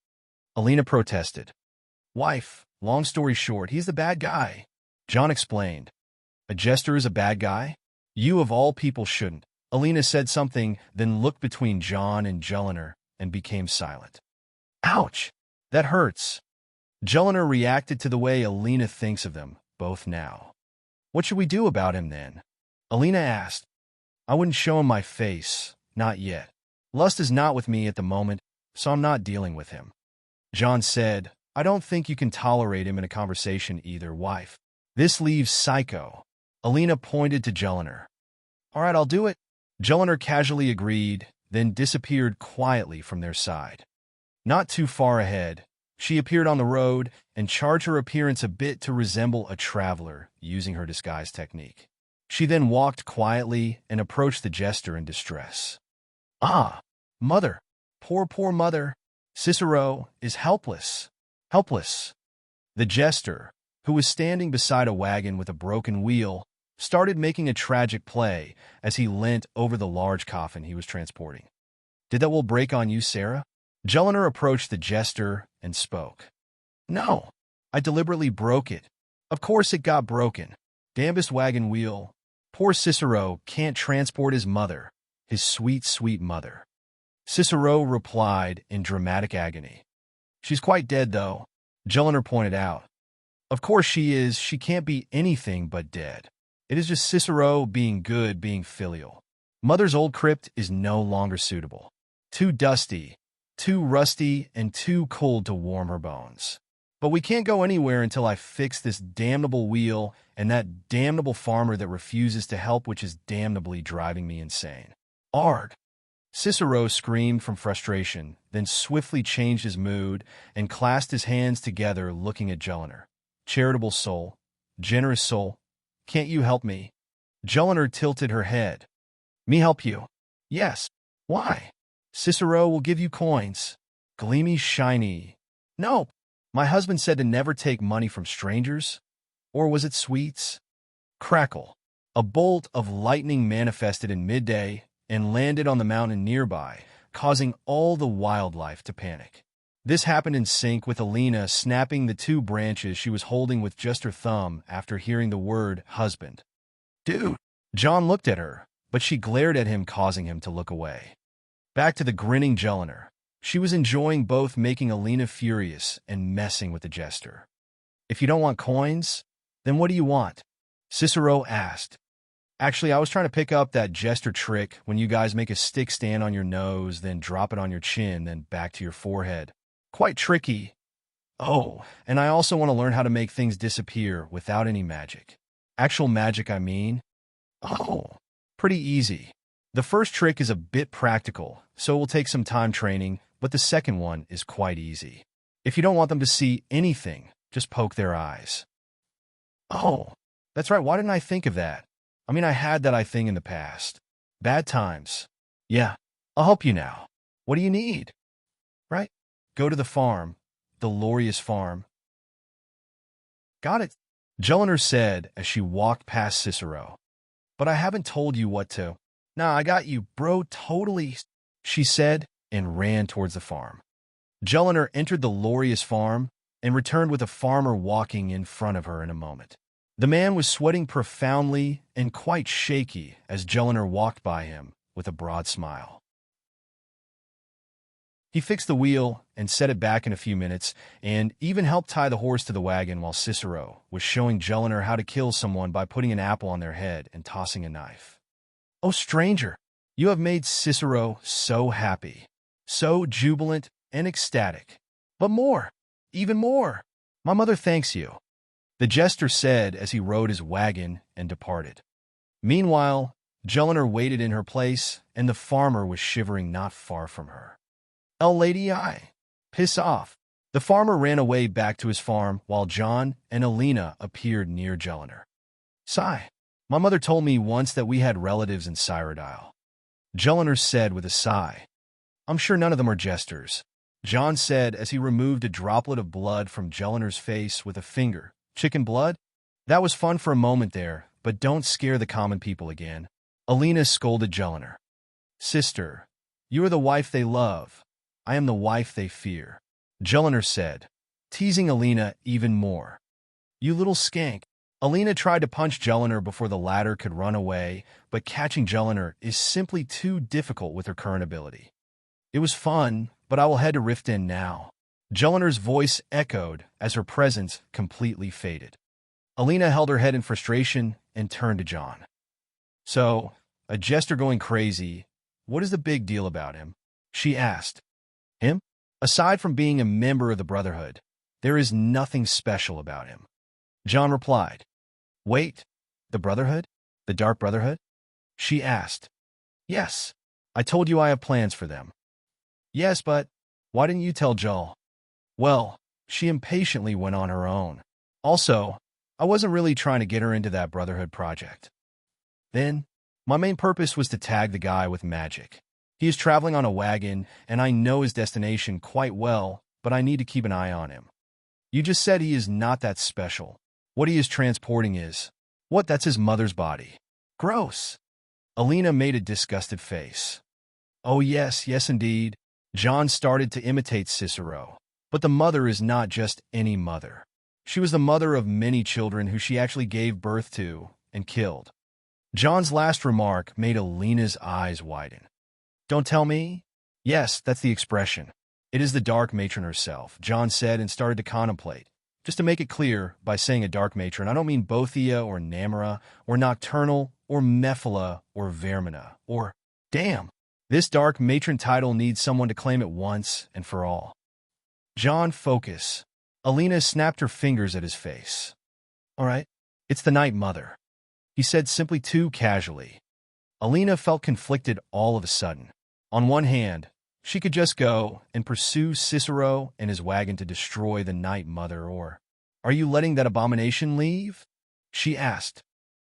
Alina protested. Wife, long story short, he's the bad guy. John explained. A jester is a bad guy? You of all people shouldn't. Alina said something, then looked between John and Julliner and became silent. Ouch! That hurts. Julliner reacted to the way Alina thinks of them, both now. What should we do about him then? Alina asked. I wouldn't show him my face, not yet. Lust is not with me at the moment, so I'm not dealing with him. John said, I don't think you can tolerate him in a conversation either, wife. This leaves Psycho. Alina pointed to Julliner. All right, I'll do it. Julliner casually agreed, then disappeared quietly from their side. Not too far ahead, she appeared on the road and charged her appearance a bit to resemble a traveler using her disguise technique. She then walked quietly and approached the jester in distress. Ah, mother, poor mother. Cicero is helpless. Helpless. The jester, who was standing beside a wagon with a broken wheel, started making a tragic play as he leant over the large coffin he was transporting. Did that will break on you, Sarah? Jellinar approached the jester and spoke. No, I deliberately broke it. Of course it got broken. Damnedest wagon wheel. Poor Cicero can't transport his mother, his sweet, sweet mother. Cicero replied in dramatic agony. She's quite dead, though, Jellinar pointed out. Of course she is. She can't be anything but dead. It is just Cicero being good, being filial. Mother's old crypt is no longer suitable. Too dusty, too rusty, and too cold to warm her bones. But we can't go anywhere until I fix this damnable wheel and that damnable farmer that refuses to help, which is damnably driving me insane. Arg! Cicero screamed from frustration, then swiftly changed his mood and clasped his hands together, looking at Jellinar. Charitable soul, generous soul, can't you help me? Jellinar tilted her head. Me help you? Yes. Why? Cicero will give you coins. Gleamy, shiny. No. My husband said to never take money from strangers. Or was it sweets? Crackle. A bolt of lightning manifested in midday and landed on the mountain nearby, causing all the wildlife to panic. This happened in sync with Alina snapping the 2 branches she was holding with just her thumb after hearing the word husband. Dude! John looked at her, but she glared at him, causing him to look away. Back to the grinning Jellinar. She was enjoying both making Alina furious and messing with the jester. If you don't want coins, then what do you want? Cicero asked. Actually, I was trying to pick up that jester trick when you guys make a stick stand on your nose, then drop it on your chin, then back to your forehead. Quite tricky. Oh, and I also want to learn how to make things disappear without any magic. Actual magic, I mean. Oh, pretty easy. The first trick is a bit practical, so it will take some time training, but the second one is quite easy. If you don't want them to see anything, just poke their eyes. Oh, that's right, why didn't I think of that? I mean, I had that thing in the past. Bad times. Yeah, I'll help you now. What do you need? Right? Go to the farm. The Lorius farm. Got it, Jellinar said as she walked past Cicero. But I haven't told you what to. Nah, I got you, bro, totally, she said and ran towards the farm. Jellinar entered the Lorius farm and returned with a farmer walking in front of her in a moment. The man was sweating profoundly and quite shaky as Jellinar walked by him with a broad smile. He fixed the wheel and set it back in a few minutes and even helped tie the horse to the wagon while Cicero was showing Jellinar how to kill someone by putting an apple on their head and tossing a knife. Oh, stranger, you have made Cicero so happy, so jubilant and ecstatic. But more, even more. My mother thanks you, the jester said as he rode his wagon and departed. Meanwhile, Jellinar waited in her place, and the farmer was shivering not far from her. Lady, piss off. The farmer ran away back to his farm while John and Alina appeared near Jellinar. Sigh. My mother told me once that we had relatives in Cyrodiil. Jellinar said with a sigh. I'm sure none of them are jesters, John said as he removed a droplet of blood from Jellinar's face with a finger. Chicken blood? That was fun for a moment there, but don't scare the common people again. Alina scolded Jellinar. Sister, you are the wife they love. I am the wife they fear, Jellinar said, teasing Alina even more. You little skank. Alina tried to punch Jellinar before the latter could run away, but catching Jellinar is simply too difficult with her current ability. It was fun, but I will head to Riften now. Jellinar's voice echoed as her presence completely faded. Alina held her head in frustration and turned to John. So, a jester going crazy, what is the big deal about him? She asked. Him? Aside from being a member of the Brotherhood, there is nothing special about him. John replied. Wait, the Brotherhood? The Dark Brotherhood? She asked. Yes, I told you I have plans for them. Yes, but why didn't you tell Joel? Well, she impatiently went on her own. Also, I wasn't really trying to get her into that Brotherhood project. Then, my main purpose was to tag the guy with magic. He is traveling on a wagon, and I know his destination quite well, but I need to keep an eye on him. You just said he is not that special. What he is transporting is... What, that's his mother's body. Gross. Alina made a disgusted face. Oh yes, yes indeed. John started to imitate Cicero. But the mother is not just any mother. She was the mother of many children who she actually gave birth to and killed. John's last remark made Alina's eyes widen. Don't tell me? Yes, that's the expression. It is the dark matron herself, John said and started to contemplate. Just to make it clear, by saying a dark matron, I don't mean Bothia or Namara or Nocturnal or Mephala or Vermina or, damn, this dark matron title needs someone to claim it once and for all. John, focus. Alina snapped her fingers at his face. All right, it's the Night Mother, he said simply too casually. Alina felt conflicted all of a sudden. On one hand, she could just go and pursue Cicero and his wagon to destroy the Night Mother, or, are you letting that abomination leave? She asked.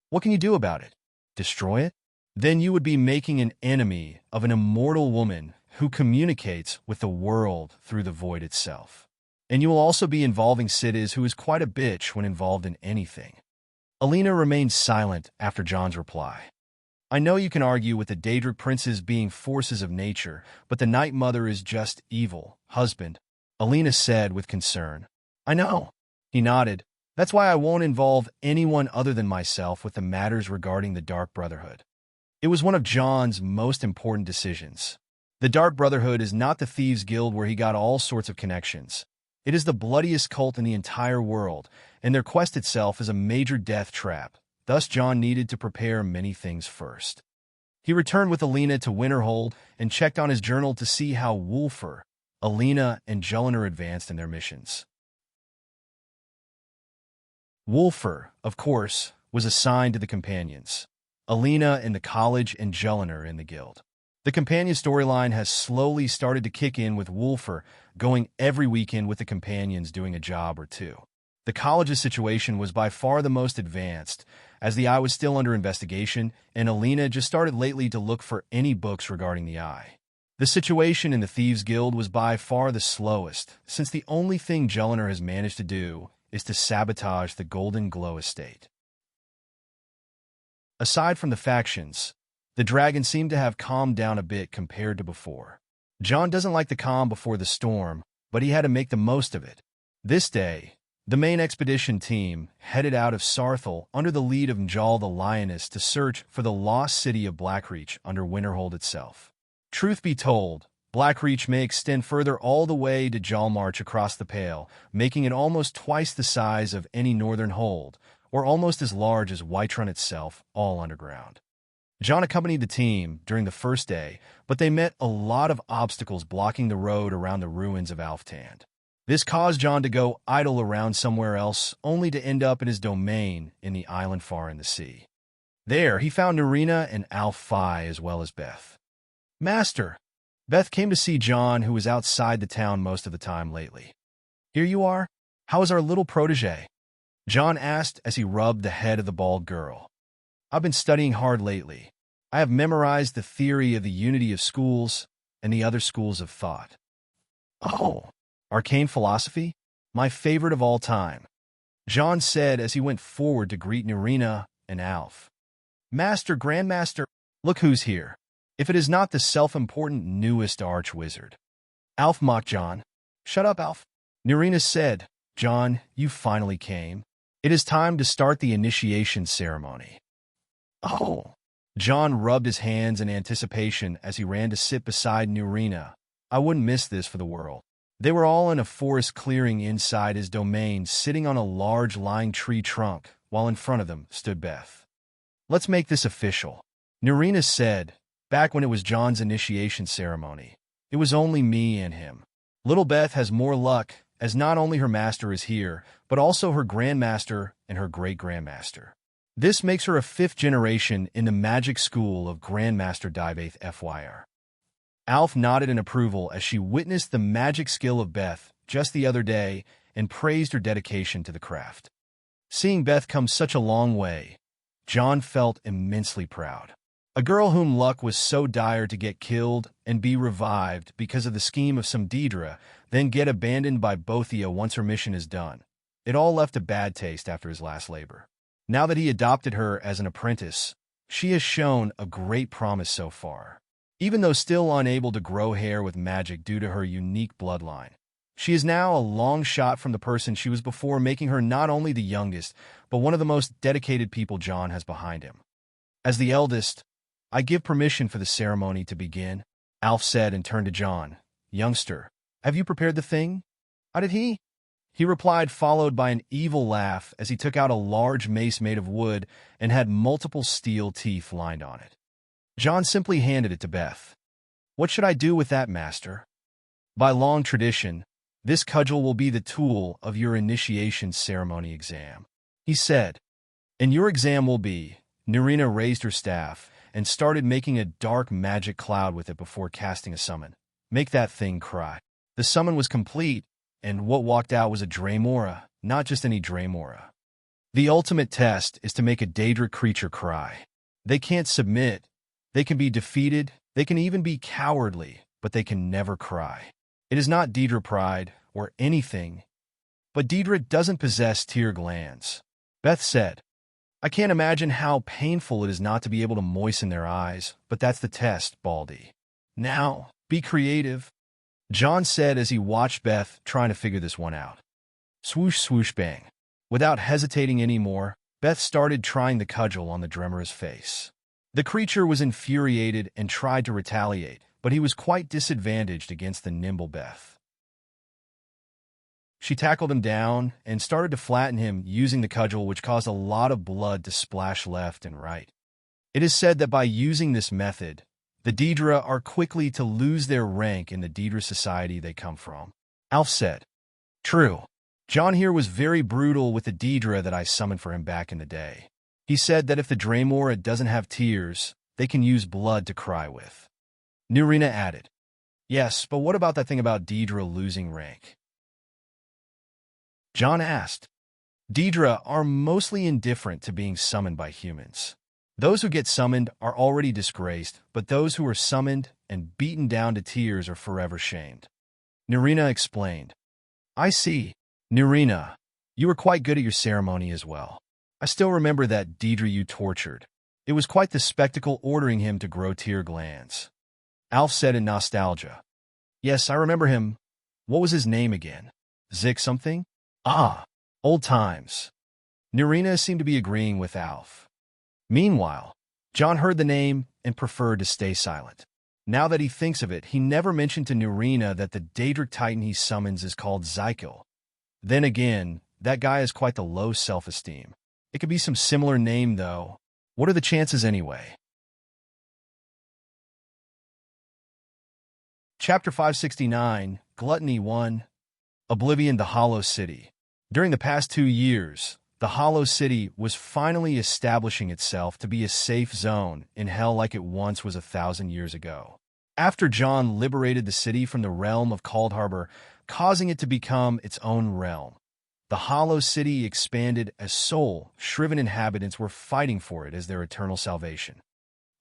What can you do about it? Destroy it? Then you would be making an enemy of an immortal woman who communicates with the world through the void itself. And you will also be involving Cities, who is quite a bitch when involved in anything. Alina remained silent after John's reply. I know you can argue with the Daedric princes being forces of nature, but the Night Mother is just evil, husband, Alina said with concern. I know. He nodded. That's why I won't involve anyone other than myself with the matters regarding the Dark Brotherhood. It was one of John's most important decisions. The Dark Brotherhood is not the Thieves' Guild where he got all sorts of connections. It is the bloodiest cult in the entire world, and their quest itself is a major death trap. Thus, John needed to prepare many things first. He returned with Alina to Winterhold and checked on his journal to see how Wulfur, Alina, and Jellinar advanced in their missions. Wulfur, of course, was assigned to the companions. Alina in the college and Jellinar in the guild. The companion storyline has slowly started to kick in with Wulfur going every weekend with the companions doing a job or two. The college's situation was by far the most advanced, as the Eye was still under investigation, and Alina just started lately to look for any books regarding the Eye. The situation in the Thieves' Guild was by far the slowest, since the only thing Jellinar has managed to do is to sabotage the Golden Glow estate. Aside from the factions, the dragon seemed to have calmed down a bit compared to before. John doesn't like the calm before the storm, but he had to make the most of it. This day, the main expedition team headed out of Sarthal under the lead of Njal the Lioness to search for the lost city of Blackreach under Winterhold itself. Truth be told, Blackreach may extend further all the way to Jalmarch across the Pale, making it almost twice the size of any northern hold, or almost as large as Whiterun itself, all underground. John accompanied the team during the first day, but they met a lot of obstacles blocking the road around the ruins of Alftand. This caused John to go idle around somewhere else, only to end up in his domain in the island far in the sea. There, he found Nerina and Alfai as well as Beth. Master, Beth came to see John, who was outside the town most of the time lately. Here you are? How is our little protege? John asked as he rubbed the head of the bald girl. I've been studying hard lately. I have memorized the theory of the unity of schools and the other schools of thought. Oh, arcane philosophy? My favorite of all time, John said as he went forward to greet Nerina and Alf. Master, Grandmaster, look who's here. If it is not the self-important newest arch-wizard. Alf mocked John. Shut up, Alf. Nerina said, John, you finally came. It is time to start the initiation ceremony. Oh. John rubbed his hands in anticipation as he ran to sit beside Nerina. I wouldn't miss this for the world. They were all in a forest clearing inside his domain, sitting on a large lying tree trunk, while in front of them stood Beth. Let's make this official, Nerina said. Back when it was John's initiation ceremony, it was only me and him. Little Beth has more luck, as not only her master is here, but also her grandmaster and her great-grandmaster. This makes her a fifth generation in the magic school of Grandmaster Divaith FYR. Alf nodded in approval as she witnessed the magic skill of Beth just the other day and praised her dedication to the craft. Seeing Beth come such a long way, John felt immensely proud. A girl whom luck was so dire to get killed and be revived because of the scheme of some Daedra, then get abandoned by Bothia once her mission is done. It all left a bad taste after his last labor. Now that he adopted her as an apprentice, she has shown a great promise so far. even though still unable to grow hair with magic due to her unique bloodline. She is now a long shot from the person she was before, making her not only the youngest, but one of the most dedicated people John has behind him. As the eldest, I give permission for the ceremony to begin, Alf said and turned to John. Youngster, have you prepared the thing? How did he? He replied, followed by an evil laugh as he took out a large mace made of wood and had multiple steel teeth lined on it. John simply handed it to Beth. What should I do with that, master? By long tradition, this cudgel will be the tool of your initiation ceremony exam, he said. And your exam will be. Nerina raised her staff and started making a dark magic cloud with it before casting a summon. Make that thing cry. The summon was complete, and what walked out was a Dremora, not just any Dremora. The ultimate test is to make a Daedric creature cry. They can't submit, they can be defeated, they can even be cowardly, but they can never cry. It is not Daedra pride or anything, but Daedra doesn't possess tear glands. Beth said, I can't imagine how painful it is not to be able to moisten their eyes, but that's the test, Baldy. Now, be creative, John said as he watched Beth trying to figure this one out. Swoosh, swoosh, bang. Without hesitating anymore, Beth started trying the cudgel on the Dremora's face. The creature was infuriated and tried to retaliate, but he was quite disadvantaged against the nimble Beth. She tackled him down and started to flatten him using the cudgel, which caused a lot of blood to splash left and right. It is said that by using this method, the Daedra are quickly to lose their rank in the Daedra society they come from. Alf said, True. John here was very brutal with the Daedra that I summoned for him back in the day. He said that if the Dremora doesn't have tears, they can use blood to cry with. Nerina added, Yes, but what about that thing about Daedra losing rank? John asked. Daedra are mostly indifferent to being summoned by humans. Those who get summoned are already disgraced, but those who are summoned and beaten down to tears are forever shamed. Nerina explained. I see. Nerina, you were quite good at your ceremony as well. I still remember that Daedra you tortured. It was quite the spectacle ordering him to grow tear glands. Alf said in nostalgia. Yes, I remember him. What was his name again? Zick something? Ah, old times. Nerina seemed to be agreeing with Alf. Meanwhile, John heard the name and preferred to stay silent. Now that he thinks of it, he never mentioned to Nerina that the Daedric Titan he summons is called Zykel. Then again, that guy has quite the low self-esteem. It could be some similar name, though. What are the chances anyway? Chapter 569, Gluttony 1, Oblivion, the Hollow City. During the past 2 years, the Hollow City was finally establishing itself to be a safe zone in hell like it once was 1,000 years ago. After John liberated the city from the realm of Cold Harbor, causing it to become its own realm, the Hollow City expanded as soul-shriven inhabitants were fighting for it as their eternal salvation.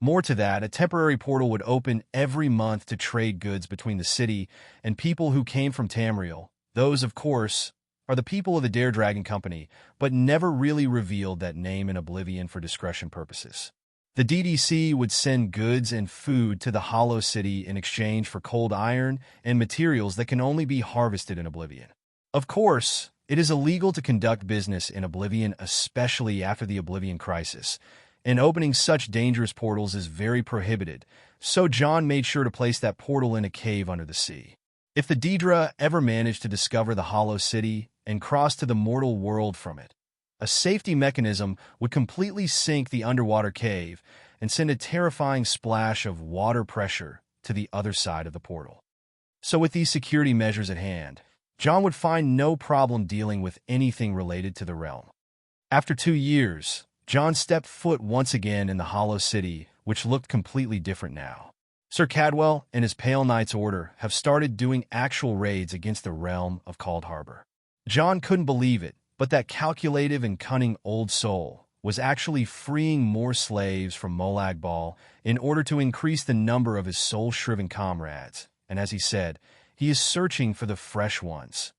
More to that, a temporary portal would open every month to trade goods between the city and people who came from Tamriel. Those, of course, are the people of the Dare Dragon Company, but never really revealed that name in Oblivion for discretion purposes. The DDC would send goods and food to the Hollow City in exchange for cold iron and materials that can only be harvested in Oblivion. Of course, it is illegal to conduct business in Oblivion, especially after the Oblivion Crisis, and opening such dangerous portals is very prohibited, so John made sure to place that portal in a cave under the sea. If the Daedra ever managed to discover the Hollow City and cross to the mortal world from it, a safety mechanism would completely sink the underwater cave and send a terrifying splash of water pressure to the other side of the portal. So with these security measures at hand, John would find no problem dealing with anything related to the realm. After 2 years, John stepped foot once again in the Hollow City, which looked completely different now. Sir Cadwell and his Pale Knights Order have started doing actual raids against the realm of Cold Harbor. John couldn't believe it, but that calculative and cunning old soul was actually freeing more slaves from Molag Bal in order to increase the number of his soul-shriven comrades, and as he said, he is searching for the fresh ones.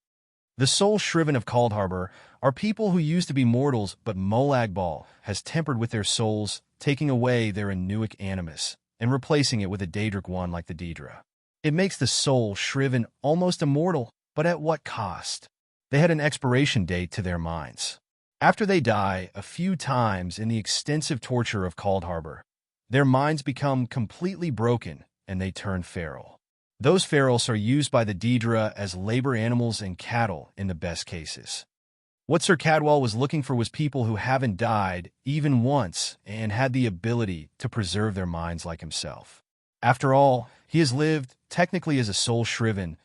The soul-shriven of Cold Harbor are people who used to be mortals, but Molag Bal has tempered with their souls, taking away their Inuic animus, and replacing it with a Daedric one like the Daedra. It makes the soul shriven almost immortal, but at what cost? They had an expiration date to their minds. After they die a few times in the extensive torture of Cold Harbor, their minds become completely broken and they turn feral. Those ferals are used by the Daedra as labor animals and cattle in the best cases. What Sir Cadwell was looking for was people who haven't died even once and had the ability to preserve their minds like himself. After all, he has lived, technically as a soul shriven,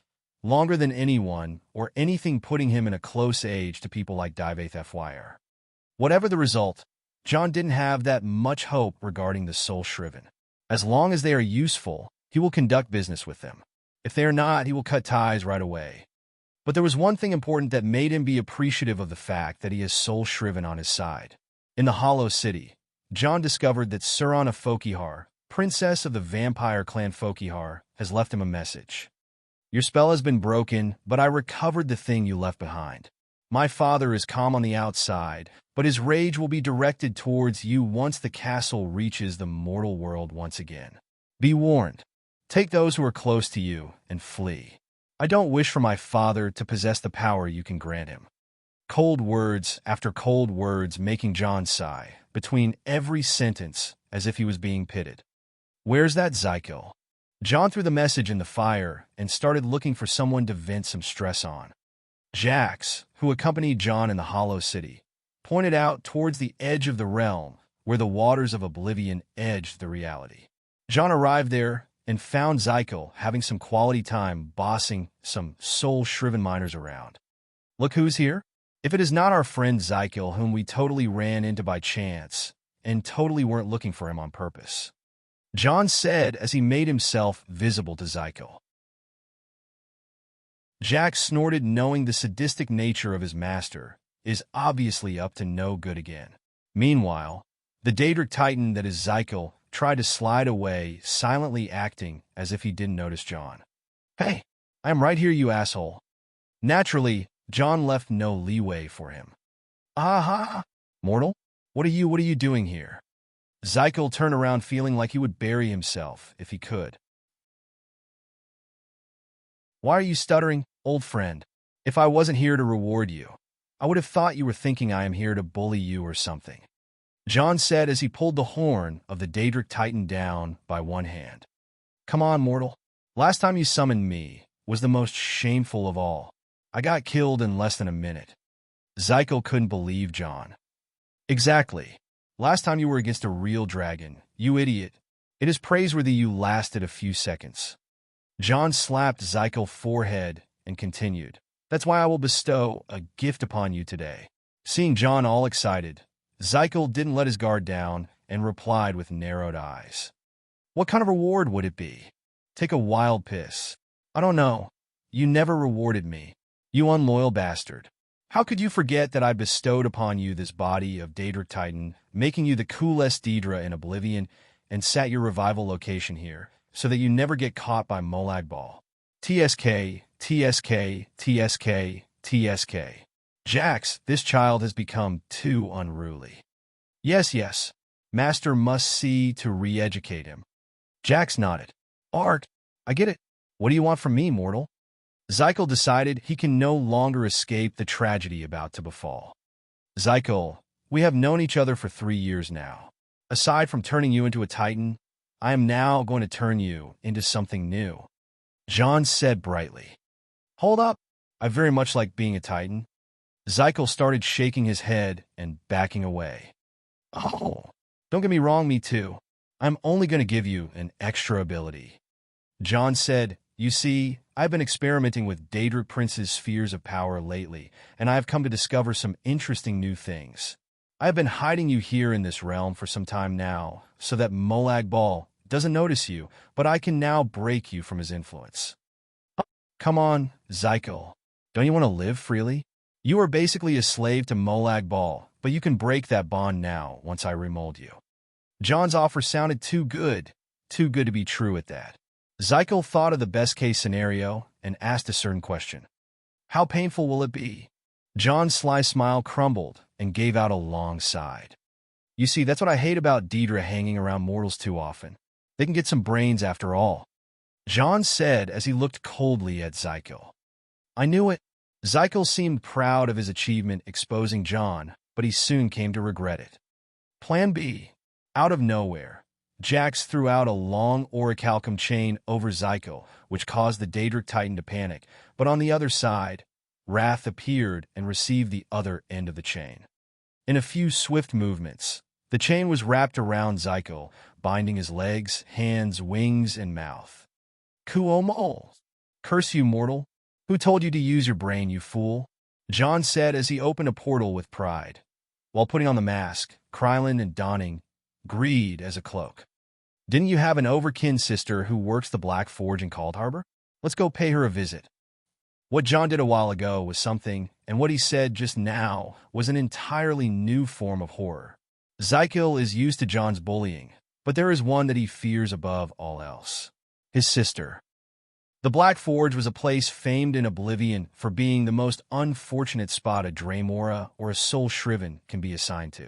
longer than anyone or anything, putting him in a close age to people like Divath Fyre. Whatever the result, John didn't have that much hope regarding the soul shriven. As long as they are useful, he will conduct business with them. If they are not, he will cut ties right away. But there was one thing important that made him be appreciative of the fact that he has soul shriven on his side. In the Hollow City, John discovered that Surana Fokihar, princess of the vampire clan Fokihar, has left him a message. Your spell has been broken, but I recovered the thing you left behind. My father is calm on the outside, but his rage will be directed towards you once the castle reaches the mortal world once again. Be warned. Take those who are close to you and flee. I don't wish for my father to possess the power you can grant him. Cold words after cold words, making John sigh between every sentence as if he was being pitted. Where's that Zykel? John threw the message in the fire and started looking for someone to vent some stress on. Jax, who accompanied John in the Hollow City, pointed out towards the edge of the realm where the waters of oblivion edged the reality. John arrived there and found Zykel having some quality time bossing some soul-shriven miners around. Look who's here. If it is not our friend Zykel, whom we totally ran into by chance and totally weren't looking for him on purpose, John said as he made himself visible to Zykel. Jack snorted, knowing the sadistic nature of his master is obviously up to no good again. Meanwhile, the Daedric Titan that is Zykel tried to slide away, silently acting as if he didn't notice John. Hey, I am right here, you asshole. Naturally, John left no leeway for him. Aha! Mortal? What are you doing here? Zykel turned around, feeling like he would bury himself if he could. Why are you stuttering, old friend? If I wasn't here to reward you, I would have thought you were thinking I am here to bully you or something. John said as he pulled the horn of the Daedric Titan down by one hand. Come on, mortal. Last time you summoned me was the most shameful of all. I got killed in less than a minute. Zykel couldn't believe John. Exactly. Last time you were against a real dragon, you idiot. It is praiseworthy you lasted a few seconds. John slapped Zykel's forehead and continued. That's why I will bestow a gift upon you today. Seeing John all excited, Zykel didn't let his guard down and replied with narrowed eyes. What kind of reward would it be? Take a wild piss. I don't know. You never rewarded me. You unloyal bastard. How could you forget that I bestowed upon you this body of Daedric Titan, making you the coolest Daedra in Oblivion, and sat your revival location here, so that you never get caught by Molag Bal. TSK, TSK, TSK, TSK. Jax, this child has become too unruly. Yes. Master must see to re-educate him. Jax nodded. Ark, I get it. What do you want from me, mortal? Zykel decided he can no longer escape the tragedy about to befall. Zykel, we have known each other for 3 years now. Aside from turning you into a Titan, I am now going to turn you into something new. John said brightly. Hold up. I very much like being a Titan. Zykel started shaking his head and backing away. Oh, don't get me wrong, me too. I'm only going to give you an extra ability. John said, you see, I've been experimenting with Daedric Prince's spheres of power lately, and I have come to discover some interesting new things. I have been hiding you here in this realm for some time now, so that Molag Bal doesn't notice you, but I can now break you from his influence. Come on, Zykel. Don't you want to live freely? You are basically a slave to Molag Bal, but you can break that bond now once I remold you. John's offer sounded too good to be true at that. Zykel thought of the best-case scenario and asked a certain question. How painful will it be? John's sly smile crumbled and gave out a long sigh. You see, that's what I hate about Daedra hanging around mortals too often. They can get some brains after all, John said as he looked coldly at Zykel. I knew it. Zykel seemed proud of his achievement exposing John, but he soon came to regret it. Plan B. Out of nowhere, Jax threw out a long orichalcum chain over Zykel, which caused the Daedric Titan to panic, but on the other side, Wrath appeared and received the other end of the chain. In a few swift movements, the chain was wrapped around Zykel, binding his legs, hands, wings, and mouth. Kuomol! Curse you, mortal! Who told you to use your brain, you fool? John said as he opened a portal with pride, while putting on the mask, Krylin and donning greed as a cloak. Didn't you have an overkin sister who works the Black Forge in Cold Harbor? Let's go pay her a visit. What John did a while ago was something, and what he said just now was an entirely new form of horror. Zykel is used to John's bullying, but there is one that he fears above all else. His sister. The Black Forge was a place famed in Oblivion for being the most unfortunate spot a Dremora or a Soul Shriven can be assigned to.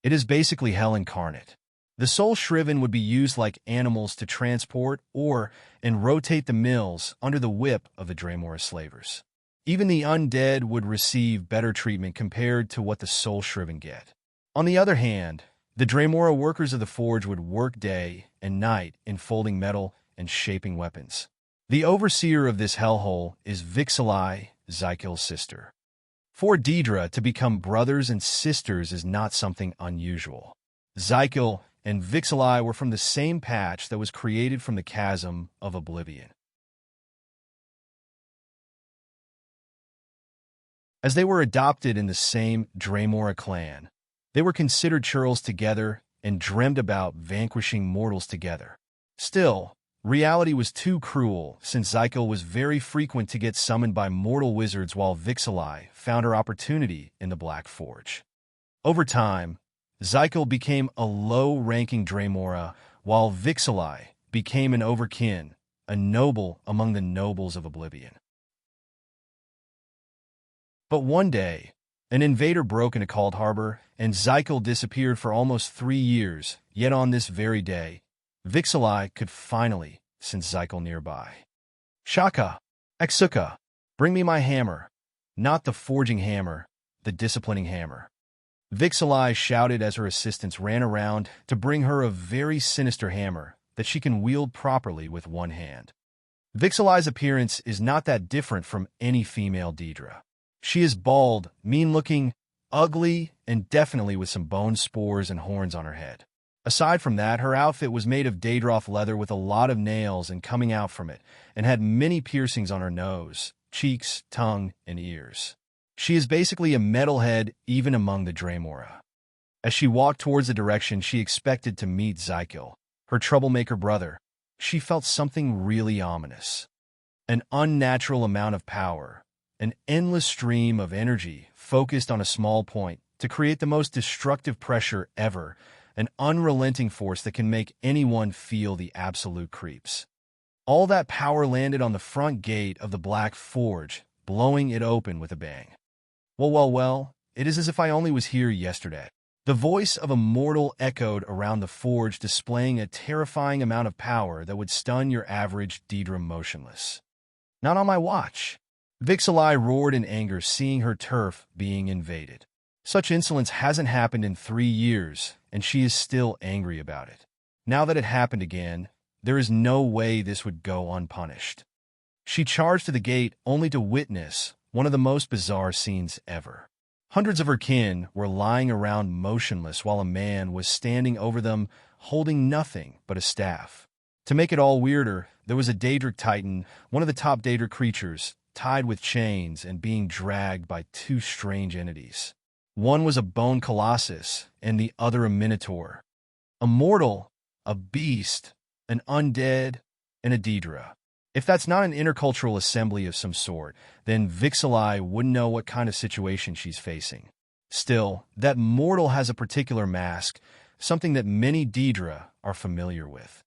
It is basically hell incarnate. The Soul Shriven would be used like animals to transport and rotate the mills under the whip of the Dremora slavers. Even the undead would receive better treatment compared to what the Soul Shriven get. On the other hand, the Dremora workers of the Forge would work day and night in folding metal and shaping weapons. The overseer of this hellhole is Vixalai, Zykel's sister. For Daedra to become brothers and sisters is not something unusual. Zykel and Vixalai were from the same patch that was created from the chasm of Oblivion. As they were adopted in the same Dremora clan, they were considered churls together and dreamed about vanquishing mortals together. Still, reality was too cruel, since Zykel was very frequent to get summoned by mortal wizards while Vixalai found her opportunity in the Black Forge. Over time, Zykel became a low-ranking Dremora, while Vixalai became an overkin, a noble among the nobles of Oblivion. But one day, an invader broke into Cold Harbor, and Zykel disappeared for almost 3 years, yet on this very day, Vixalai could finally sense Zykel nearby. Shaka, Exuka, bring me my hammer, not the forging hammer, the disciplining hammer. Vixalai shouted as her assistants ran around to bring her a very sinister hammer that she can wield properly with one hand. Vixalai's appearance is not that different from any female Daedra. She is bald, mean-looking, ugly, and definitely with some bone spores and horns on her head. Aside from that, her outfit was made of Daedroth leather with a lot of nails and coming out from it, and had many piercings on her nose, cheeks, tongue, and ears. She is basically a metalhead even among the Dremora. As she walked towards the direction she expected to meet Zykel, her troublemaker brother, she felt something really ominous. An unnatural amount of power, an endless stream of energy focused on a small point to create the most destructive pressure ever, an unrelenting force that can make anyone feel the absolute creeps. All that power landed on the front gate of the Black Forge, blowing it open with a bang. Well, it is as if I only was here yesterday. The voice of a mortal echoed around the forge, displaying a terrifying amount of power that would stun your average Daedra motionless. Not on my watch. Vixalai roared in anger, seeing her turf being invaded. Such insolence hasn't happened in 3 years, and she is still angry about it. Now that it happened again, there is no way this would go unpunished. She charged to the gate only to witness one of the most bizarre scenes ever. Hundreds of her kin were lying around motionless while a man was standing over them holding nothing but a staff. To make it all weirder, there was a Daedric Titan, one of the top Daedric creatures, tied with chains and being dragged by 2 strange entities. One was a bone colossus, and the other a minotaur. A mortal, a beast, an undead, and a Daedra. If that's not an intercultural assembly of some sort, then Vixalai wouldn't know what kind of situation she's facing. Still, that mortal has a particular mask, something that many Daedra are familiar with.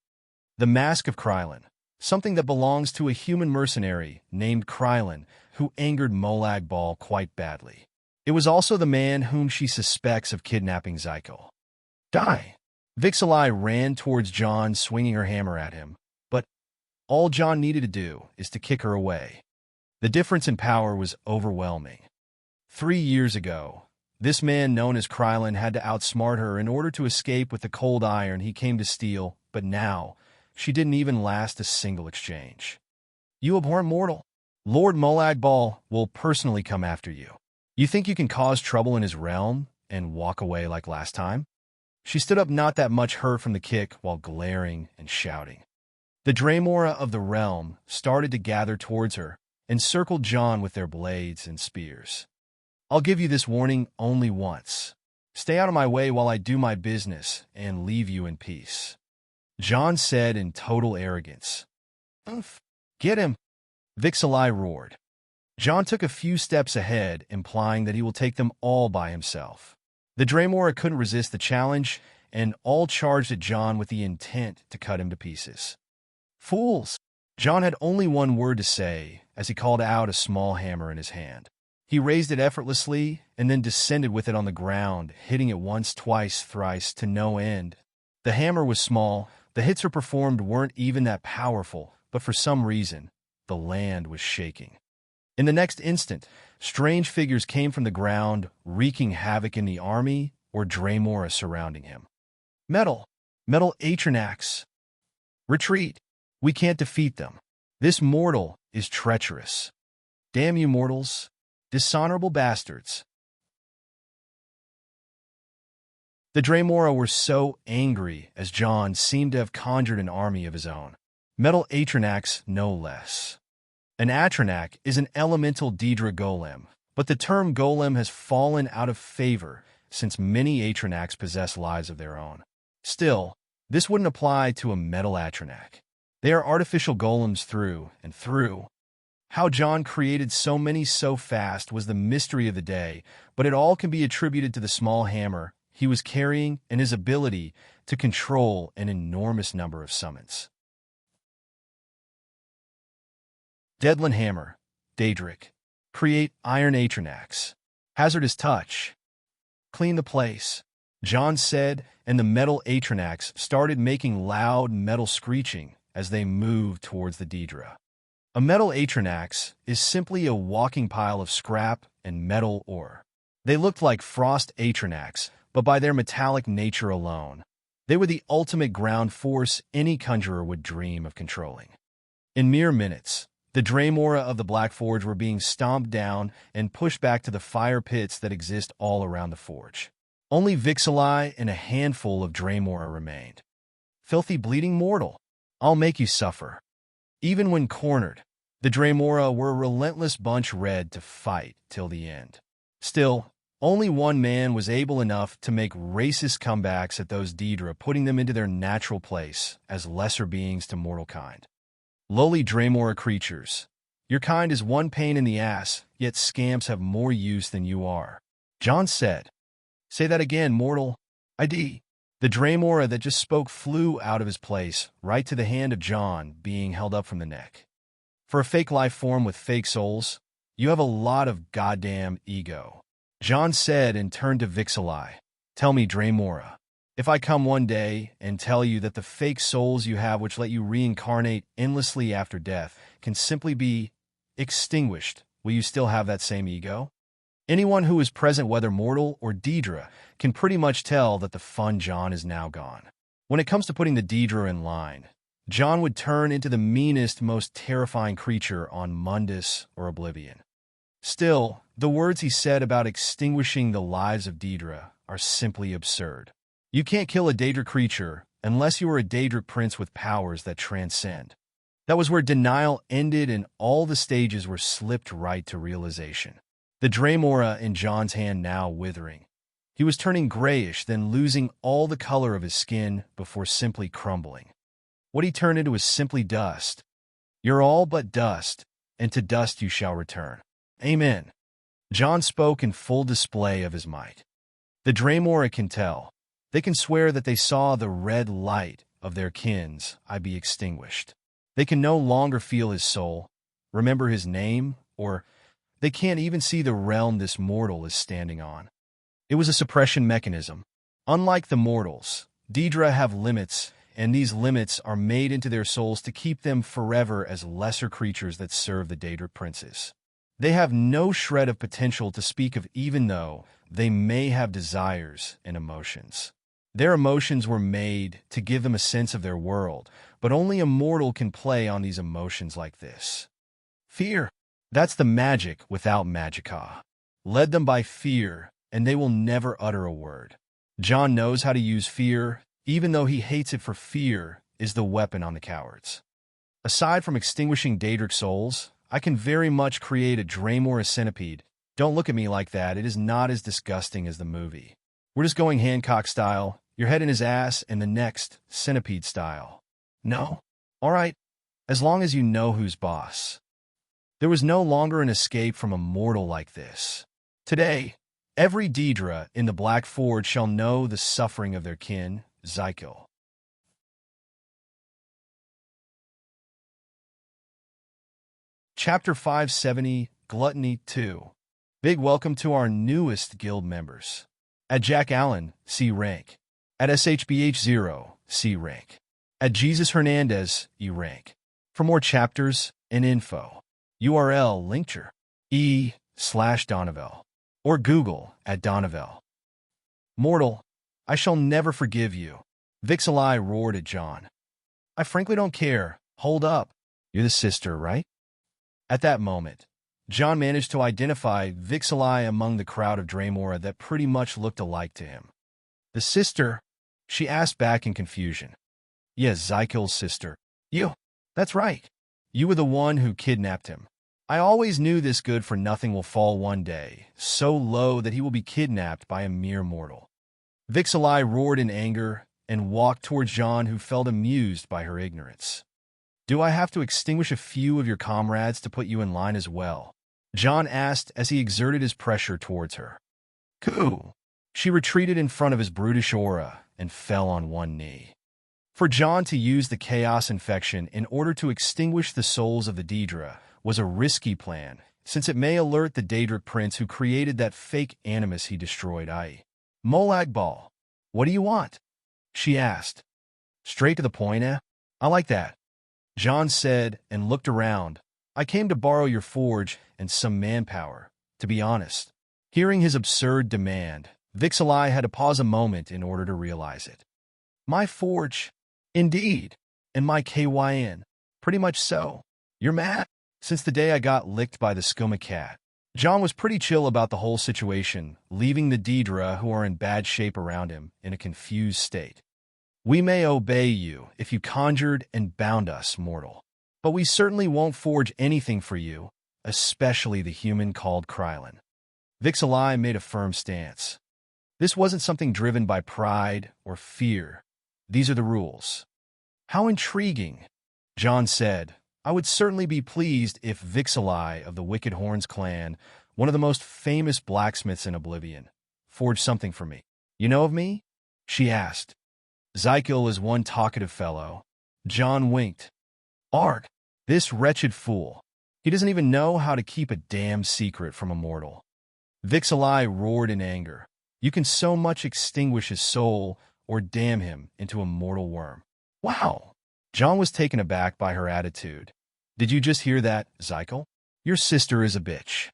The Mask of Krylin, something that belongs to a human mercenary named Krylin who angered Molag Bal quite badly. It was also the man whom she suspects of kidnapping Zykel. Die! Vixalai ran towards John, swinging her hammer at him, but all John needed to do is to kick her away. The difference in power was overwhelming. 3 years ago, this man known as Krylin had to outsmart her in order to escape with the cold iron he came to steal, but now, she didn't even last a single exchange. You abhorrent mortal! Lord Molagbal will personally come after you. You think you can cause trouble in his realm and walk away like last time? She stood up, not that much hurt from the kick, while glaring and shouting. The Draemora of the realm started to gather towards her and circled John with their blades and spears. I'll give you this warning only once. Stay out of my way while I do my business and leave you in peace. John said in total arrogance. Get him! Vixalai roared. John took a few steps ahead, implying that he will take them all by himself. The Draemora couldn't resist the challenge, and all charged at John with the intent to cut him to pieces. Fools! John had only one word to say as he called out a small hammer in his hand. He raised it effortlessly and then descended with it on the ground, hitting it once, twice, thrice, to no end. The hammer was small, the hits her performed weren't even that powerful, but for some reason, the land was shaking. In the next instant, strange figures came from the ground, wreaking havoc in the army or Draemora surrounding him. Metal Atronax! Retreat! We can't defeat them. This mortal is treacherous. Damn you mortals! Dishonorable bastards! The Draemora were so angry as John seemed to have conjured an army of his own. Metal Atronax, no less. An Atronak is an elemental Daedra golem, but the term golem has fallen out of favor since many Atronachs possess lives of their own. Still, this wouldn't apply to a metal Atronak. They are artificial golems through and through. How John created so many so fast was the mystery of the day, but it all can be attributed to the small hammer he was carrying and his ability to control an enormous number of summons. Deadland Hammer, Daedric. Create Iron Atronax. Hazardous Touch. Clean the place, John said, and the metal Atronax started making loud metal screeching as they moved towards the Daedra. A metal Atronax is simply a walking pile of scrap and metal ore. They looked like frost Atronax, but by their metallic nature alone, they were the ultimate ground force any conjurer would dream of controlling. In mere minutes, the Draemora of the Black Forge were being stomped down and pushed back to the fire pits that exist all around the forge. Only Vixalai and a handful of Draemora remained. Filthy bleeding mortal, I'll make you suffer. Even when cornered, the Draemora were a relentless bunch ready to fight till the end. Still, only one man was able enough to make racist comebacks at those Daedra, putting them into their natural place as lesser beings to mortal kind. Lowly Draemora creatures, your kind is one pain in the ass, yet scamps have more use than you are. John said. Say that again, mortal. ID. The Draemora that just spoke flew out of his place, right to the hand of John, being held up from the neck. For a fake life form with fake souls, you have a lot of goddamn ego. John said and turned to Vixalai. Tell me, Draemora, if I come one day and tell you that the fake souls you have which let you reincarnate endlessly after death can simply be extinguished, will you still have that same ego? Anyone who is present, whether mortal or Daedra, can pretty much tell that the fun John is now gone. When it comes to putting the Daedra in line, John would turn into the meanest, most terrifying creature on Mundus or Oblivion. Still, the words he said about extinguishing the lives of Daedra are simply absurd. You can't kill a Daedra creature unless you are a Daedric prince with powers that transcend. That was where denial ended and all the stages were slipped right to realization. The Draemora in John's hand now withering. He was turning grayish, then losing all the color of his skin before simply crumbling. What he turned into was simply dust. You're all but dust, and to dust you shall return. Amen. John spoke in full display of his might. The Draemora can tell. They can swear that they saw the red light of their kins be extinguished. They can no longer feel his soul, remember his name, or they can't even see the realm this mortal is standing on. It was a suppression mechanism. Unlike the mortals, Daedra have limits, and these limits are made into their souls to keep them forever as lesser creatures that serve the Daedric princes. They have no shred of potential to speak of, even though they may have desires and emotions. Their emotions were made to give them a sense of their world, but only a mortal can play on these emotions like this. Fear. That's the magic without magicka. Led them by fear, and they will never utter a word. John knows how to use fear, even though he hates it, for fear is the weapon on the cowards. Aside from extinguishing Daedric souls, I can very much create a Draymora centipede. Don't look at me like that, it is not as disgusting as the movie. We're just going Hancock style, your head in his ass, and the next, centipede style. No? Alright, as long as you know who's boss. There was no longer an escape from a mortal like this. Today, every Daedra in the Black Forge shall know the suffering of their kin, Zykel. Chapter 570, Gluttony 2. Big welcome to our newest guild members. At Jack Allen, C rank. At SHBH0, C rank. At Jesus Hernandez, E rank. For more chapters and info, URL linkture e/Donovel or Google at Donovel. Mortal, I shall never forgive you. Vixalai roared at John. I frankly don't care. Hold up. You're the sister, right? At that moment, John managed to identify Vixalai among the crowd of Draymora that pretty much looked alike to him. The sister? She asked back in confusion. Yes, Zykel's sister. You. That's right. You were the one who kidnapped him. I always knew this good-for-nothing will fall one day, so low that he will be kidnapped by a mere mortal. Vixalai roared in anger and walked towards John, who felt amused by her ignorance. Do I have to extinguish a few of your comrades to put you in line as well? John asked as he exerted his pressure towards her. Coo! She retreated in front of his brutish aura and fell on one knee. For John to use the chaos infection in order to extinguish the souls of the Daedra was a risky plan, since it may alert the Daedric prince who created that fake animus he destroyed. Molag Ball, what do you want? She asked. Straight to the point, eh? I like that. John said and looked around. I came to borrow your forge and some manpower, to be honest. Hearing his absurd demand, Vixalai had to pause a moment in order to realize it. My forge? Indeed. And my KYN? Pretty much so. You're mad? Since the day I got licked by the Skooma cat. John was pretty chill about the whole situation, leaving the Daedra, who are in bad shape around him, in a confused state. We may obey you if you conjured and bound us, mortal. But we certainly won't forge anything for you, especially the human called Krylin. Vixalai made a firm stance. This wasn't something driven by pride or fear. These are the rules. How intriguing, John said. I would certainly be pleased if Vixalai of the Wicked Horns clan, one of the most famous blacksmiths in Oblivion, forged something for me. You know of me? She asked. Zykel is one talkative fellow. John winked. Arg, this wretched fool. He doesn't even know how to keep a damn secret from a mortal. Vixalai roared in anger. You can so much extinguish his soul or damn him into a mortal worm. Wow! John was taken aback by her attitude. Did you just hear that, Zykel? Your sister is a bitch.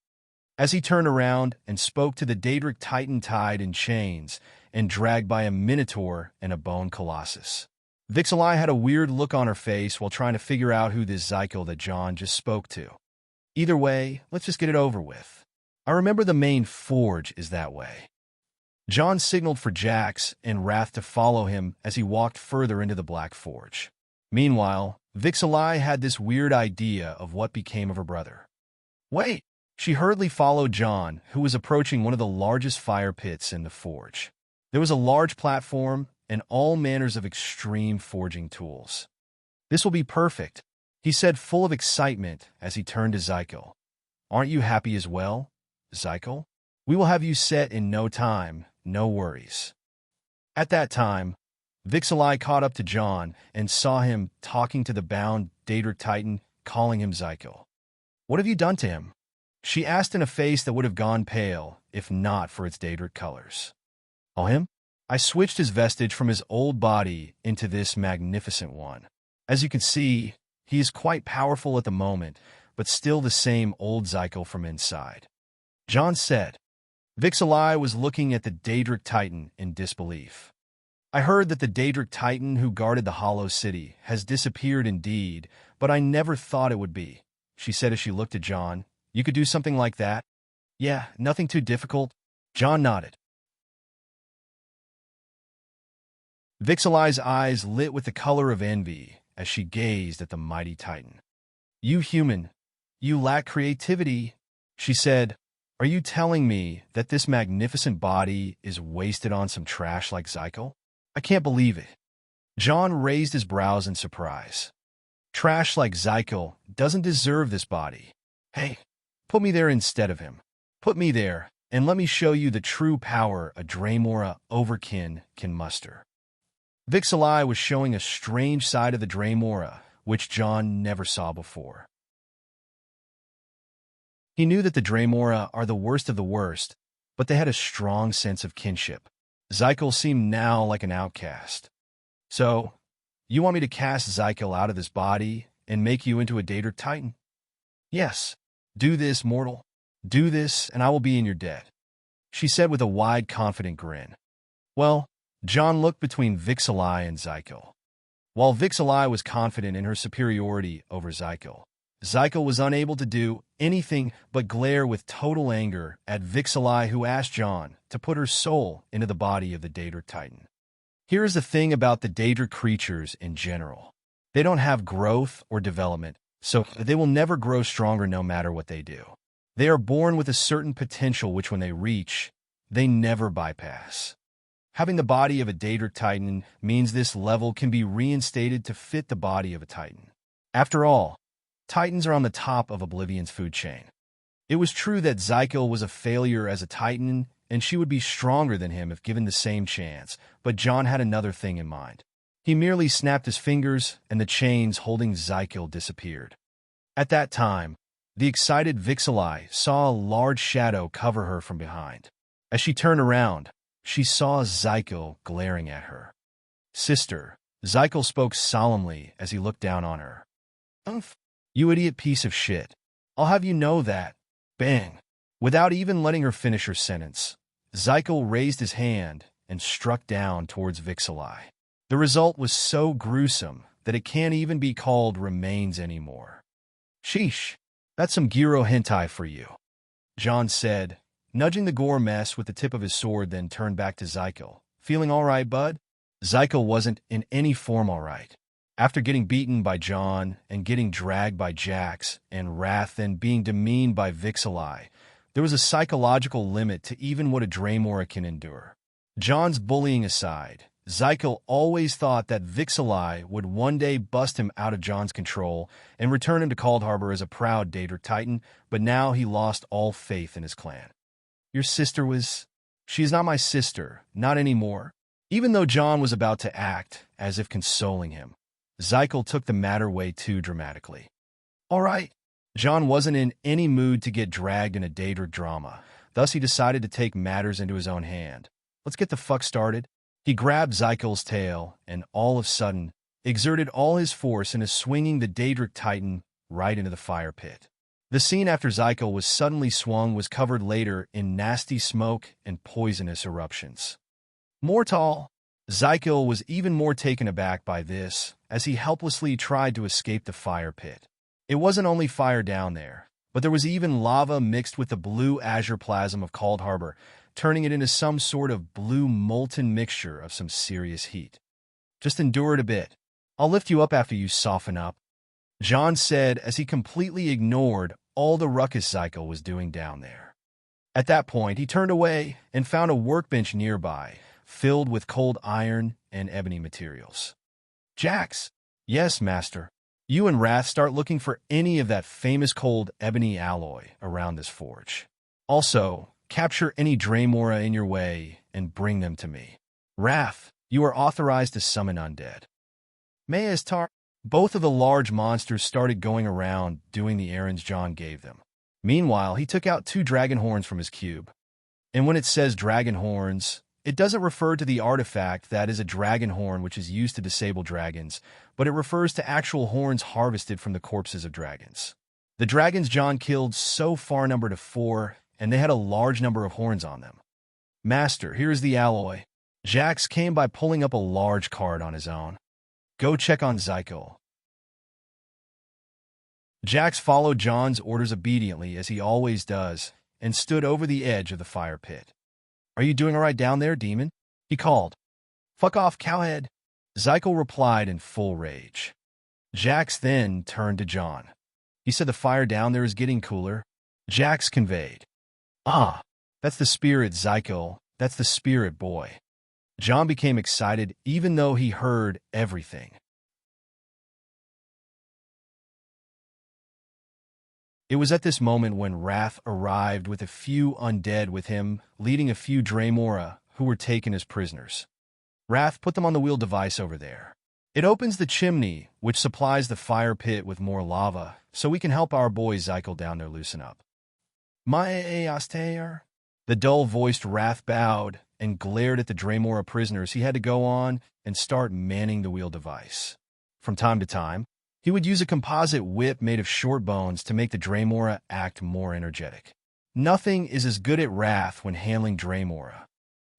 As he turned around and spoke to the Daedric Titan tied in chains and dragged by a Minotaur and a Bone Colossus. Vixalai had a weird look on her face while trying to figure out who this Zykel that John just spoke to. Either way, let's just get it over with. I remember the main forge is that way. John signaled for Jax and Wrath to follow him as he walked further into the Black Forge. Meanwhile, Vixalai had this weird idea of what became of her brother. Wait! She hurriedly followed John, who was approaching one of the largest fire pits in the forge. There was a large platform and all manners of extreme forging tools. This will be perfect, he said, full of excitement as he turned to Zykel. Aren't you happy as well, Zykel? We will have you set in no time, no worries. At that time, Vixalai caught up to John and saw him talking to the bound Daedric Titan, calling him Zykel. What have you done to him? She asked in a face that would have gone pale if not for its Daedric colors. Oh, him? I switched his vestige from his old body into this magnificent one. As you can see, he is quite powerful at the moment, but still the same old Zykel from inside. John said. Vixalai was looking at the Daedric Titan in disbelief. I heard that the Daedric Titan who guarded the Hollow City has disappeared indeed, but I never thought it would be, she said as she looked at John. You could do something like that? Yeah, nothing too difficult. John nodded. Vixalai's eyes lit with the color of envy as she gazed at the mighty Titan. You human, you lack creativity, she said. Are you telling me that this magnificent body is wasted on some trash like Zykel? I can't believe it. John raised his brows in surprise. Trash like Zykel doesn't deserve this body. Hey, put me there instead of him. Put me there, and let me show you the true power a Draymora overkin can muster. Vixalai was showing a strange side of the Draymora, which John never saw before. He knew that the Draymora are the worst of the worst, but they had a strong sense of kinship. Zykel seemed now like an outcast. So, you want me to cast Zykel out of this body and make you into a Daedric Titan? Yes. Do this, mortal. Do this, and I will be in your debt, she said with a wide, confident grin. Well, John looked between Vixalai and Zykel. While Vixalai was confident in her superiority over Zykel, Zykel was unable to do anything but glare with total anger at Vixalai, who asked John to put her soul into the body of the Daedric Titan. Here is the thing about the Daedric creatures in general. They don't have growth or development, so they will never grow stronger no matter what they do. They are born with a certain potential which when they reach, they never bypass. Having the body of a Daedric Titan means this level can be reinstated to fit the body of a Titan. After all, Titans are on the top of Oblivion's food chain. It was true that Zykel was a failure as a Titan, and she would be stronger than him if given the same chance, but John had another thing in mind. He merely snapped his fingers, and the chains holding Zykel disappeared. At that time, the excited Vixalai saw a large shadow cover her from behind. As she turned around, she saw Zykel glaring at her. Sister, Zykel spoke solemnly as he looked down on her. You idiot piece of shit. I'll have you know that. Bang. Without even letting her finish her sentence, Zykel raised his hand and struck down towards Vixalai. The result was so gruesome that it can't even be called remains anymore. Sheesh, that's some gyro hentai for you, John said, nudging the gore mess with the tip of his sword, then turned back to Zykel. Feeling all right, bud? Zykel wasn't in any form all right. After getting beaten by John and getting dragged by Jax and Wrath and being demeaned by Vixalai, there was a psychological limit to even what a Draymora can endure. John's bullying aside, Zykel always thought that Vixalai would one day bust him out of John's control and return him to Cold Harbor as a proud Daedric Titan, but now he lost all faith in his clan. Your sister was... She is not my sister, not anymore. Even though John was about to act as if consoling him, Zykel took the matter way too dramatically. All right. John wasn't in any mood to get dragged in a Daedric drama, thus he decided to take matters into his own hand. Let's get the fuck started. He grabbed Zykel's tail and all of a sudden exerted all his force into swinging the Daedric Titan right into the fire pit. The scene after Zykel was suddenly swung was covered later in nasty smoke and poisonous eruptions. Mortal, Zykel was even more taken aback by this as he helplessly tried to escape the fire pit. It wasn't only fire down there, but there was even lava mixed with the blue azure plasm of Cold Harbor, turning it into some sort of blue molten mixture of some serious heat. Just endure it a bit. I'll lift you up after you soften up, John said as he completely ignored all the ruckus Zykel was doing down there. At that point, he turned away and found a workbench nearby, filled with cold iron and ebony materials. Jax, yes, master. You and Wrath start looking for any of that famous cold ebony alloy around this forge. Also, capture any Draymora in your way and bring them to me. Wrath, you are authorized to summon undead. Maestar, both of the large monsters started going around doing the errands John gave them. Meanwhile, he took out 2 dragon horns from his cube. And when it says dragon horns, It doesn't refer to the artifact that is a dragon horn which is used to disable dragons, but it refers to actual horns harvested from the corpses of dragons. The dragons John killed so far numbered to 4, and they had a large number of horns on them. Master, here is the alloy. Jax came by pulling up a large card on his own. Go check on Zykel. Jax followed John's orders obediently, as he always does, and stood over the edge of the fire pit. Are you doing all right down there, demon? He called. Fuck off, cowhead. Zykel replied in full rage. Jax then turned to John. He said the fire down there is getting cooler. Jax conveyed. Ah, that's the spirit, Zykel. That's the spirit, boy. John became excited even though he heard everything. It was at this moment when Wrath arrived with a few undead with him, leading a few Draymora who were taken as prisoners. Wrath put them on the wheel device over there. It opens the chimney, which supplies the fire pit with more lava, so we can help our boy Zykel down there loosen up. My aster. The dull-voiced Wrath bowed and glared at the Draymora prisoners. He had to go on and start manning the wheel device. From time to time, he would use a composite whip made of short bones to make the Draymora act more energetic. Nothing is as good at Wrath when handling Draymora.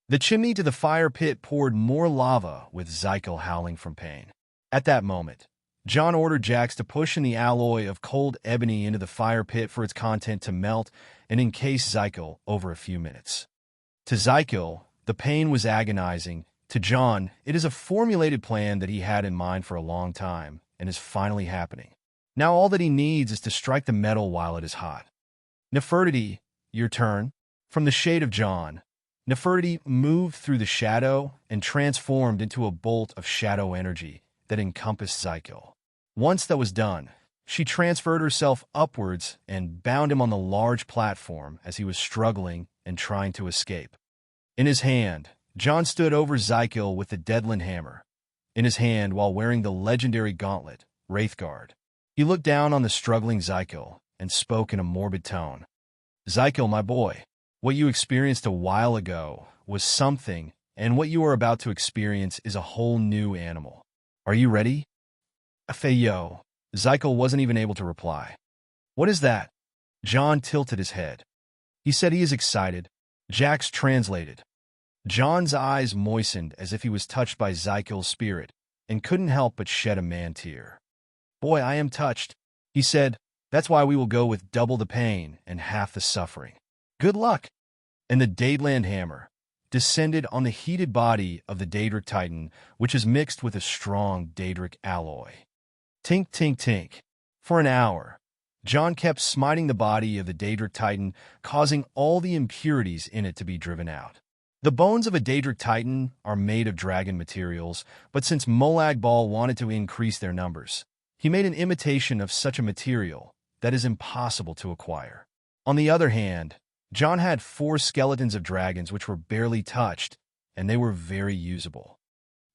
The chimney to the fire pit poured more lava, with Zykel howling from pain. At that moment, John ordered Jax to push in the alloy of cold ebony into the fire pit for its content to melt and encase Zykel over a few minutes. To Zykel, the pain was agonizing. To John, it is a formulated plan that he had in mind for a long time and is finally happening. Now all that he needs is to strike the metal while it is hot. Nefertiti, your turn. From the shade of John, Nefertiti moved through the shadow and transformed into a bolt of shadow energy that encompassed Zykel. Once that was done, she transferred herself upwards and bound him on the large platform as he was struggling and trying to escape. In his hand, John stood over Zykel with the Deadland hammer in his hand while wearing the legendary gauntlet, Wraithguard. He looked down on the struggling Zykel and spoke in a morbid tone. Zykel, my boy, what you experienced a while ago was something, and what you are about to experience is a whole new animal. Are you ready? Afeyo. Zykel wasn't even able to reply. What is that? John tilted his head. He said he is excited. Jax translated. John's eyes moistened as if he was touched by Zykel's spirit and couldn't help but shed a man-tear. Boy, I am touched, he said. That's why we will go with double the pain and half the suffering. Good luck. And the Daedland hammer descended on the heated body of the Daedric Titan, which is mixed with a strong Daedric alloy. Tink, tink, tink. For an hour, John kept smiting the body of the Daedric Titan, causing all the impurities in it to be driven out. The bones of a Daedric Titan are made of dragon materials, but since Molag Bal wanted to increase their numbers, he made an imitation of such a material that is impossible to acquire. On the other hand, John had 4 skeletons of dragons which were barely touched, and they were very usable.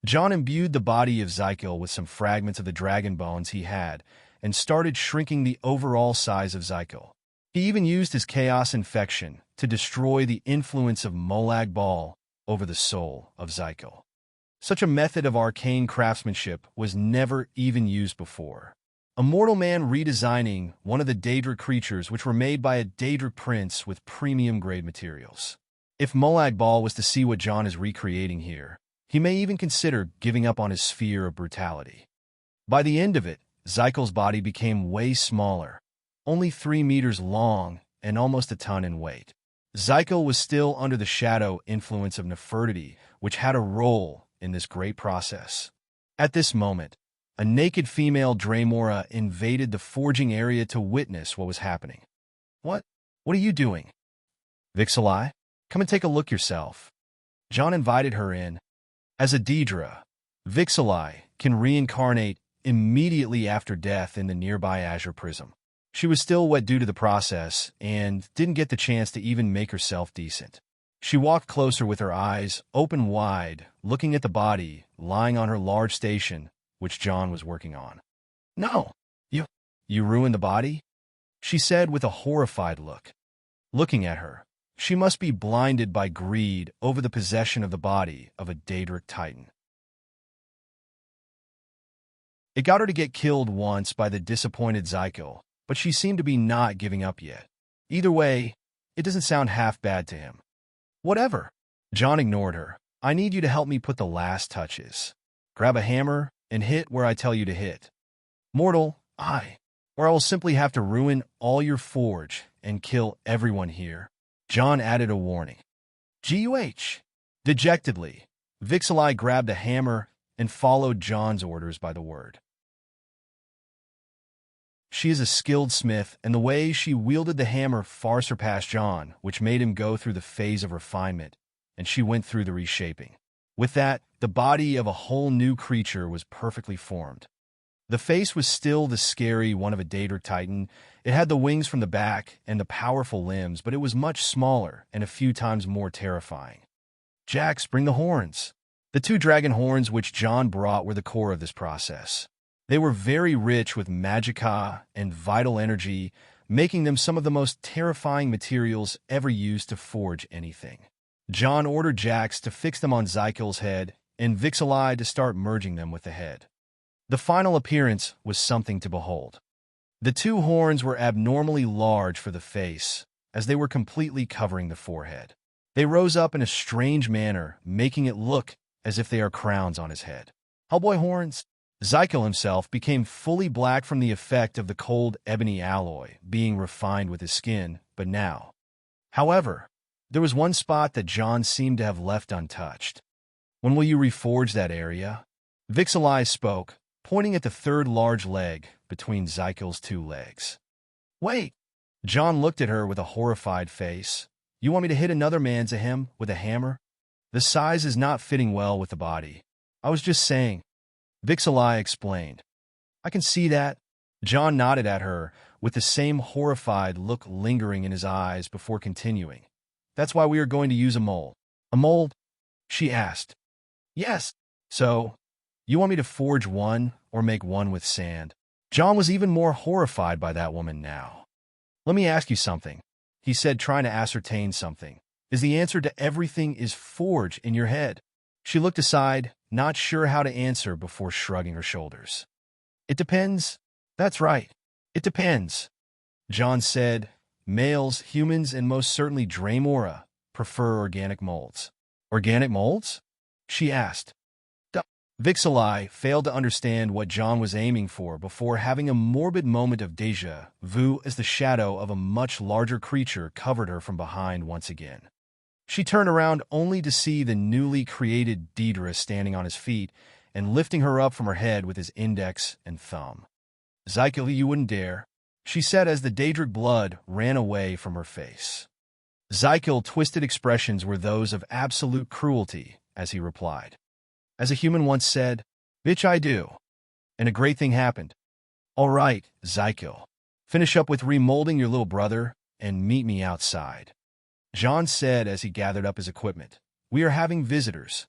John imbued the body of Zykel with some fragments of the dragon bones he had, and started shrinking the overall size of Zykel. He even used his chaos infection to destroy the influence of Molag Bal over the soul of Zykel. Such a method of arcane craftsmanship was never even used before. A mortal man redesigning one of the Daedric creatures which were made by a Daedric prince with premium-grade materials. If Molag Bal was to see what John is recreating here, he may even consider giving up on his sphere of brutality. By the end of it, Zykel's body became way smaller, only 3 meters long and almost a ton in weight. Zykel was still under the shadow influence of Nefertiti, which had a role in this great process. At this moment, a naked female Draymora invaded the forging area to witness what was happening. What are you doing? Vixalai, come and take a look yourself. John invited her in. As a Daedra, Vixalai can reincarnate immediately after death in the nearby Azure Prism. She was still wet due to the process and didn't get the chance to even make herself decent. She walked closer with her eyes open wide, looking at the body lying on her large station, which John was working on. No, you ruined the body? She said with a horrified look. Looking at her, She must be blinded by greed over the possession of the body of a Daedric Titan. It got her to get killed once by the disappointed Zykel, but she seemed to be not giving up yet. Either way, it doesn't sound half bad to him. Whatever. John ignored her. I need you to help me put the last touches. Grab a hammer and hit where I tell you to hit. Mortal, or I will simply have to ruin all your forge and kill everyone here. John added a warning. Guh. Dejectedly, Vixalai grabbed a hammer and followed John's orders by the word. She is a skilled smith, and the way she wielded the hammer far surpassed John, which made him go through the phase of refinement, and she went through the reshaping. With that, the body of a whole new creature was perfectly formed. The face was still the scary one of a Daedric Titan. It had the wings from the back and the powerful limbs, but it was much smaller and a few times more terrifying. Jax, bring the horns. The 2 dragon horns which John brought were the core of this process. They were very rich with magicka and vital energy, making them some of the most terrifying materials ever used to forge anything. John ordered Jax to fix them on Zykel's head and Vixalai to start merging them with the head. The final appearance was something to behold. The 2 horns were abnormally large for the face, as they were completely covering the forehead. They rose up in a strange manner, making it look as if they are crowns on his head. Hellboy horns! Zykel himself became fully black from the effect of the cold ebony alloy being refined with his skin, but now. However, there was one spot that John seemed to have left untouched. When will you reforge that area? Vixalai spoke, pointing at the 3rd large leg between Zykel's 2 legs. Wait! John looked at her with a horrified face. You want me to hit another man's a him with a hammer? The size is not fitting well with the body. I was just saying. Vixalai explained. I can see that. John nodded at her, with the same horrified look lingering in his eyes before continuing. That's why we are going to use a mold. A mold? She asked. Yes. So, you want me to forge one or make one with sand? John was even more horrified by that woman now. Let me ask you something, he said, trying to ascertain something. Is the answer to everything is forge in your head? She looked aside, not sure how to answer before shrugging her shoulders. It depends. That's right. It depends. John said, males, humans, and most certainly Draemora prefer organic molds. Organic molds? She asked. Vixalai failed to understand what John was aiming for before having a morbid moment of déjà vu as the shadow of a much larger creature covered her from behind once again. She turned around only to see the newly created Daedra standing on his feet and lifting her up from her head with his index and thumb. Zykel, you wouldn't dare, she said as the Daedric blood ran away from her face. Zykel's twisted expressions were those of absolute cruelty as he replied. As a human once said, bitch I do. And a great thing happened. All right, Zykel. Finish up with remolding your little brother and meet me outside. John said as he gathered up his equipment. We are having visitors.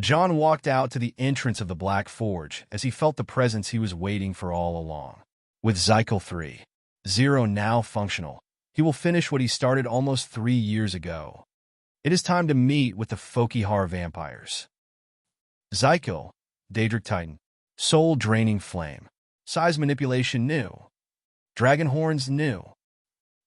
John walked out to the entrance of the Black Forge as he felt the presence he was waiting for all along. With Zykel 3.0 now functional, he will finish what he started almost 3 years ago. It is time to meet with the Fokihar vampires. Zykel, Daedric Titan, Soul Draining Flame, Size Manipulation new, Dragon Horns new.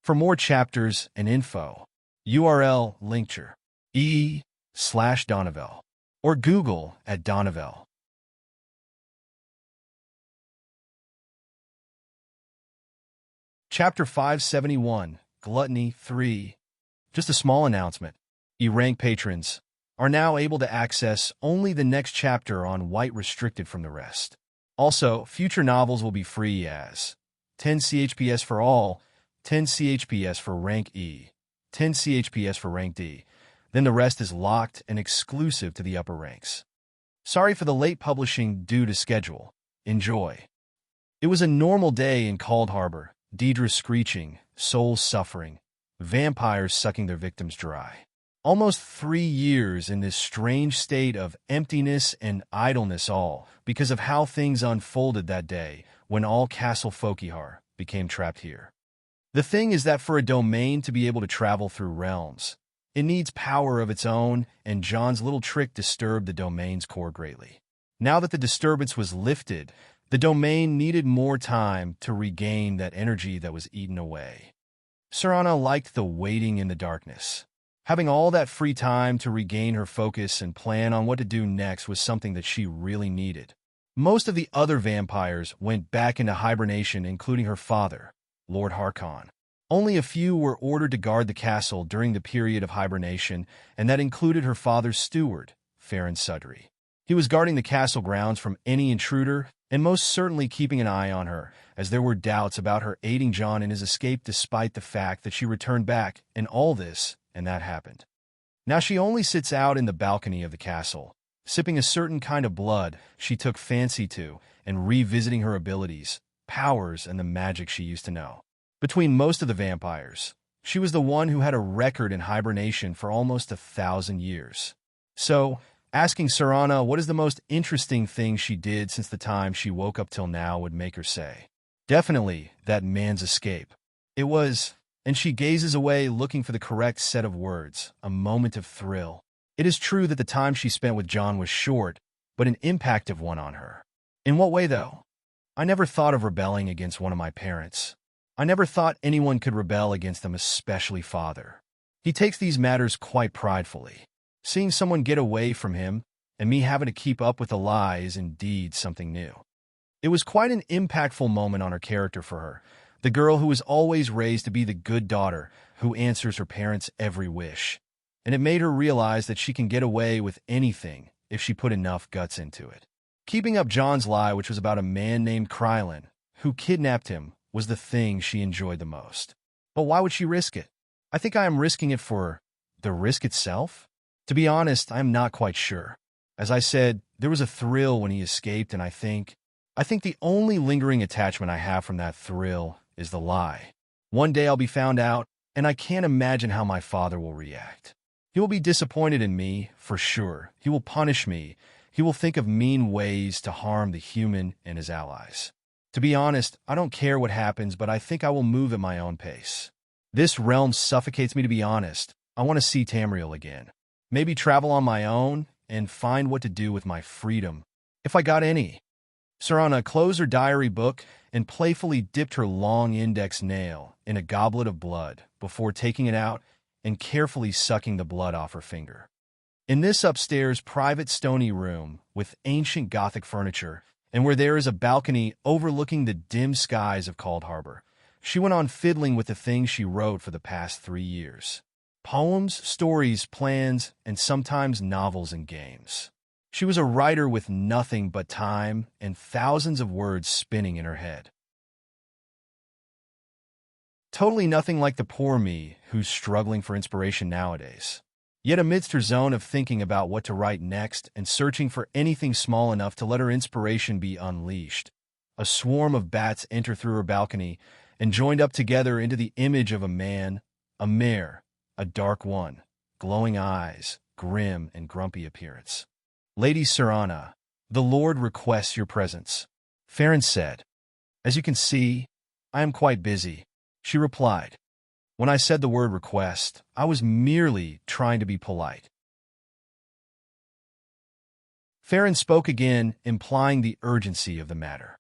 For more chapters and info, URL linkture /Donovel or Google at Donovel. Chapter 571, Gluttony 3. Just a small announcement. E-rank patrons are now able to access only the next chapter on White restricted from the rest. Also, future novels will be free as 10 CHPS for all, 10 CHPS for rank E, 10 CHPS for rank D. Then the rest is locked and exclusive to the upper ranks. Sorry for the late publishing due to schedule. Enjoy. It was a normal day in Cold Harbor. Daedra screeching, souls suffering, vampires sucking their victims dry. Almost 3 years in this strange state of emptiness and idleness, all because of how things unfolded that day when all Castle Fokihar became trapped here. The thing is that for a domain to be able to travel through realms, it needs power of its own, and John's little trick disturbed the domain's core greatly. Now that the disturbance was lifted, the domain needed more time to regain that energy that was eaten away. Serana liked the waiting in the darkness. Having all that free time to regain her focus and plan on what to do next was something that she really needed. Most of the other vampires went back into hibernation, including her father, Lord Harkon. Only a few were ordered to guard the castle during the period of hibernation, and that included her father's steward, Farron Sudry. He was guarding the castle grounds from any intruder, and most certainly keeping an eye on her, as there were doubts about her aiding John in his escape despite the fact that she returned back, and all this, and that happened. Now she only sits out in the balcony of the castle, sipping a certain kind of blood she took fancy to, and revisiting her abilities, powers, and the magic she used to know. Between most of the vampires, she was the one who had a record in hibernation for almost 1,000 years. So, asking Serana what is the most interesting thing she did since the time she woke up till now would make her say, "Definitely that man's escape. It was," and she gazes away looking for the correct set of words, a moment of thrill. It is true that the time she spent with John was short, but an impactful one on her. In what way, though? I never thought of rebelling against one of my parents. I never thought anyone could rebel against them, especially father. He takes these matters quite pridefully. Seeing someone get away from him, and me having to keep up with the lie is indeed something new. It was quite an impactful moment on her character for her, the girl who was always raised to be the good daughter who answers her parents' every wish. And it made her realize that she can get away with anything if she put enough guts into it. Keeping up John's lie, which was about a man named Krylin, who kidnapped him, was the thing she enjoyed the most. But why would she risk it? I think I am risking it for the risk itself. To be honest, I am not quite sure. As I said, there was a thrill when he escaped, and I think the only lingering attachment I have from that thrill is the lie. One day I'll be found out, and I can't imagine how my father will react. He will be disappointed in me, for sure. He will punish me. He will think of mean ways to harm the human and his allies. To be honest, I don't care what happens, but I think I will move at my own pace. This realm suffocates me, to be honest. I want to see Tamriel again. Maybe travel on my own and find what to do with my freedom, if I got any. Serana closed her diary book and playfully dipped her long index nail in a goblet of blood before taking it out and carefully sucking the blood off her finger. In this upstairs private stony room with ancient Gothic furniture, and where there is a balcony overlooking the dim skies of Cold Harbor, she went on fiddling with the things she wrote for the past 3 years. Poems, stories, plans, and sometimes novels and games. She was a writer with nothing but time and thousands of words spinning in her head. Totally nothing like the poor me who's struggling for inspiration nowadays. Yet amidst her zone of thinking about what to write next and searching for anything small enough to let her inspiration be unleashed, a swarm of bats enter through her balcony and joined up together into the image of a man, a mare, a dark one, glowing eyes, grim and grumpy appearance. "Lady Serana, the Lord requests your presence," Farron said. "As you can see, I am quite busy," she replied. "When I said the word request, I was merely trying to be polite." Farron spoke again, implying the urgency of the matter.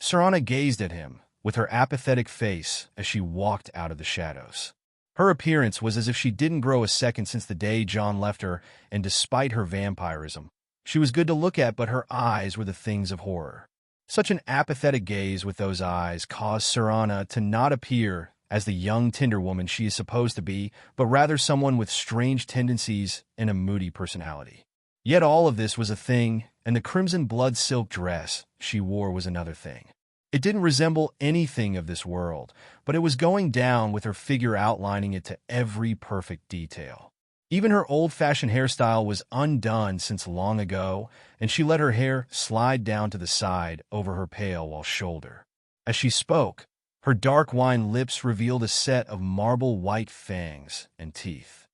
Serana gazed at him with her apathetic face as she walked out of the shadows. Her appearance was as if she didn't grow a second since the day John left her, and despite her vampirism, she was good to look at, but her eyes were the things of horror. Such an apathetic gaze with those eyes caused Serana to not appear as the young tender woman she is supposed to be, but rather someone with strange tendencies and a moody personality. Yet all of this was a thing, and the crimson blood silk dress she wore was another thing. It didn't resemble anything of this world, but it was going down with her figure outlining it to every perfect detail. Even her old-fashioned hairstyle was undone since long ago, and she let her hair slide down to the side over her pale shoulder. As she spoke, her dark wine lips revealed a set of marble-white fangs and teeth.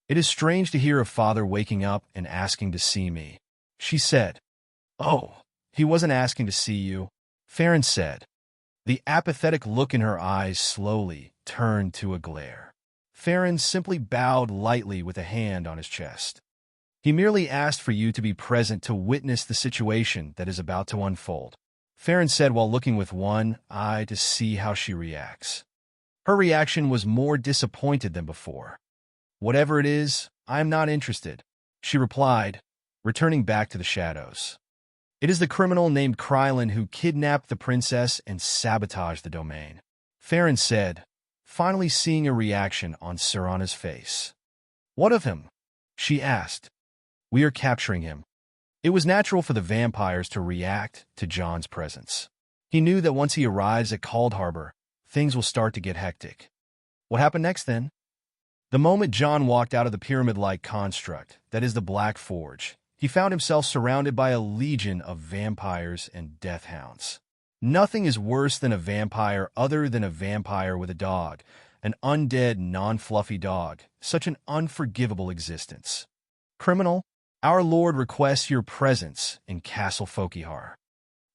"It is strange to hear a father waking up and asking to see me," she said. "Oh, he wasn't asking to see you," Farron said. The apathetic look in her eyes slowly turned to a glare. Farron simply bowed lightly with a hand on his chest. He merely asked for you to be present to witness the situation that is about to unfold, Farron said while looking with one eye to see how she reacts. Her reaction was more disappointed than before. Whatever it is, I am not interested, she replied, returning back to the shadows. It is the criminal named Krylin who kidnapped the princess and sabotaged the domain, Farron said, finally seeing a reaction on Serana's face. What of him? She asked. We are capturing him. It was natural for the vampires to react to John's presence. He knew that once he arrives at Cold Harbor, things will start to get hectic. What happened next then? The moment John walked out of the pyramid-like construct, that is the Black Forge, he found himself surrounded by a legion of vampires and death hounds. Nothing is worse than a vampire other than a vampire with a dog, an undead, non-fluffy dog, such an unforgivable existence. Criminal, our Lord requests your presence in Castle Fokihar.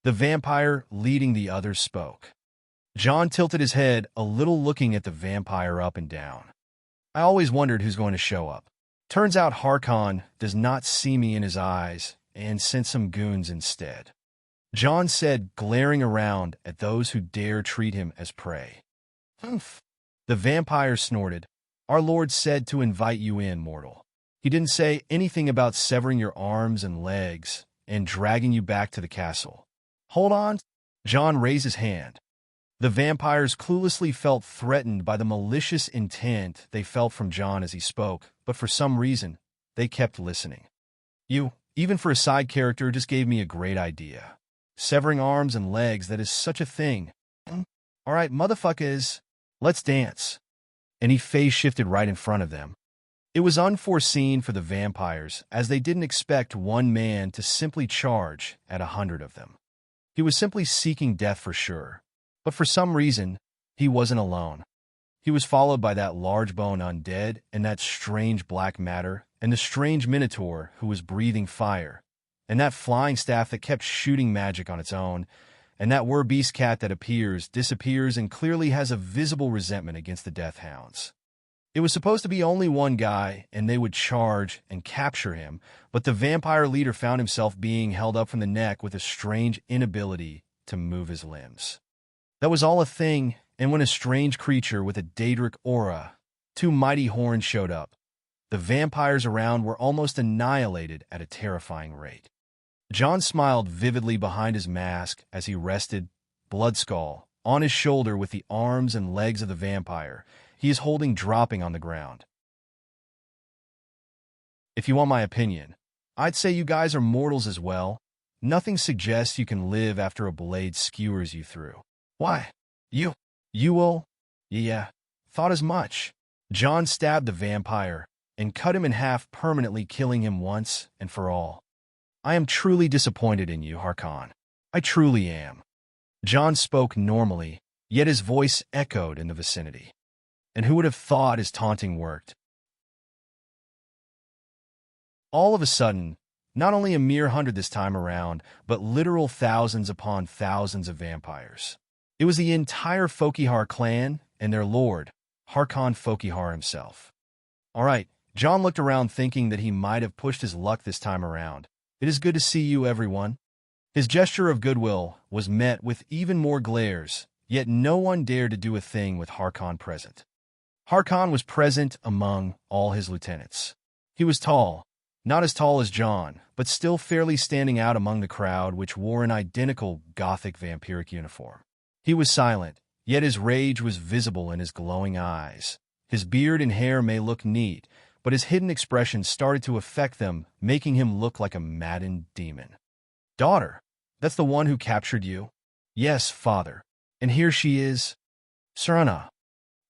The vampire leading the others spoke. John tilted his head a little, looking at the vampire up and down. I always wondered who's going to show up. Turns out Harkon does not see me in his eyes and sent some goons instead, John said, glaring around at those who dare treat him as prey. Humph. The vampire snorted. Our Lord said to invite you in, mortal. He didn't say anything about severing your arms and legs and dragging you back to the castle. Hold on. John raised his hand. The vampires cluelessly felt threatened by the malicious intent they felt from John as he spoke, but for some reason, they kept listening. You, even for a side character, just gave me a great idea. Severing arms and legs, that is such a thing. All right, motherfuckers, let's dance. And he phase-shifted right in front of them. It was unforeseen for the vampires, as they didn't expect one man to simply charge at 100 of them. He was simply seeking death for sure. But for some reason, he wasn't alone. He was followed by that large-bone undead and that strange black matter and the strange minotaur who was breathing fire, and that flying staff that kept shooting magic on its own, and that werbeast cat that appears, disappears, and clearly has a visible resentment against the Death Hounds. It was supposed to be only one guy, and they would charge and capture him, but the vampire leader found himself being held up from the neck with a strange inability to move his limbs. That was all a thing, and when a strange creature with a Daedric aura, 2 mighty horns, showed up, the vampires around were almost annihilated at a terrifying rate. John smiled vividly behind his mask as he rested, Bloodskull, on his shoulder with the arms and legs of the vampire he is holding dropping on the ground. If you want my opinion, I'd say you guys are mortals as well. Nothing suggests you can live after a blade skewers you through. Why? You will? Yeah, thought as much. John stabbed the vampire and cut him in half, permanently killing him once and for all. I am truly disappointed in you, Harkon. I truly am. John spoke normally, yet his voice echoed in the vicinity. And who would have thought his taunting worked? All of a sudden, not only a mere 100 this time around, but literal thousands upon thousands of vampires. It was the entire Fokihar clan and their lord, Harkon Fokihar himself. All right, John looked around thinking that he might have pushed his luck this time around. It is good to see you, everyone. His gesture of goodwill was met with even more glares, yet no one dared to do a thing with Harkon present. Harkon was present among all his lieutenants. He was tall, not as tall as John, but still fairly standing out among the crowd, which wore an identical Gothic vampiric uniform. He was silent, yet his rage was visible in his glowing eyes. His beard and hair may look neat, but his hidden expression started to affect them, making him look like a maddened demon. Daughter, that's the one who captured you? Yes, father. And here she is. Serana.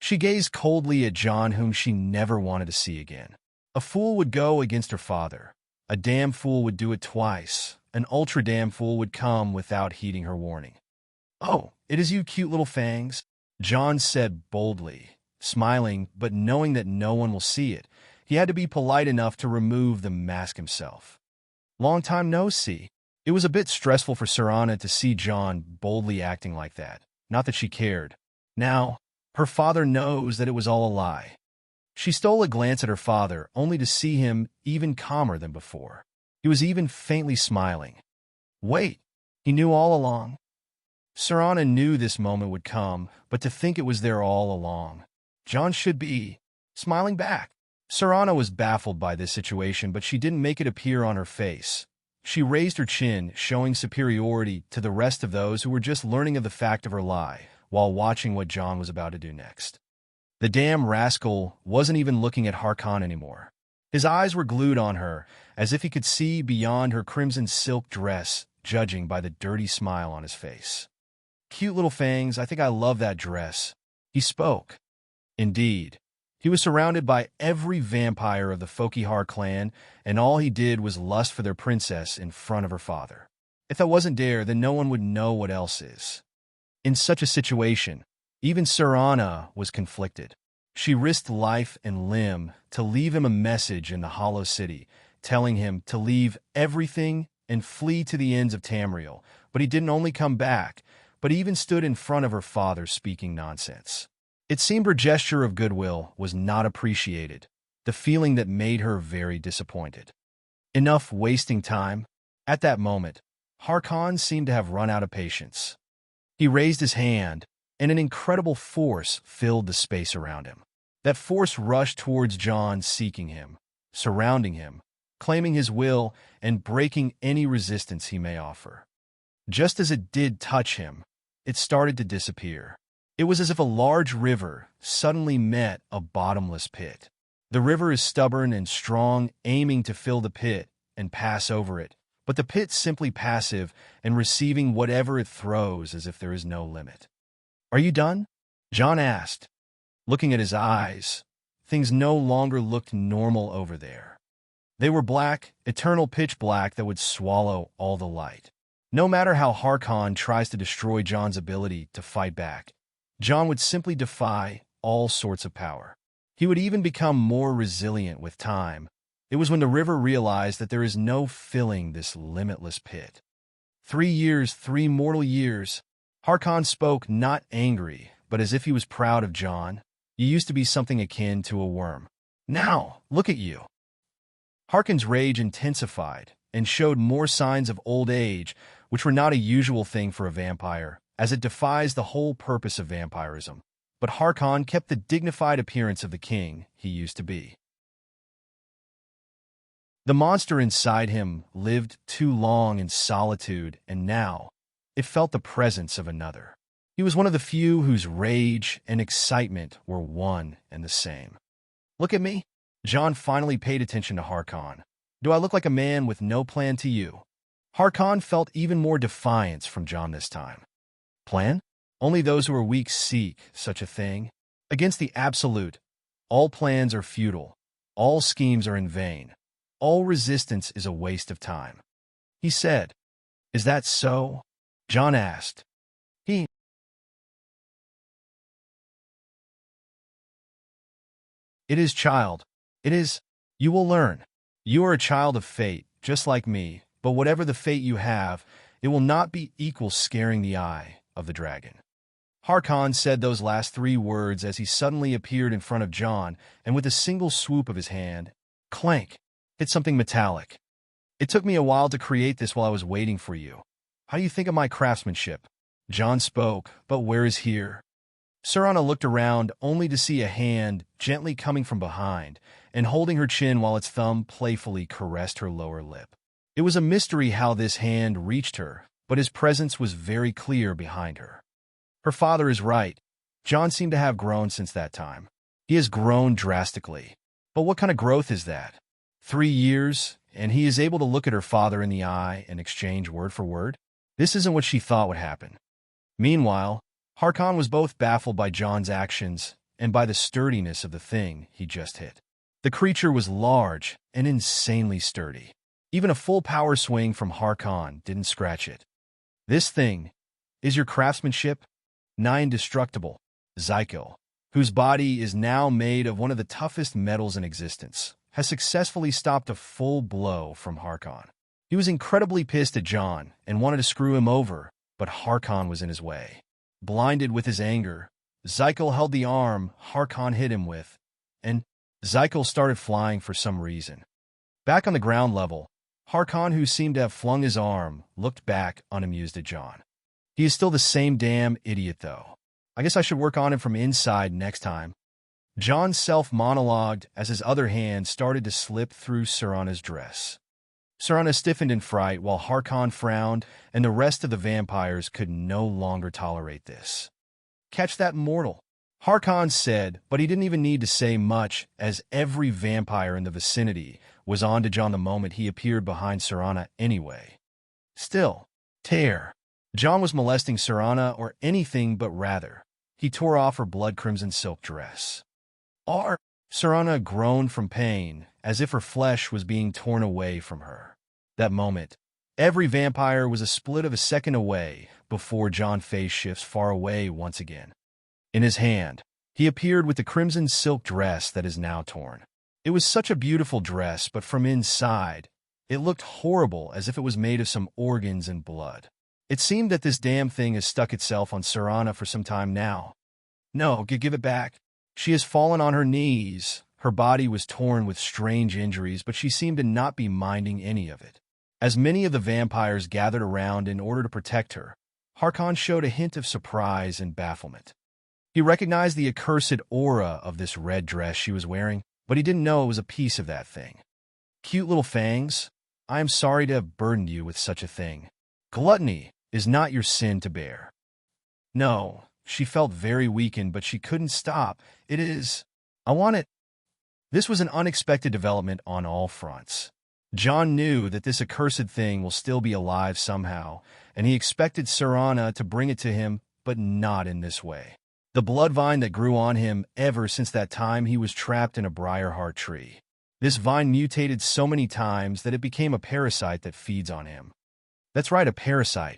She gazed coldly at John, whom she never wanted to see again. A fool would go against her father. A damn fool would do it twice. An ultra-damn fool would come without heeding her warning. Oh, it is you, cute little fangs, John said boldly, smiling, but knowing that no one will see it. He had to be polite enough to remove the mask himself. Long time no see. It was a bit stressful for Serana to see John boldly acting like that. Not that she cared. Now, Her father knows that it was all a lie. She stole a glance at her father, only to see him even calmer than before. He was even faintly smiling. Wait, he knew all along. Serana knew this moment would come, but to think it was there all along. John should be smiling back. Serana was baffled by this situation, but she didn't make it appear on her face. She raised her chin, showing superiority to the rest of those who were just learning of the fact of her lie, while watching what John was about to do next. The damn rascal wasn't even looking at Harkon anymore. His eyes were glued on her, as if he could see beyond her crimson silk dress, judging by the dirty smile on his face. Cute little fangs, I think I love that dress. He spoke. Indeed. He was surrounded by every vampire of the Fokihar clan, and all he did was lust for their princess in front of her father. If that wasn't dare, then no one would know what else is. In such a situation, even Serana was conflicted. She risked life and limb to leave him a message in the Hollow City, telling him to leave everything and flee to the ends of Tamriel, but he didn't only come back, but even stood in front of her father speaking nonsense. It seemed her gesture of goodwill was not appreciated, the feeling that made her very disappointed. Enough wasting time. At that moment, Harkon seemed to have run out of patience. He raised his hand, and an incredible force filled the space around him. That force rushed towards John, seeking him, surrounding him, claiming his will, and breaking any resistance he may offer. Just as it did touch him, it started to disappear. It was as if a large river suddenly met a bottomless pit. The river is stubborn and strong, aiming to fill the pit and pass over it, but the pit's simply passive and receiving whatever it throws as if there is no limit. Are you done? John asked. Looking at his eyes, things no longer looked normal over there. They were black, eternal pitch black that would swallow all the light. No matter how Harkon tries to destroy John's ability to fight back, John would simply defy all sorts of power. He would even become more resilient with time. It was when the river realized that there is no filling this limitless pit. 3 years, 3 mortal years. Harkon spoke not angry, but as if he was proud of John. You used to be something akin to a worm. Now, look at you. Harkon's rage intensified and showed more signs of old age, which were not a usual thing for a vampire, as it defies the whole purpose of vampirism. But Harkon kept the dignified appearance of the king he used to be. The monster inside him lived too long in solitude, and now it felt the presence of another. He was one of the few whose rage and excitement were one and the same. Look at me. John finally paid attention to Harkon. Do I look like a man with no plan to you? Harkon felt even more defiance from John this time. Plan? Only those who are weak seek such a thing. Against the absolute, all plans are futile, all schemes are in vain, all resistance is a waste of time. He said, Is that so? John asked. It is, child. It is. You will learn. You are a child of fate, just like me, but whatever the fate you have, it will not be equal scaring the eye of the dragon. Harkon said those last 3 words as he suddenly appeared in front of John, and with a single swoop of his hand, clank, hit something metallic. It took me a while to create this while I was waiting for you. How do you think of my craftsmanship? John spoke, but where is here? Serana looked around only to see a hand gently coming from behind and holding her chin while its thumb playfully caressed her lower lip. It was a mystery how this hand reached her, but his presence was very clear behind her. Her father is right. John seemed to have grown since that time. He has grown drastically. But what kind of growth is that? 3 years, and he is able to look at her father in the eye and exchange word for word? This isn't what she thought would happen. Meanwhile, Harkon was both baffled by John's actions and by the sturdiness of the thing he just hit. The creature was large and insanely sturdy. Even a full power swing from Harkon didn't scratch it. This thing is your craftsmanship? Nigh indestructible, Zykel, whose body is now made of one of the toughest metals in existence, has successfully stopped a full blow from Harkon. He was incredibly pissed at John and wanted to screw him over, but Harkon was in his way. Blinded with his anger, Zykel held the arm Harkon hit him with, and Zykel started flying for some reason. Back on the ground level, Harkon, who seemed to have flung his arm, looked back unamused at John. He is still the same damn idiot, though. I guess I should work on him from inside next time. John self-monologued as his other hand started to slip through Serana's dress. Serana stiffened in fright while Harkon frowned, and the rest of the vampires could no longer tolerate this. "Catch that mortal," Harkon said, but he didn't even need to say much, as every vampire in the vicinity was on to John the moment he appeared behind Serana anyway. Still, tear. John was molesting Serana or anything but rather. He tore off her blood-crimson silk dress. Serana groaned from pain, as if her flesh was being torn away from her. That moment, every vampire was a split of a second away before John's face shifts far away once again. In his hand, he appeared with the crimson silk dress that is now torn. It was such a beautiful dress, but from inside, it looked horrible, as if it was made of some organs and blood. It seemed that this damn thing has stuck itself on Serana for some time now. "No, give it back." She has fallen on her knees. Her body was torn with strange injuries, but she seemed to not be minding any of it. As many of the vampires gathered around in order to protect her, Harkon showed a hint of surprise and bafflement. He recognized the accursed aura of this red dress she was wearing, but he didn't know it was a piece of that thing. "Cute little fangs, I am sorry to have burdened you with such a thing. Gluttony is not your sin to bear." No, she felt very weakened, but she couldn't stop. "It is. I want it." This was an unexpected development on all fronts. John knew that this accursed thing will still be alive somehow, and he expected Serana to bring it to him, but not in this way. The blood vine that grew on him ever since that time he was trapped in a briar-heart tree. This vine mutated so many times that it became a parasite that feeds on him. That's right, a parasite.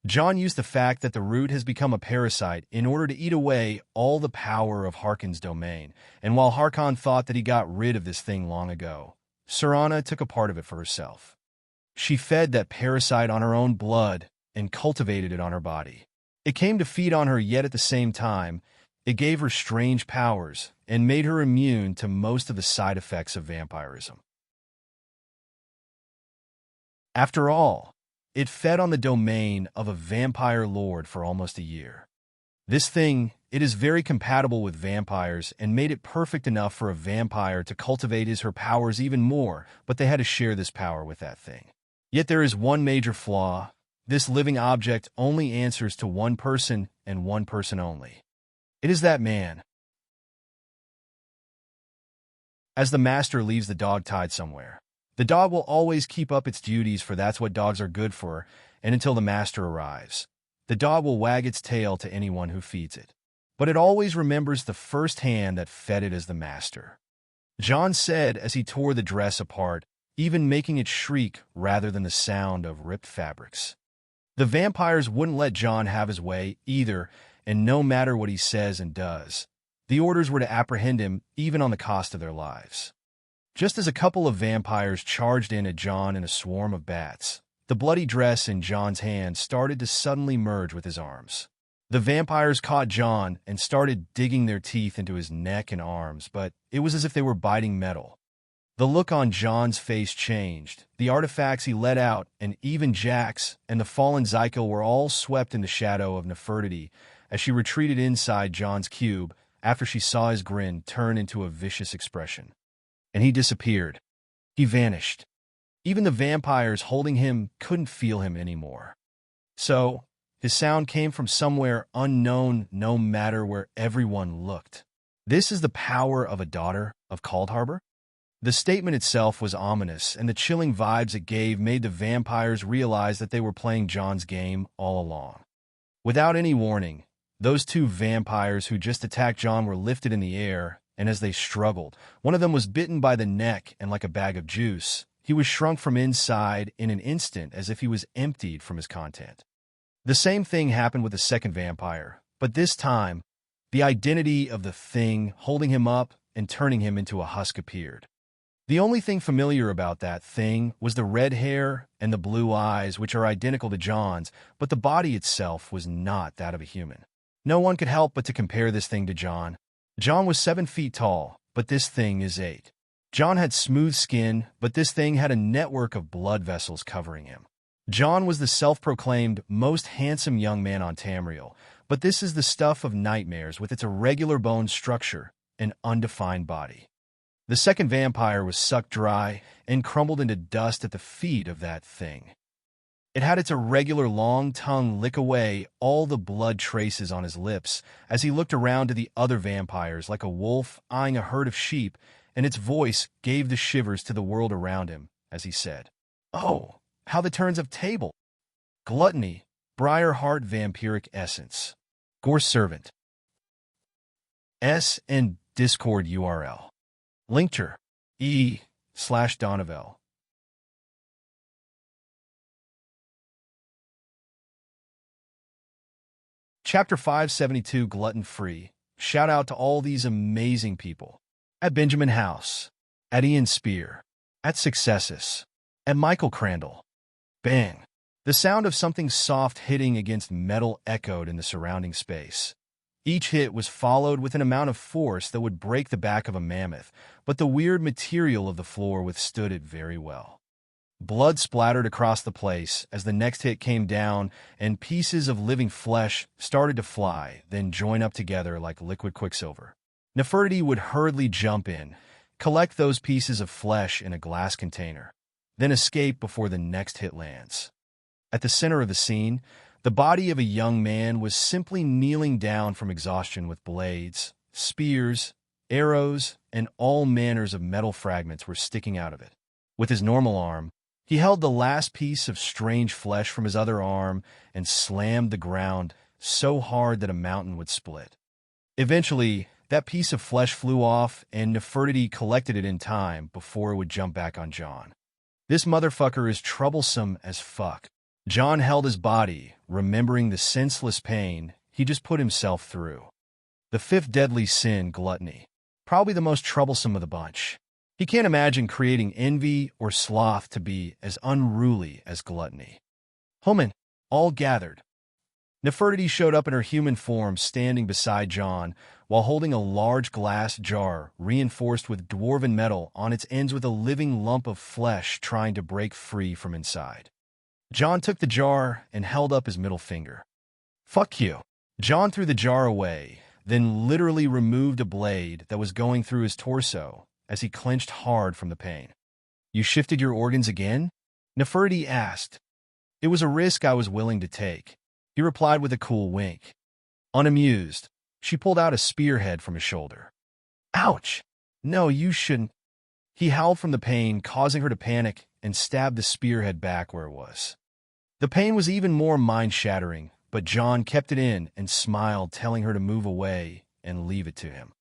John used the fact that the root has become a parasite in order to eat away all the power of Harkon's domain, and while Harkon thought that he got rid of this thing long ago, Serana took a part of it for herself. She fed that parasite on her own blood and cultivated it on her body. It came to feed on her, yet at the same time, it gave her strange powers and made her immune to most of the side effects of vampirism. After all, it fed on the domain of a vampire lord for almost a year. This thing, it is very compatible with vampires and made it perfect enough for a vampire to cultivate her powers even more, but they had to share this power with that thing. Yet there is one major flaw. This living object only answers to one person and one person only. It is that man. As the master leaves the dog tied somewhere, the dog will always keep up its duties, for that's what dogs are good for, and until the master arrives. The dog will wag its tail to anyone who feeds it. But it always remembers the first hand that fed it as the master. John said as he tore the dress apart, even making it shriek rather than the sound of ripped fabrics. The vampires wouldn't let John have his way either, and no matter what he says and does, the orders were to apprehend him even on the cost of their lives. Just as a couple of vampires charged in at John in a swarm of bats, the bloody dress in John's hand started to suddenly merge with his arms. The vampires caught John and started digging their teeth into his neck and arms, but it was as if they were biting metal. The look on John's face changed. The artifacts he let out, and even Jax and the fallen Zykel were all swept in the shadow of Nefertiti as she retreated inside John's cube after she saw his grin turn into a vicious expression. And he disappeared. He vanished. Even the vampires holding him couldn't feel him anymore. So, his sound came from somewhere unknown, no matter where everyone looked. This is the power of a daughter of Cold Harbor? The statement itself was ominous, and the chilling vibes it gave made the vampires realize that they were playing John's game all along. Without any warning, those two vampires who just attacked John were lifted in the air, and as they struggled, one of them was bitten by the neck, and like a bag of juice, he was shrunk from inside in an instant as if he was emptied from his content. The same thing happened with the second vampire, but this time, the identity of the thing holding him up and turning him into a husk appeared. The only thing familiar about that thing was the red hair and the blue eyes, which are identical to John's, but the body itself was not that of a human. No one could help but to compare this thing to John. John was 7 feet tall, but this thing is 8. John had smooth skin, but this thing had a network of blood vessels covering him. John was the self-proclaimed most handsome young man on Tamriel, but this is the stuff of nightmares with its irregular bone structure and undefined body. The second vampire was sucked dry and crumbled into dust at the feet of that thing. It had its irregular long tongue lick away all the blood traces on his lips as he looked around to the other vampires like a wolf eyeing a herd of sheep, and its voice gave the shivers to the world around him as he said, "Oh, how the turns of table! Gluttony, Briarheart vampiric essence. Gore servant. S and Discord URL. Linkter. E/Donovel. Chapter 572 Glutton Free. Shout out to all these amazing people. At Benjamin House. At Ian Spear. At Successus. At Michael Crandall. Bang. The sound of something soft hitting against metal echoed in the surrounding space. Each hit was followed with an amount of force that would break the back of a mammoth, but the weird material of the floor withstood it very well. Blood splattered across the place as the next hit came down, and pieces of living flesh started to fly, then join up together like liquid quicksilver. Nefertiti would hurriedly jump in, collect those pieces of flesh in a glass container, then escape before the next hit lands. At the center of the scene, the body of a young man was simply kneeling down from exhaustion with blades, spears, arrows, and all manners of metal fragments were sticking out of it. With his normal arm, he held the last piece of strange flesh from his other arm and slammed the ground so hard that a mountain would split. Eventually, that piece of flesh flew off, and Nefertiti collected it in time before it would jump back on John. This motherfucker is troublesome as fuck. John held his body, remembering the senseless pain he just put himself through. The fifth deadly sin, gluttony. Probably the most troublesome of the bunch. He can't imagine creating envy or sloth to be as unruly as gluttony. Human, all gathered. Nefertiti showed up in her human form standing beside John while holding a large glass jar reinforced with dwarven metal on its ends with a living lump of flesh trying to break free from inside. John took the jar and held up his middle finger. Fuck you. John threw the jar away, then literally removed a blade that was going through his torso as he clenched hard from the pain. You shifted your organs again? Nefertiti asked. It was a risk I was willing to take. He replied with a cool wink. Unamused, she pulled out a spearhead from his shoulder. Ouch! No, you shouldn't. He howled from the pain, causing her to panic and stabbed the spearhead back where it was. The pain was even more mind-shattering, but John kept it in and smiled, telling her to move away and leave it to him.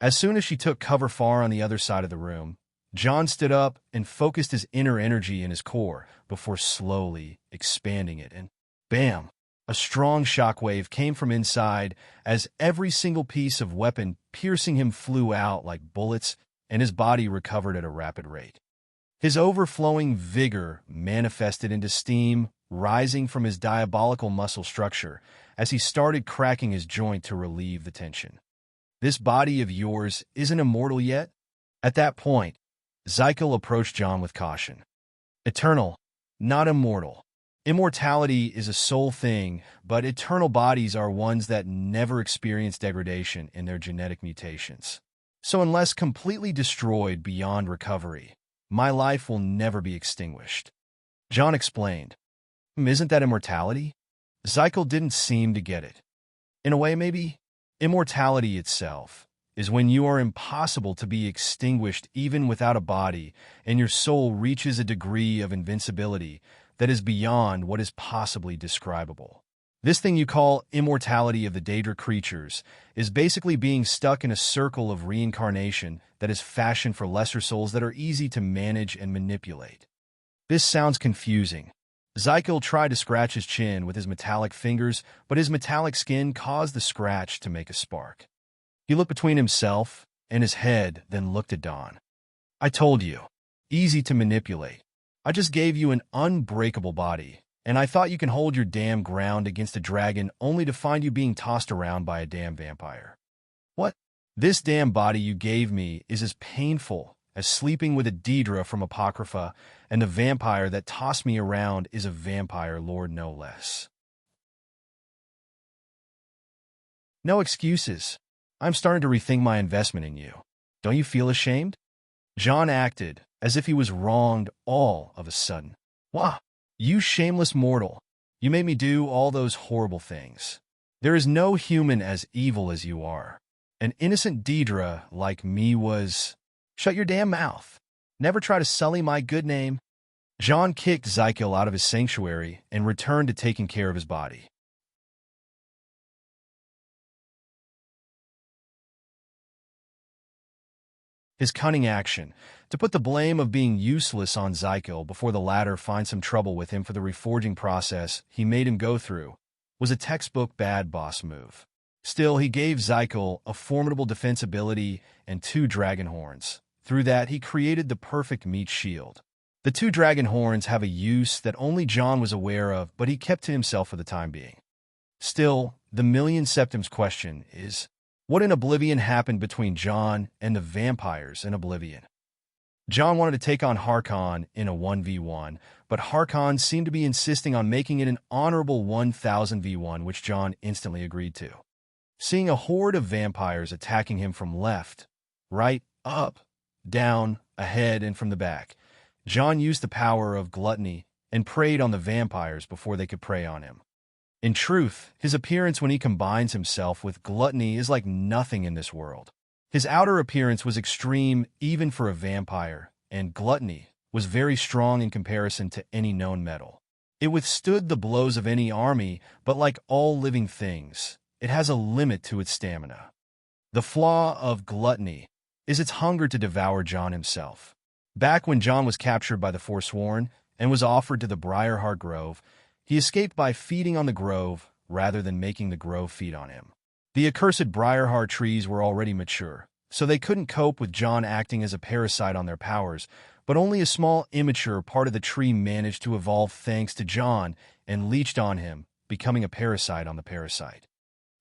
As soon as she took cover far on the other side of the room, John stood up and focused his inner energy in his core before slowly expanding it, and bam! A strong shockwave came from inside as every single piece of weapon piercing him flew out like bullets, and his body recovered at a rapid rate. His overflowing vigor manifested into steam rising from his diabolical muscle structure as he started cracking his joint to relieve the tension. This body of yours isn't immortal yet? At that point, Zykel approached John with caution. Eternal, not immortal. Immortality is a soul thing, but eternal bodies are ones that never experience degradation in their genetic mutations. So unless completely destroyed beyond recovery, my life will never be extinguished. John explained. Isn't that immortality? Zykel didn't seem to get it. In a way, maybe. Immortality itself is when you are impossible to be extinguished even without a body, and your soul reaches a degree of invincibility that is beyond what is possibly describable. This thing you call immortality of the Daedra creatures is basically being stuck in a circle of reincarnation that is fashioned for lesser souls that are easy to manage and manipulate. This sounds confusing. Zykel tried to scratch his chin with his metallic fingers, but his metallic skin caused the scratch to make a spark. He looked between himself and his head, then looked at Dawn. I told you. Easy to manipulate. I just gave you an unbreakable body, And I thought you can hold your damn ground against a dragon only to find you being tossed around by a damn vampire. What? This damn body you gave me is as painful as sleeping with a Daedra from Apocrypha, and the vampire that tossed me around is a vampire lord no less. No excuses. I'm starting to rethink my investment in you. Don't you feel ashamed? John acted as if he was wronged all of a sudden. Wah! You shameless mortal. You made me do all those horrible things. There is no human as evil as you are. An innocent Daedra like me was... Shut your damn mouth. Never try to sully my good name. John kicked Zykel out of his sanctuary and returned to taking care of his body. His cunning action, to put the blame of being useless on Zykel before the latter finds some trouble with him for the reforging process he made him go through, was a textbook bad boss move. Still, he gave Zykel a formidable defense ability and 2 dragon horns. Through that, he created the perfect meat shield. The 2 dragon horns have a use that only John was aware of, but he kept to himself for the time being. Still, the million septims question is, what in Oblivion happened between John and the vampires in Oblivion? John wanted to take on Harkon in a 1v1, but Harkon seemed to be insisting on making it an honorable 1000v1, which John instantly agreed to. Seeing a horde of vampires attacking him from left, right, up, down, ahead, and from the back, John used the power of gluttony and preyed on the vampires before they could prey on him. In truth, his appearance when he combines himself with gluttony is like nothing in this world. His outer appearance was extreme even for a vampire, and gluttony was very strong in comparison to any known metal. It withstood the blows of any army, but like all living things, it has a limit to its stamina. The flaw of gluttony is its hunger to devour John himself. Back when John was captured by the Forsworn and was offered to the Briarheart Grove, he escaped by feeding on the grove rather than making the grove feed on him. The accursed Briarheart trees were already mature, so they couldn't cope with John acting as a parasite on their powers, but only a small immature part of the tree managed to evolve thanks to John and leached on him, becoming a parasite on the parasite.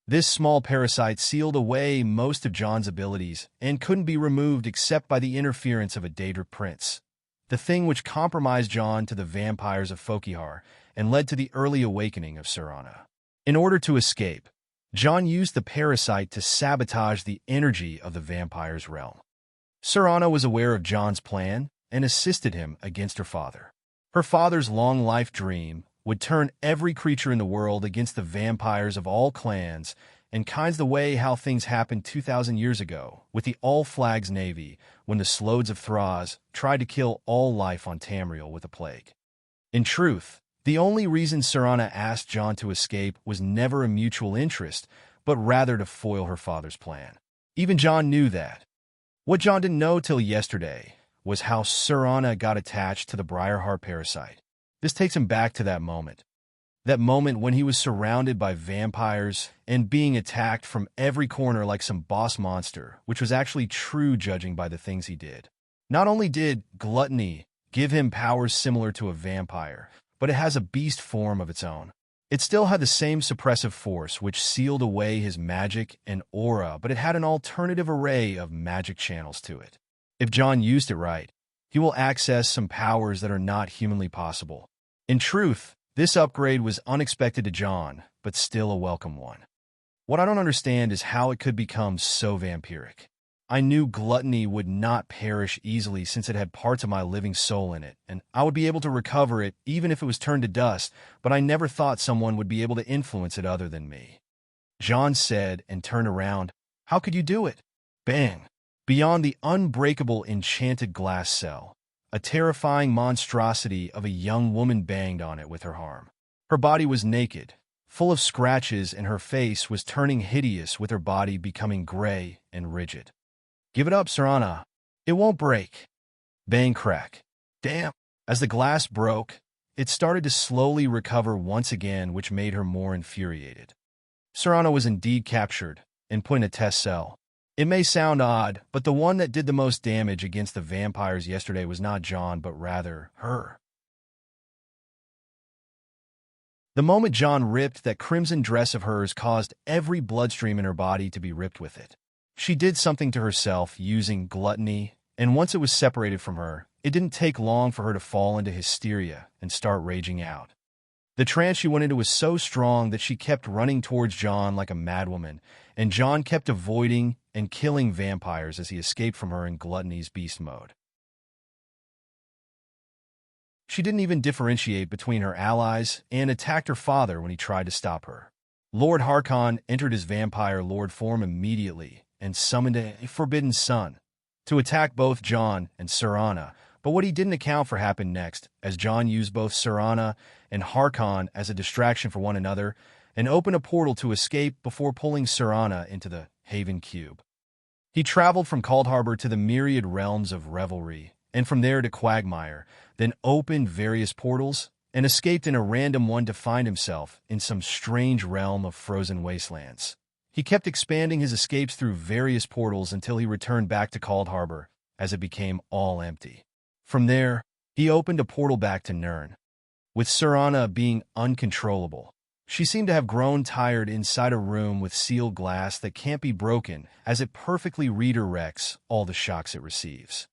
This small parasite sealed away most of John's abilities and couldn't be removed except by the interference of a Daedric prince, the thing which compromised John to the vampires of Fokihar and led to the early awakening of Serana. In order to escape, John used the parasite to sabotage the energy of the vampire's realm. Serana was aware of John's plan and assisted him against her father. Her father's long-life dream would turn every creature in the world against the vampires of all clans, and kinds the way how things happened 2,000 years ago with the All Flags Navy when the Slodes of Thraz tried to kill all life on Tamriel with a plague. In truth, the only reason Serana asked John to escape was never a mutual interest, but rather to foil her father's plan. Even John knew that. What John didn't know till yesterday was how Serana got attached to the Briarheart parasite. This takes him back to that moment when he was surrounded by vampires and being attacked from every corner like some boss monster, which was actually true judging by the things he did. Not only did gluttony give him powers similar to a vampire, but it has a beast form of its own. It still had the same suppressive force which sealed away his magic and aura, but it had an alternative array of magic channels to it. If John used it right, he will access some powers that are not humanly possible. In truth, this upgrade was unexpected to John, but still a welcome one. What I don't understand is how it could become so vampiric. I knew gluttony would not perish easily since it had parts of my living soul in it, and I would be able to recover it even if it was turned to dust, but I never thought someone would be able to influence it other than me. John said and turned around. How could you do it? Bang! Beyond the unbreakable enchanted glass cell, a terrifying monstrosity of a young woman banged on it with her arm. Her body was naked, full of scratches, and her face was turning hideous with her body becoming gray and rigid. Give it up, Serana. It won't break. Bang crack. Damn. As the glass broke, it started to slowly recover once again, which made her more infuriated. Serana was indeed captured and put in a test cell. It may sound odd, but the one that did the most damage against the vampires yesterday was not John, but rather her. The moment John ripped that crimson dress of hers caused every bloodstream in her body to be ripped with it. She did something to herself using gluttony, and once it was separated from her, it didn't take long for her to fall into hysteria and start raging out. The trance she went into was so strong that she kept running towards John like a madwoman, and John kept avoiding and killing vampires as he escaped from her in gluttony's beast mode. She didn't even differentiate between her allies and attacked her father when he tried to stop her. Lord Harkon entered his vampire lord form immediately and summoned a forbidden son to attack both John and Serana, but what he didn't account for happened next, as John used both Serana and Harkon as a distraction for one another and opened a portal to escape before pulling Serana into the Haven Cube. He traveled from Coldharbour to the myriad realms of revelry, and from there to Quagmire, then opened various portals and escaped in a random one to find himself in some strange realm of frozen wastelands. He kept expanding his escapes through various portals until he returned back to Coldharbour, as it became all empty. From there, he opened a portal back to Nirn. With Serana being uncontrollable, she seemed to have grown tired inside a room with sealed glass that can't be broken, as it perfectly redirects all the shocks it receives.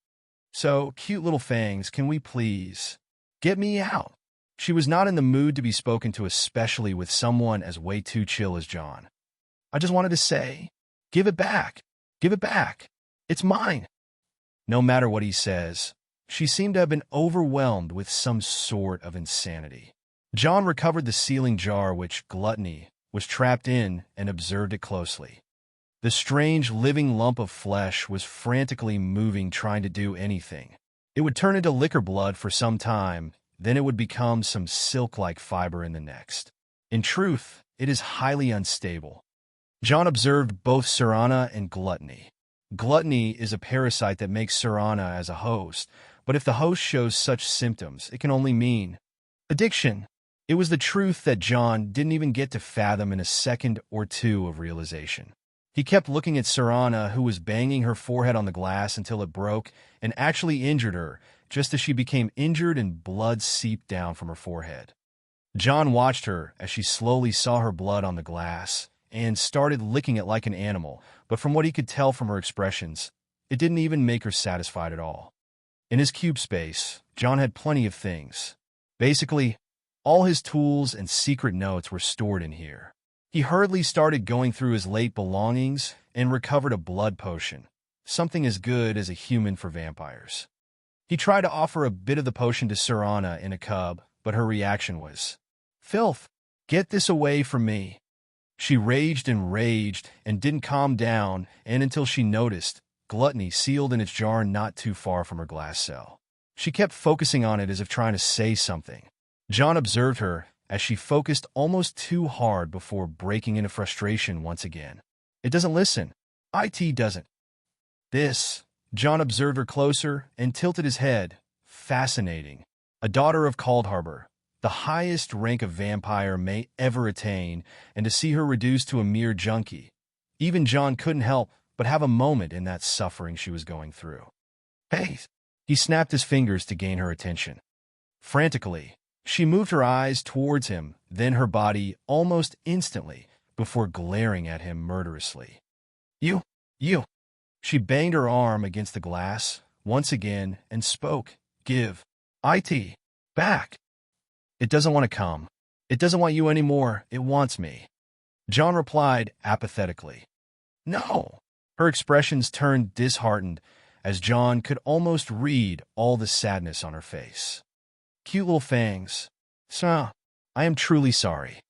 So, cute little fangs, can we please get me out? She was not in the mood to be spoken to, especially with someone as way too chill as John. I just wanted to say, give it back. Give it back. It's mine. No matter what he says, she seemed to have been overwhelmed with some sort of insanity. John recovered the sealing jar which Gluttony was trapped in and observed it closely. The strange living lump of flesh was frantically moving, trying to do anything. It would turn into liquor blood for some time, then it would become some silk-like fiber in the next. In truth, it is highly unstable. John observed both Serana and Gluttony. Gluttony is a parasite that makes Serana as a host, but if the host shows such symptoms, it can only mean addiction. It was the truth that John didn't even get to fathom in a second or two of realization. He kept looking at Serana, who was banging her forehead on the glass until it broke and actually injured her, just as she became injured and blood seeped down from her forehead. John watched her as she slowly saw her blood on the glass and started licking it like an animal, but from what he could tell from her expressions, it didn't even make her satisfied at all. In his cube space, John had plenty of things. Basically, all his tools and secret notes were stored in here. He hurriedly started going through his late belongings and recovered a blood potion, something as good as a human for vampires. He tried to offer a bit of the potion to Serana in a cub, but her reaction was, "Filth! Get this away from me!" She raged and didn't calm down, and until she noticed Gluttony sealed in its jar not too far from her glass cell. She kept focusing on it as if trying to say something. John observed her as she focused almost too hard before breaking into frustration once again. It doesn't listen. It doesn't. This. John observed her closer and tilted his head. Fascinating. A daughter of Coldharbour, the highest rank a vampire may ever attain, and to see her reduced to a mere junkie. Even John couldn't help but have a moment in that suffering she was going through. Hey! He snapped his fingers to gain her attention. Frantically, she moved her eyes towards him, then her body almost instantly, before glaring at him murderously. You! She banged her arm against the glass once again and spoke. Give it back. It doesn't want to come. It doesn't want you anymore. It wants me. John replied apathetically. No. Her expressions turned disheartened as John could almost read all the sadness on her face. Cute little fangs. So, I am truly sorry.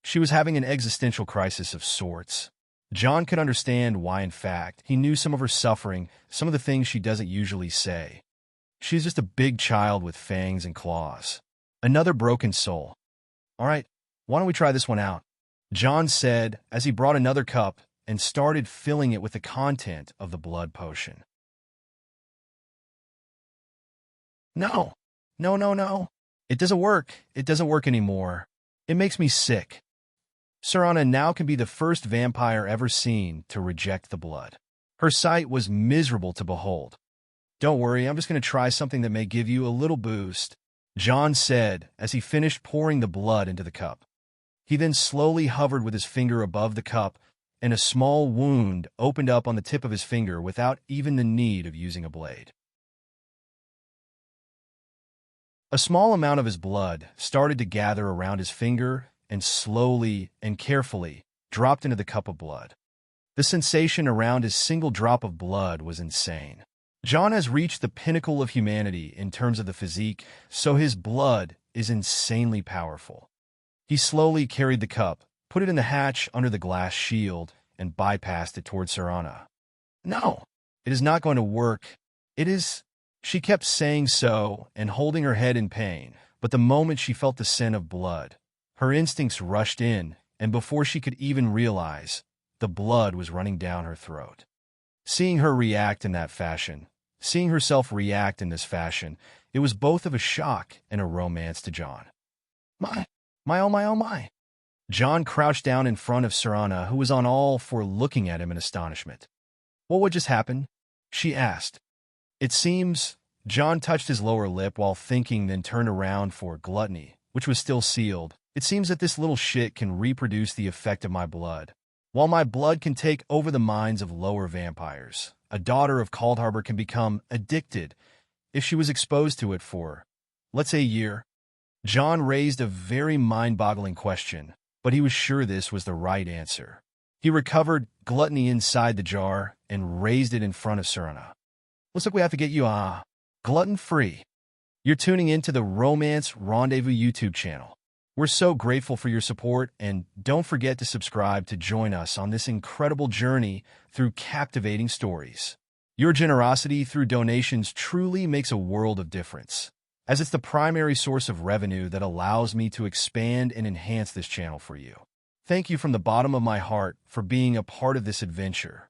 She was having an existential crisis of sorts. John could understand why, in fact, he knew some of her suffering, some of the things she doesn't usually say. She's just a big child with fangs and claws. Another broken soul. All right, why don't we try this one out? John said as he brought another cup and started filling it with the content of the blood potion. No. It doesn't work. It doesn't work anymore. It makes me sick. Serana now can be the first vampire ever seen to reject the blood. Her sight was miserable to behold. Don't worry, I'm just going to try something that may give you a little boost. John said as he finished pouring the blood into the cup. He then slowly hovered with his finger above the cup, and a small wound opened up on the tip of his finger without even the need of using a blade. A small amount of his blood started to gather around his finger and slowly and carefully dropped into the cup of blood. The sensation around his single drop of blood was insane. John has reached the pinnacle of humanity in terms of the physique, so his blood is insanely powerful. He slowly carried the cup, put it in the hatch under the glass shield, and bypassed it toward Sarana. "No, it is not going to work. It is..." She kept saying so and holding her head in pain, but the moment she felt the scent of blood, her instincts rushed in, and before she could even realize, the blood was running down her throat. Seeing her react in that fashion, seeing herself react in this fashion, it was both of a shock and a romance to John. My, oh my. John crouched down in front of Sarana, who was on all fours looking at him in astonishment. "What would just happen?" she asked. It seems, John touched his lower lip while thinking, then turned around for gluttony, which was still sealed. "It seems that this little shit can reproduce the effect of my blood. While my blood can take over the minds of lower vampires, a daughter of Coldharbour can become addicted if she was exposed to it for, let's say, a year." John raised a very mind-boggling question, but he was sure this was the right answer. He recovered gluttony inside the jar and raised it in front of Sarana. "Looks like we have to get you gluten-free. You're tuning into the Romance Rendezvous YouTube channel. We're so grateful for your support, and don't forget to subscribe to join us on this incredible journey through captivating stories. Your generosity through donations truly makes a world of difference, as it's the primary source of revenue that allows me to expand and enhance this channel for you. Thank you from the bottom of my heart for being a part of this adventure.